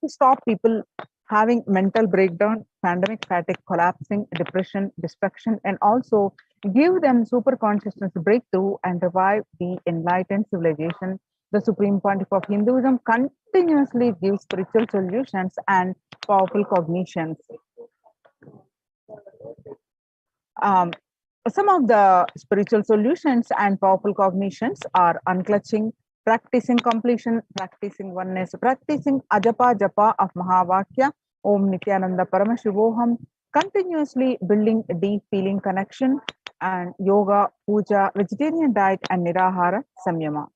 To stop people having mental breakdown, pandemic fatigue, collapsing, depression, destruction, and also give them super consciousness breakthrough and revive the enlightened civilization. The Supreme Pontiff of Hinduism continuously gives spiritual solutions and powerful cognitions. Um, some of the spiritual solutions and powerful cognitions are unclutching, practicing completion, practicing oneness, practicing ajapa japa of Mahavakya, Om Nithyananda Paramashivoham, continuously building a deep feeling connection, and yoga, puja, vegetarian diet, and nirahara samyama.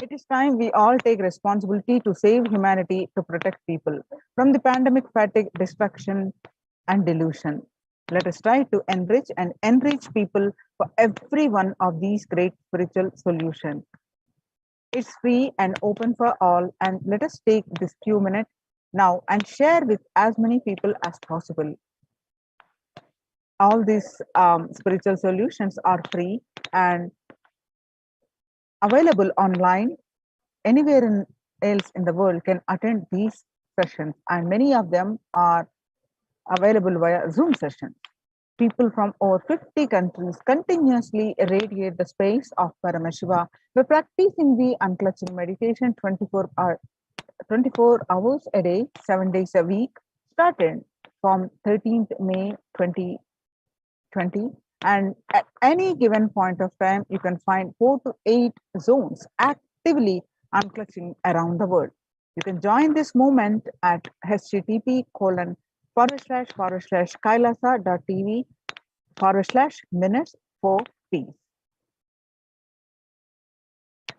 It is time we all take responsibility to save humanity, to protect people from the pandemic fatigue, destruction, and delusion. Let us try to enrich people for every one of these great spiritual solutions. It's free and open for all, and let us take this few minutes now and share with as many people as possible. All these spiritual solutions are free and available online. Anywhere else in the world can attend these sessions, and many of them are available via Zoom sessions. People from over 50 countries continuously irradiate the space of Paramashiva by practicing the unclutching meditation 24 hours a day, 7 days a week, started from 13th May 2020. And at any given point of time, you can find 4 to 8 zones actively unclutching around the world. You can join this movement at http://kailasa.tv/minutes for peace.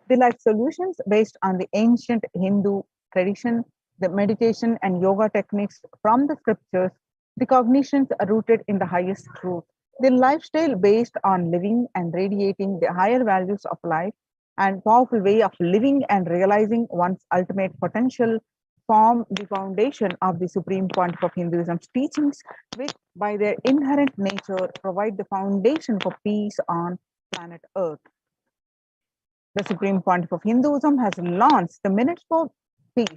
The life solutions based on the ancient Hindu tradition, the meditation and yoga techniques from the scriptures, the cognitions are rooted in the highest truth, the lifestyle based on living and radiating the higher values of life, and powerful way of living and realizing one's ultimate potential form the foundation of the Supreme Pontiff of Hinduism's teachings, which by their inherent nature provide the foundation for peace on planet Earth. The Supreme Pontiff of Hinduism has launched the Minutes for Peace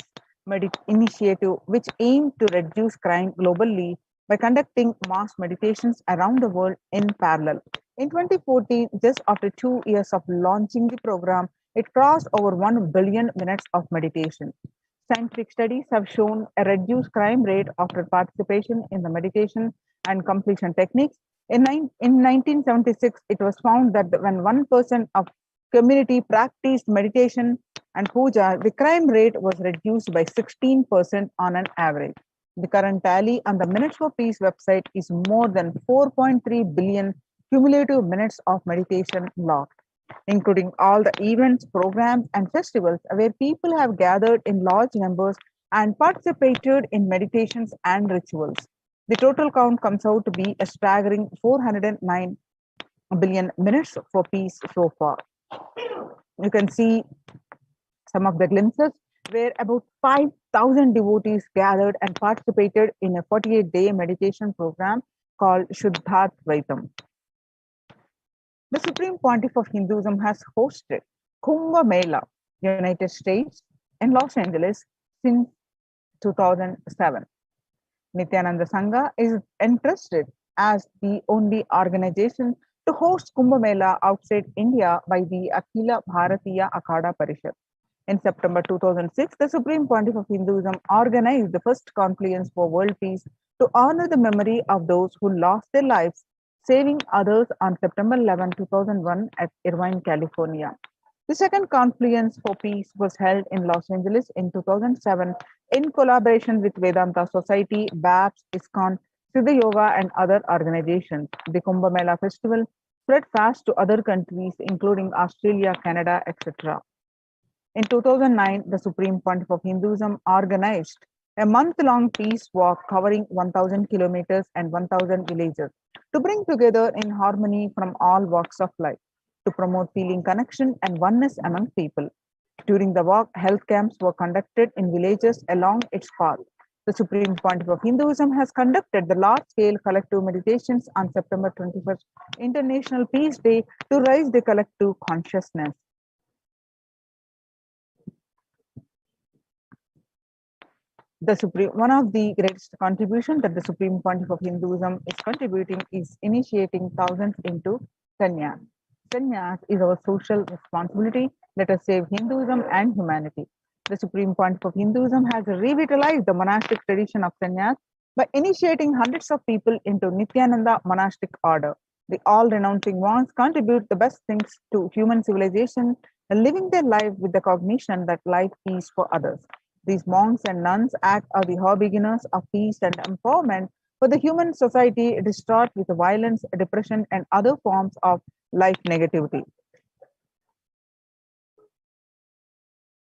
initiative, which aimed to reduce crime globally by conducting mass meditations around the world in parallel. In 2014, just after 2 years of launching the program, it crossed over 1 billion minutes of meditation. Scientific studies have shown a reduced crime rate after participation in the meditation and completion techniques. In 1976, it was found that when 1% of community practiced meditation and puja, the crime rate was reduced by 16% on an average. The current tally on the Minutes for Peace website is more than 4.3 billion cumulative minutes of meditation logged, including all the events, programs, and festivals where people have gathered in large numbers and participated in meditations and rituals. The total count comes out to be a staggering 409 billion minutes for peace so far. You can see some of the glimpses where about 5,000 devotees gathered and participated in a 48-day meditation program called Shuddhatvaitam. The Supreme Pontiff of Hinduism has hosted Kumbh Mela, United States, in Los Angeles since 2007. Nithyananda Sangha is entrusted as the only organization to host Kumbh Mela outside India by the Akhila Bharatiya Akhada Parishad. In September 2006, the Supreme Pontiff of Hinduism organized the first confluence for world peace to honor the memory of those who lost their lives saving others on September 11, 2001 at Irvine, California. The second confluence for peace was held in Los Angeles in 2007 in collaboration with Vedanta Society, BAPS, ISKCON, Siddha Yoga, and other organizations. The Kumbh Mela festival spread fast to other countries, including Australia, Canada, etc. In 2009, the Supreme Pontiff of Hinduism organized a month-long peace walk covering 1,000 kilometers and 1,000 villages to bring together in harmony from all walks of life, to promote feeling connection and oneness among people. During the walk, health camps were conducted in villages along its path. The Supreme Pontiff of Hinduism has conducted the large-scale collective meditations on September 21st, International Peace Day, to raise the collective consciousness. One of the greatest contributions that the Supreme Pontiff of Hinduism is contributing is initiating thousands into sannyas. Sannyas is our social responsibility. Let us save Hinduism and humanity. The Supreme Pontiff of Hinduism has revitalized the monastic tradition of sannyas by initiating hundreds of people into Nithyananda monastic order. The all-renouncing monks contribute the best things to human civilization, living their life with the cognition that life is for others. These monks and nuns act as the beginners of peace and empowerment for the human society distraught with violence, depression, and other forms of life negativity.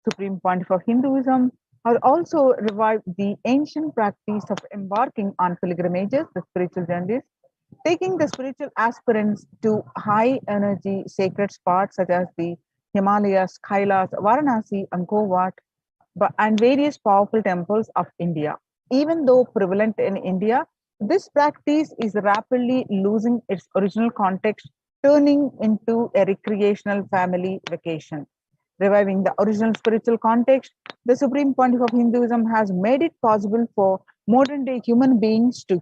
Supreme Pontiff of Hinduism has also revived the ancient practice of embarking on pilgrimages, the spiritual journeys, taking the spiritual aspirants to high energy sacred spots such as the Himalayas, Kailasa, Varanasi, Angkor Wat, and various powerful temples of India. Even though prevalent in India, this practice is rapidly losing its original context, turning into a recreational family vacation. Reviving the original spiritual context, the Supreme Pontiff of Hinduism has made it possible for modern-day human beings to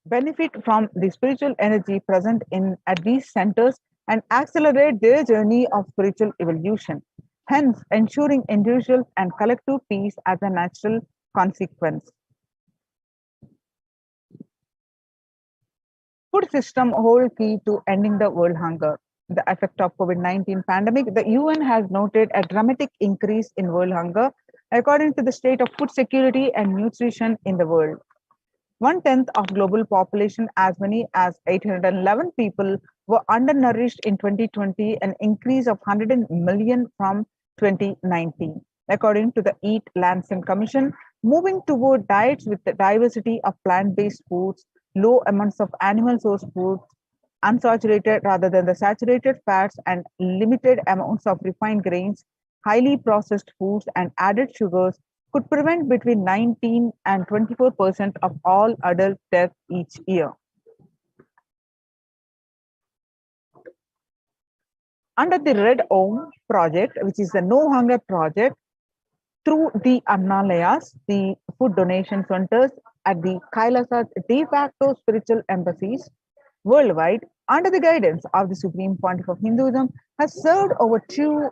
benefit from the spiritual energy present at these centers and accelerate their journey of spiritual evolution, hence ensuring individual and collective peace as a natural consequence. Food system whole key to ending the world hunger. The effect of COVID-19 pandemic, the UN has noted a dramatic increase in world hunger according to the state of food security and nutrition in the world. 1/10 of global population, as many as 811 people, were undernourished in 2020, an increase of 100 million from 2019. According to the Eat Lancet Commission, moving toward diets with the diversity of plant-based foods, low amounts of animal source foods, unsaturated rather than the saturated fats, and limited amounts of refined grains, highly processed foods, and added sugars could prevent between 19 and 24% of all adult deaths each year. Under the Red Om project, which is the No Hunger project, through the Annalayas, the food donation centers at the Kailasa de facto spiritual embassies worldwide, under the guidance of the Supreme Pontiff of Hinduism, has served over 2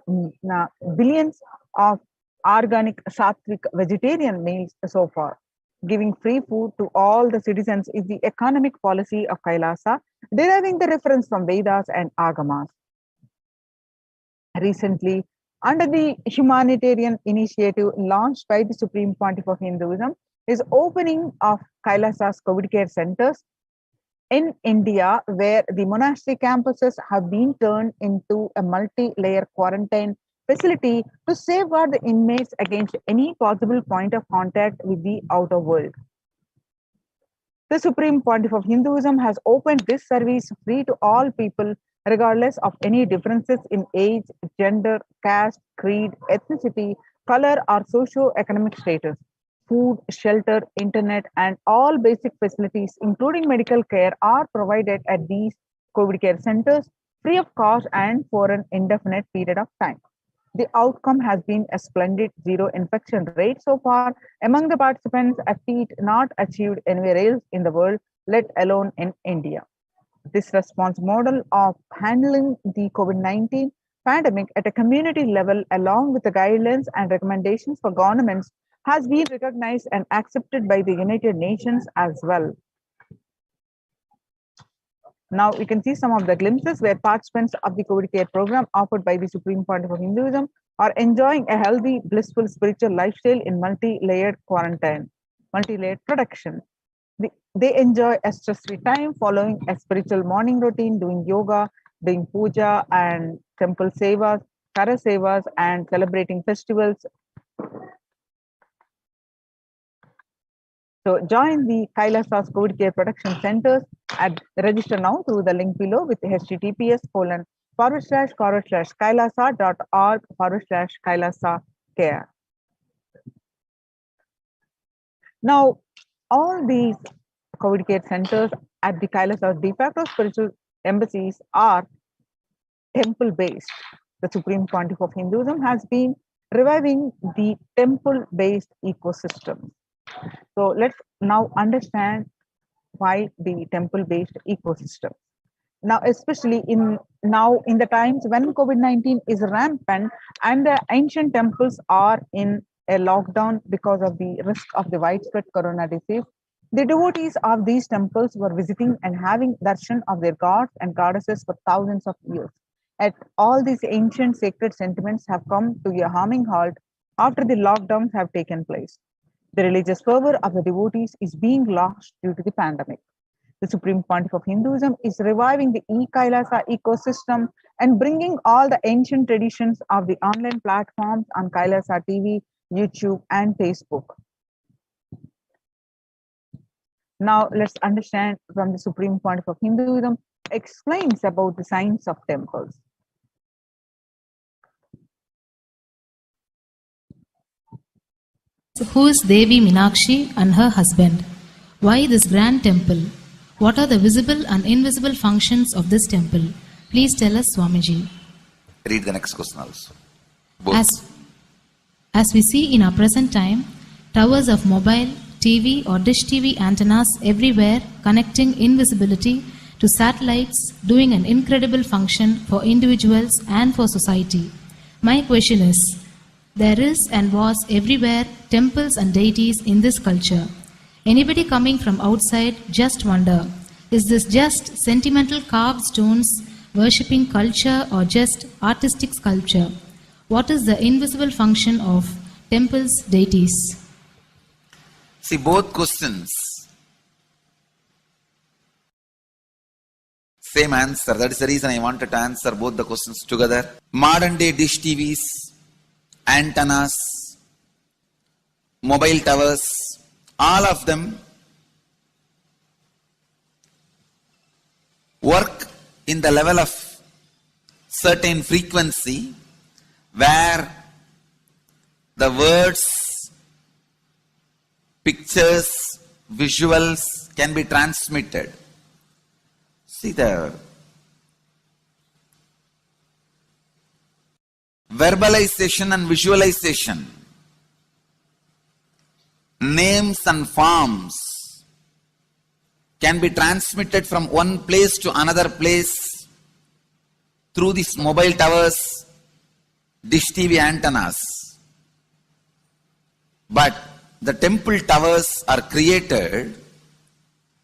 billions of organic sattvic vegetarian meals so far. Giving free food to all the citizens is the economic policy of Kailasa, deriving the reference from Vedas and Agamas. Recently, under the humanitarian initiative launched by the Supreme Pontiff of Hinduism, is opening of Kailasa's COVID care centers in India, where the monastery campuses have been turned into a multi-layer quarantine facility to safeguard the inmates against any possible point of contact with the outer world. The Supreme Pontiff of Hinduism has opened this service free to all people, regardless of any differences in age, gender, caste, creed, ethnicity, color, or socio-economic status. Food, shelter, internet, and all basic facilities, including medical care, are provided at these COVID care centers free of cost and for an indefinite period of time. The outcome has been a splendid zero infection rate so far among the participants, a feat not achieved anywhere else in the world, let alone in India. This response model of handling the COVID-19 pandemic at a community level, along with the guidelines and recommendations for governments, has been recognized and accepted by the United Nations as well. Now we can see some of the glimpses where participants of the COVID care program offered by the Supreme Pontiff of Hinduism are enjoying a healthy, blissful spiritual lifestyle in multi-layered quarantine, multi-layered protection. They enjoy a stress-free time following a spiritual morning routine, doing yoga, doing puja and temple sevas, kara sevas, and celebrating festivals. So join the Kailasa's COVID care protection centers and register now through the link below with https:// //kailasa.org/Kailasa care. Now, all these COVID care centers at the Kailasa de facto spiritual embassies are temple based. The Supreme Pontiff of Hinduism has been reviving the temple based ecosystem. So let's now understand why the temple based ecosystem. Now, especially in the times when COVID-19 is rampant and the ancient temples are in a lockdown because of the risk of the widespread corona disease, the devotees of these temples were visiting and having darshan of their gods and goddesses for thousands of years. Yet all these ancient sacred sentiments have come to a harming halt after the lockdowns have taken place. The religious fervor of the devotees is being lost due to the pandemic. The Supreme Pontiff of Hinduism is reviving the e-Kailasa ecosystem and bringing all the ancient traditions of the online platforms on Kailasa TV, YouTube, and Facebook. Now, let's understand from the Supreme Pontiff of Hinduism explains about the science of temples. Who is Devi Meenakshi and her husband? Why this grand temple? What are the visible and invisible functions of this temple? Please tell us, Swamiji. Read the next question also. Both. As we see in our present time, towers of mobile, TV or dish TV antennas everywhere connecting invisibility to satellites, doing an incredible function for individuals and for society. My question is, there is and was everywhere temples and deities in this culture. Anybody coming from outside just wonder, is this just sentimental carved stones, worshipping culture or just artistic sculpture? What is the invisible function of temples, deities? See, both questions, same answer. That is the reason I wanted to answer both the questions together. Modern day dish TVs, antennas, mobile towers, all of them work in the level of certain frequency where the words, pictures, visuals can be transmitted. See, the verbalization and visualization, names and forms can be transmitted from one place to another place through these mobile towers, dish TV antennas. But the temple towers are created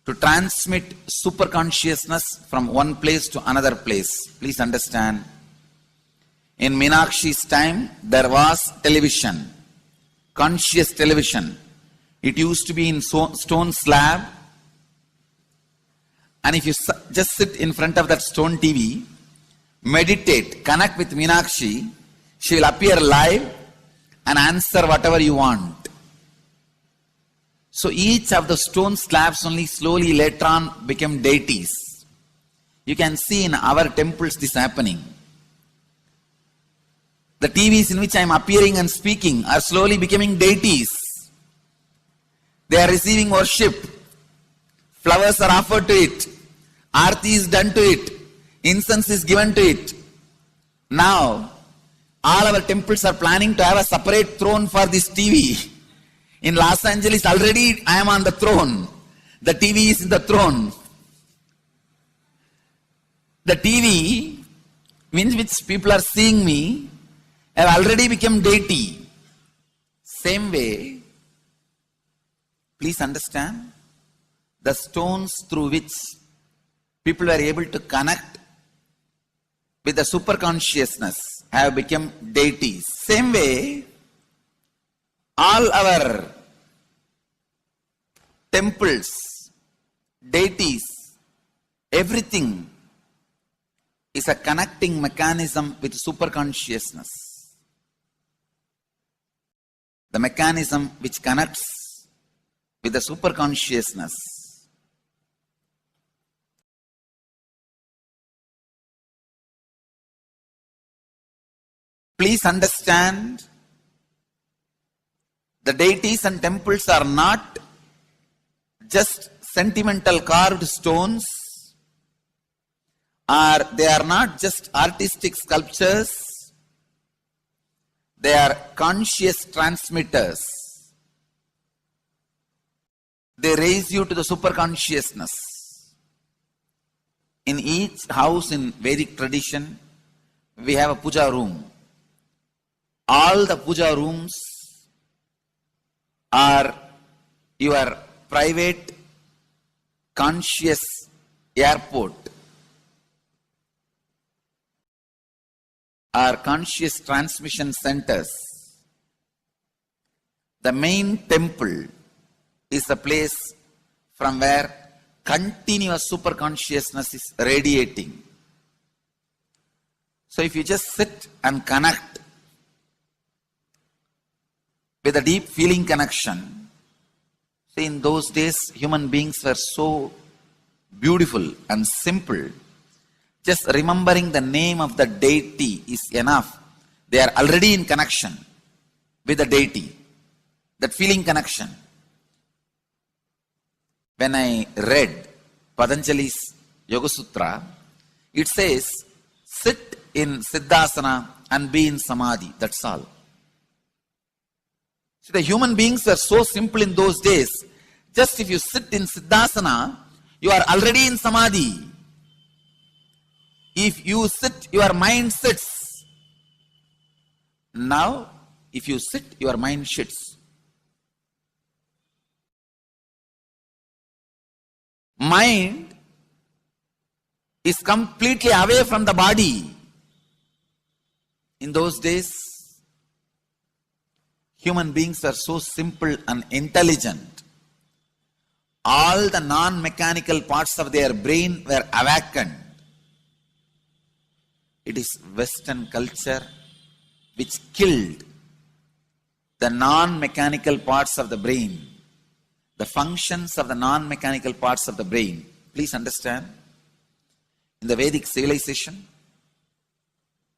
to transmit super consciousness from one place to another place. Please understand. In Meenakshi's time, there was television, conscious television. It used to be in stone slab. And if you just sit in front of that stone TV, meditate, connect with Meenakshi, she will appear live and answer whatever you want. So each of the stone slabs only slowly later on became deities. You can see in our temples this happening. The TVs in which I am appearing and speaking are slowly becoming deities. They are receiving worship. Flowers are offered to it. Aarti is done to it. Incense is given to it. Now, all our temples are planning to have a separate throne for this TV. In Los Angeles, already I am on the throne. The TV is in the throne. The TV, in which people are seeing me, have already become deity. Same way, please understand, the stones through which people were able to connect with the super consciousness have become deities. Same way, all our temples, deities, everything is a connecting mechanism with super consciousness. The mechanism which connects with the super consciousness Please understand, the deities and temples are not just sentimental carved stones, or they are not just artistic sculptures, they are conscious transmitters. They raise you to the superconsciousness. In each house in Vedic tradition, we have a puja room. All the puja rooms are your private conscious airport, are conscious transmission centers. The main temple is the place from where continuous superconsciousness is radiating. So if you just sit and connect with a deep feeling connection, see, in those days human beings were so beautiful and simple. Just remembering the name of the deity is enough. They are already in connection with the deity. That feeling connection. When I read Patanjali's Yoga Sutra, it says, sit in Siddhasana and be in Samadhi. That's all. See, the human beings were so simple in those days. Just if you sit in Siddhasana, you are already in Samadhi. If you sit, your mind sits. Now, if you sit, your mind sits. Mind is completely away from the body. In those days, human beings were so simple and intelligent. All the non-mechanical parts of their brain were awakened. It is Western culture which killed the non-mechanical parts of the brain, the functions of the non-mechanical parts of the brain. Please understand, in the Vedic civilization,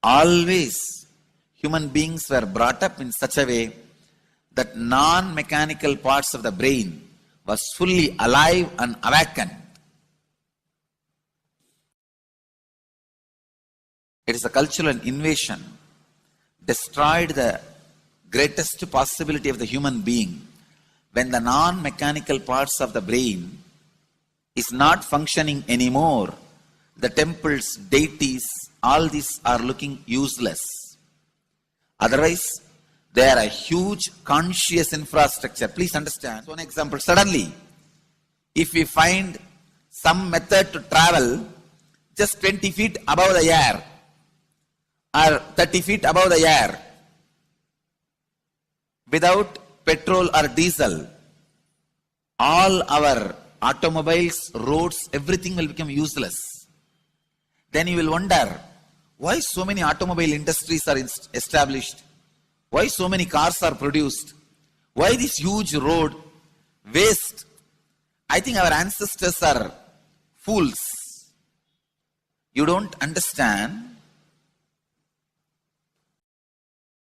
always human beings were brought up in such a way that non-mechanical parts of the brain was fully alive and awakened. It is a cultural invasion, destroyed the greatest possibility of the human being when the non-mechanical parts of the brain is not functioning anymore. The temples, deities, all these are looking useless. Otherwise, they are a huge conscious infrastructure. Please understand. One example, suddenly, if we find some method to travel just 20 feet above the air, or 30 feet above the air, without petrol or diesel, all our automobiles, roads, everything will become useless. Then you will wonder, why so many automobile industries are established? Why so many cars are produced? Why this huge road waste? I think our ancestors are fools. You don't understand.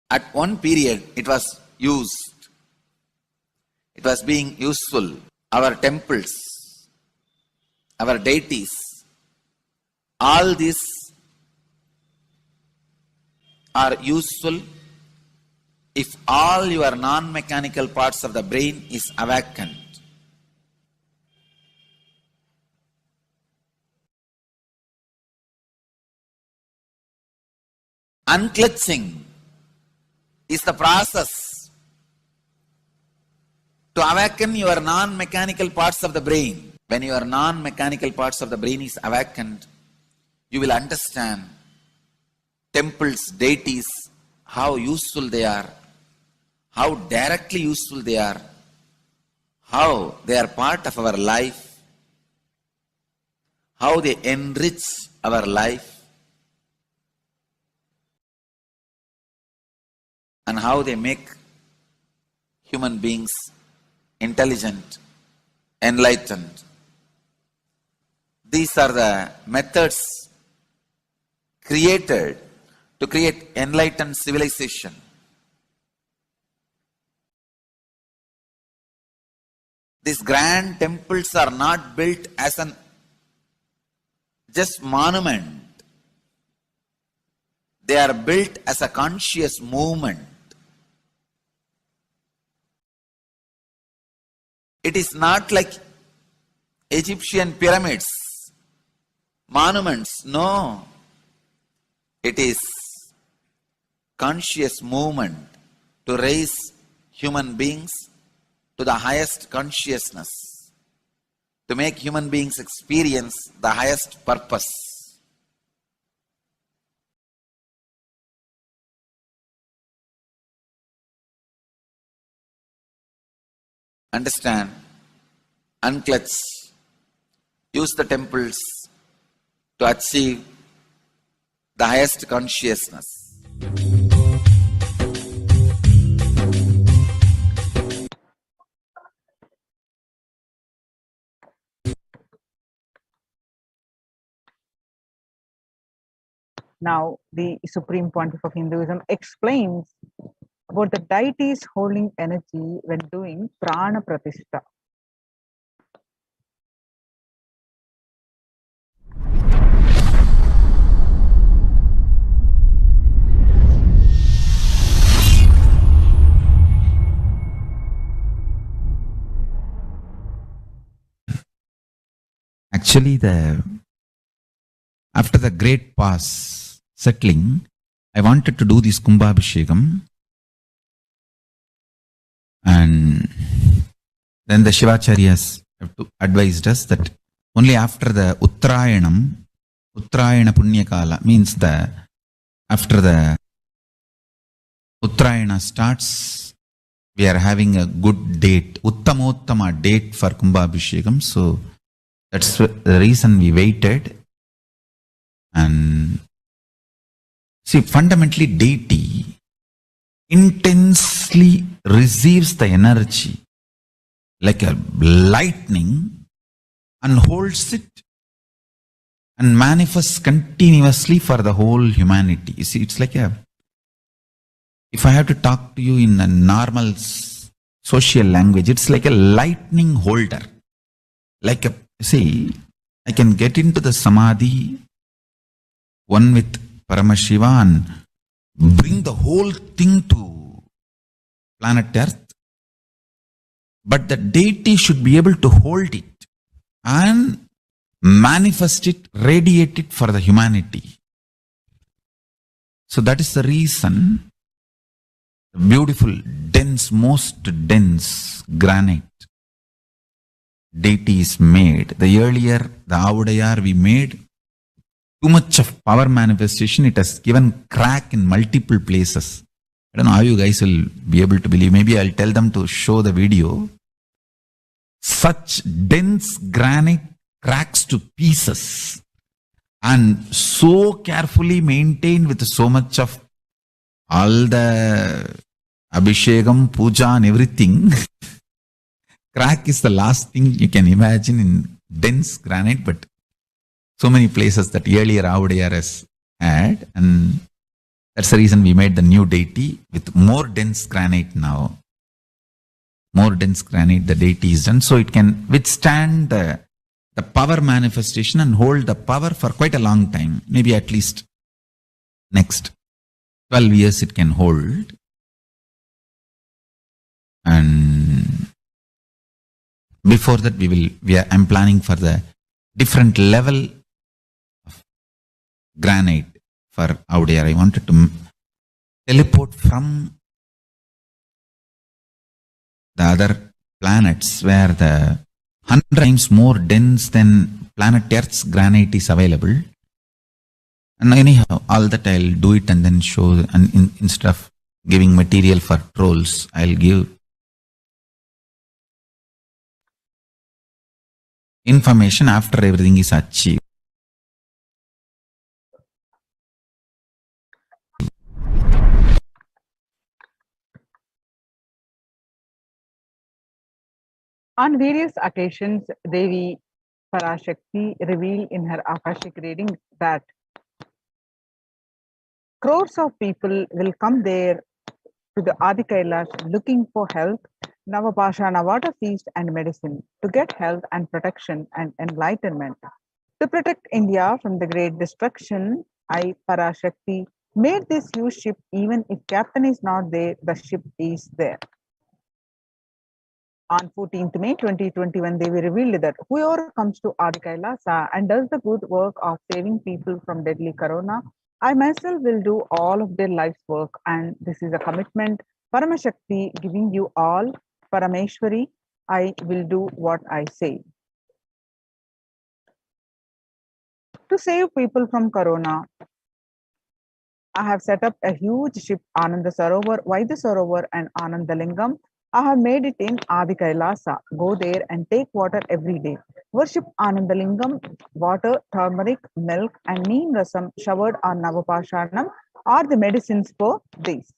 At one period, it was used. It was being useful. Our temples, our deities, all these are useful if all your non-mechanical parts of the brain is awakened. Unclutching is the process to awaken your non-mechanical parts of the brain. When your non-mechanical parts of the brain is awakened, you will understand temples, deities, how useful they are, how directly useful they are, how they are part of our life, how they enrich our life, and how they make human beings intelligent, enlightened. These are the methods created to create enlightened civilization. These grand temples are not built as an just monument. They are built as a conscious movement. It is not like Egyptian pyramids, monuments. No. It is conscious movement to raise human beings to the highest consciousness, to make human beings experience the highest purpose. Understand, unclutch, use the temples to achieve the highest consciousness. Now, the Supreme Pontiff of Hinduism explains about the deity's holding energy when doing prana pratishtha. Actually, after the great pause settling, I wanted to do this Kumbhabhishekam, and then the Shivacharyas have advised us that only after the Uttrayanam, Uttrayana Punyakala, means after the Uttrayana starts, we are having a good date, Uttamottama date for Kumbhabhishekam. So that's the reason we waited. And see, fundamentally, deity intensely receives the energy like a lightning and holds it and manifests continuously for the whole humanity. You see, it's like if I have to talk to you in a normal social language, it's like a lightning holder. See, I can get into the samadhi, one with Paramashiva, and bring the whole thing to planet Earth. But the deity should be able to hold it and manifest it, radiate it for the humanity. So that is the reason the beautiful, dense, most dense granite deity is made. The earlier, the Avudayar we made, too much of power manifestation, it has given crack in multiple places. I don't know how you guys will be able to believe. Maybe I'll tell them to show the video. Such dense granite cracks to pieces and so carefully maintained with so much of all the Abhishekam, Puja and everything. Crack is the last thing you can imagine in dense granite, but so many places that earlier Avudayar has had, and that's the reason we made the new deity with more dense granite now. More dense granite, the deity is done, so it can withstand the power manifestation and hold the power for quite a long time. Maybe at least next 12 years it can hold. And before that I'm planning for the different level of granite for Avudayar. I wanted to teleport from the other planets where the 100 times more dense than planet Earth's granite is available. And anyhow, all that I'll do it and then show, and instead of giving material for trolls, I'll give information after everything is achieved. On various occasions, Devi Parashakti revealed in her Akashic reading that Crores of people will come there to the Adi Kailash looking for health, Navapashana water feast and medicine to get health and protection and enlightenment. To protect India from the great destruction, I, Parashakti, made this huge ship. Even if captain is not there, the ship is there. On 14th May 2021, they revealed that whoever comes to Adi Kailasa and does the good work of saving people from deadly corona, I myself will do all of their life's work, and this is a commitment Paramashakti giving you all. Parameshwari, I will do what I say. To save people from corona, I have set up a huge ship, Ananda Sarovar, Vaidya Sarovar and Anandalingam. I have made it in Adi Kailasa. Go there and take water every day. Worship Anandalingam, water, turmeric, milk and neem rasam showered on Navapashanam are the medicines for this.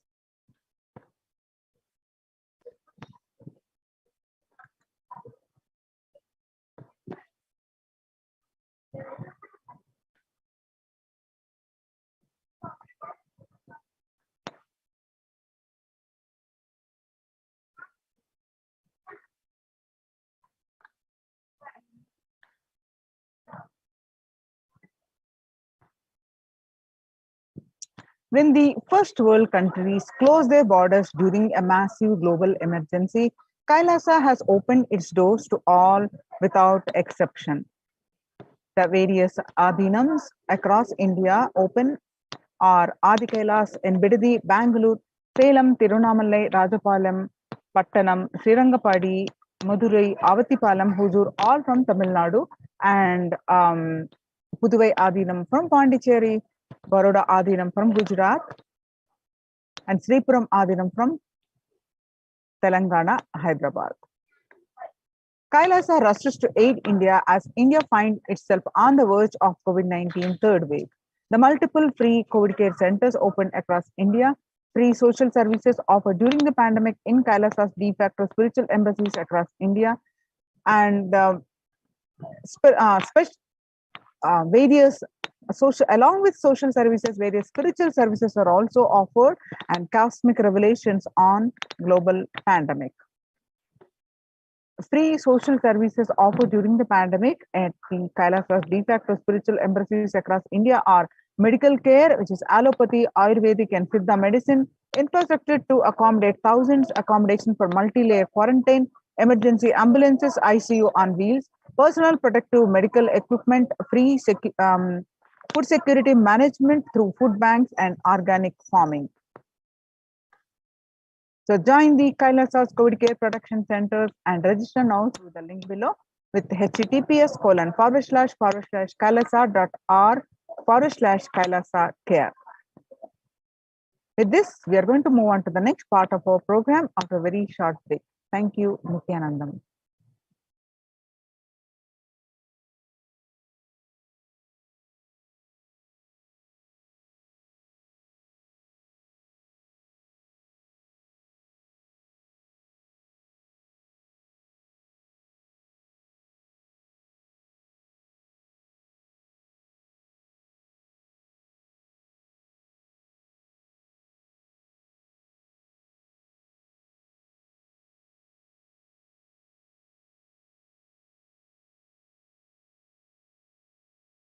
When the first world countries closed their borders during a massive global emergency, Kailasa has opened its doors to all without exception. The various adhinams across India open are Adi Kailas in Bidadi, Bangalore, Salem, Tirunamalai, Rajapalam, Pattanam, Srirangapadi, Madurai, Avatipalam, Huzur, all from Tamil Nadu, and Puduvai Adhinam from Pondicherry, Baroda Adhinam from Gujarat, and Sripuram Adhinam from Telangana, Hyderabad. Kailasa rushes to aid India as India finds itself on the verge of COVID-19 third wave. The multiple free COVID care centers opened across India, free social services offered during the pandemic in Kailasa's de facto spiritual embassies across India, and various social, along with social services, various spiritual services are also offered, and cosmic revelations on global pandemic. Free social services offered during the pandemic at the Kailasa's de facto spiritual embassies across India are medical care, which is allopathy, Ayurvedic and Siddha medicine, infrastructure to accommodate thousands, accommodation for multi-layer quarantine, emergency ambulances, ICU on wheels, personal protective medical equipment, free food security management through food banks and organic farming. So join the Kailasa's COVID Care Production Centers and register now through the link below with https://kailasa.org/Kailasa care. With this, we are going to move on to the next part of our program after a very short break. Thank you, Nithyanandam.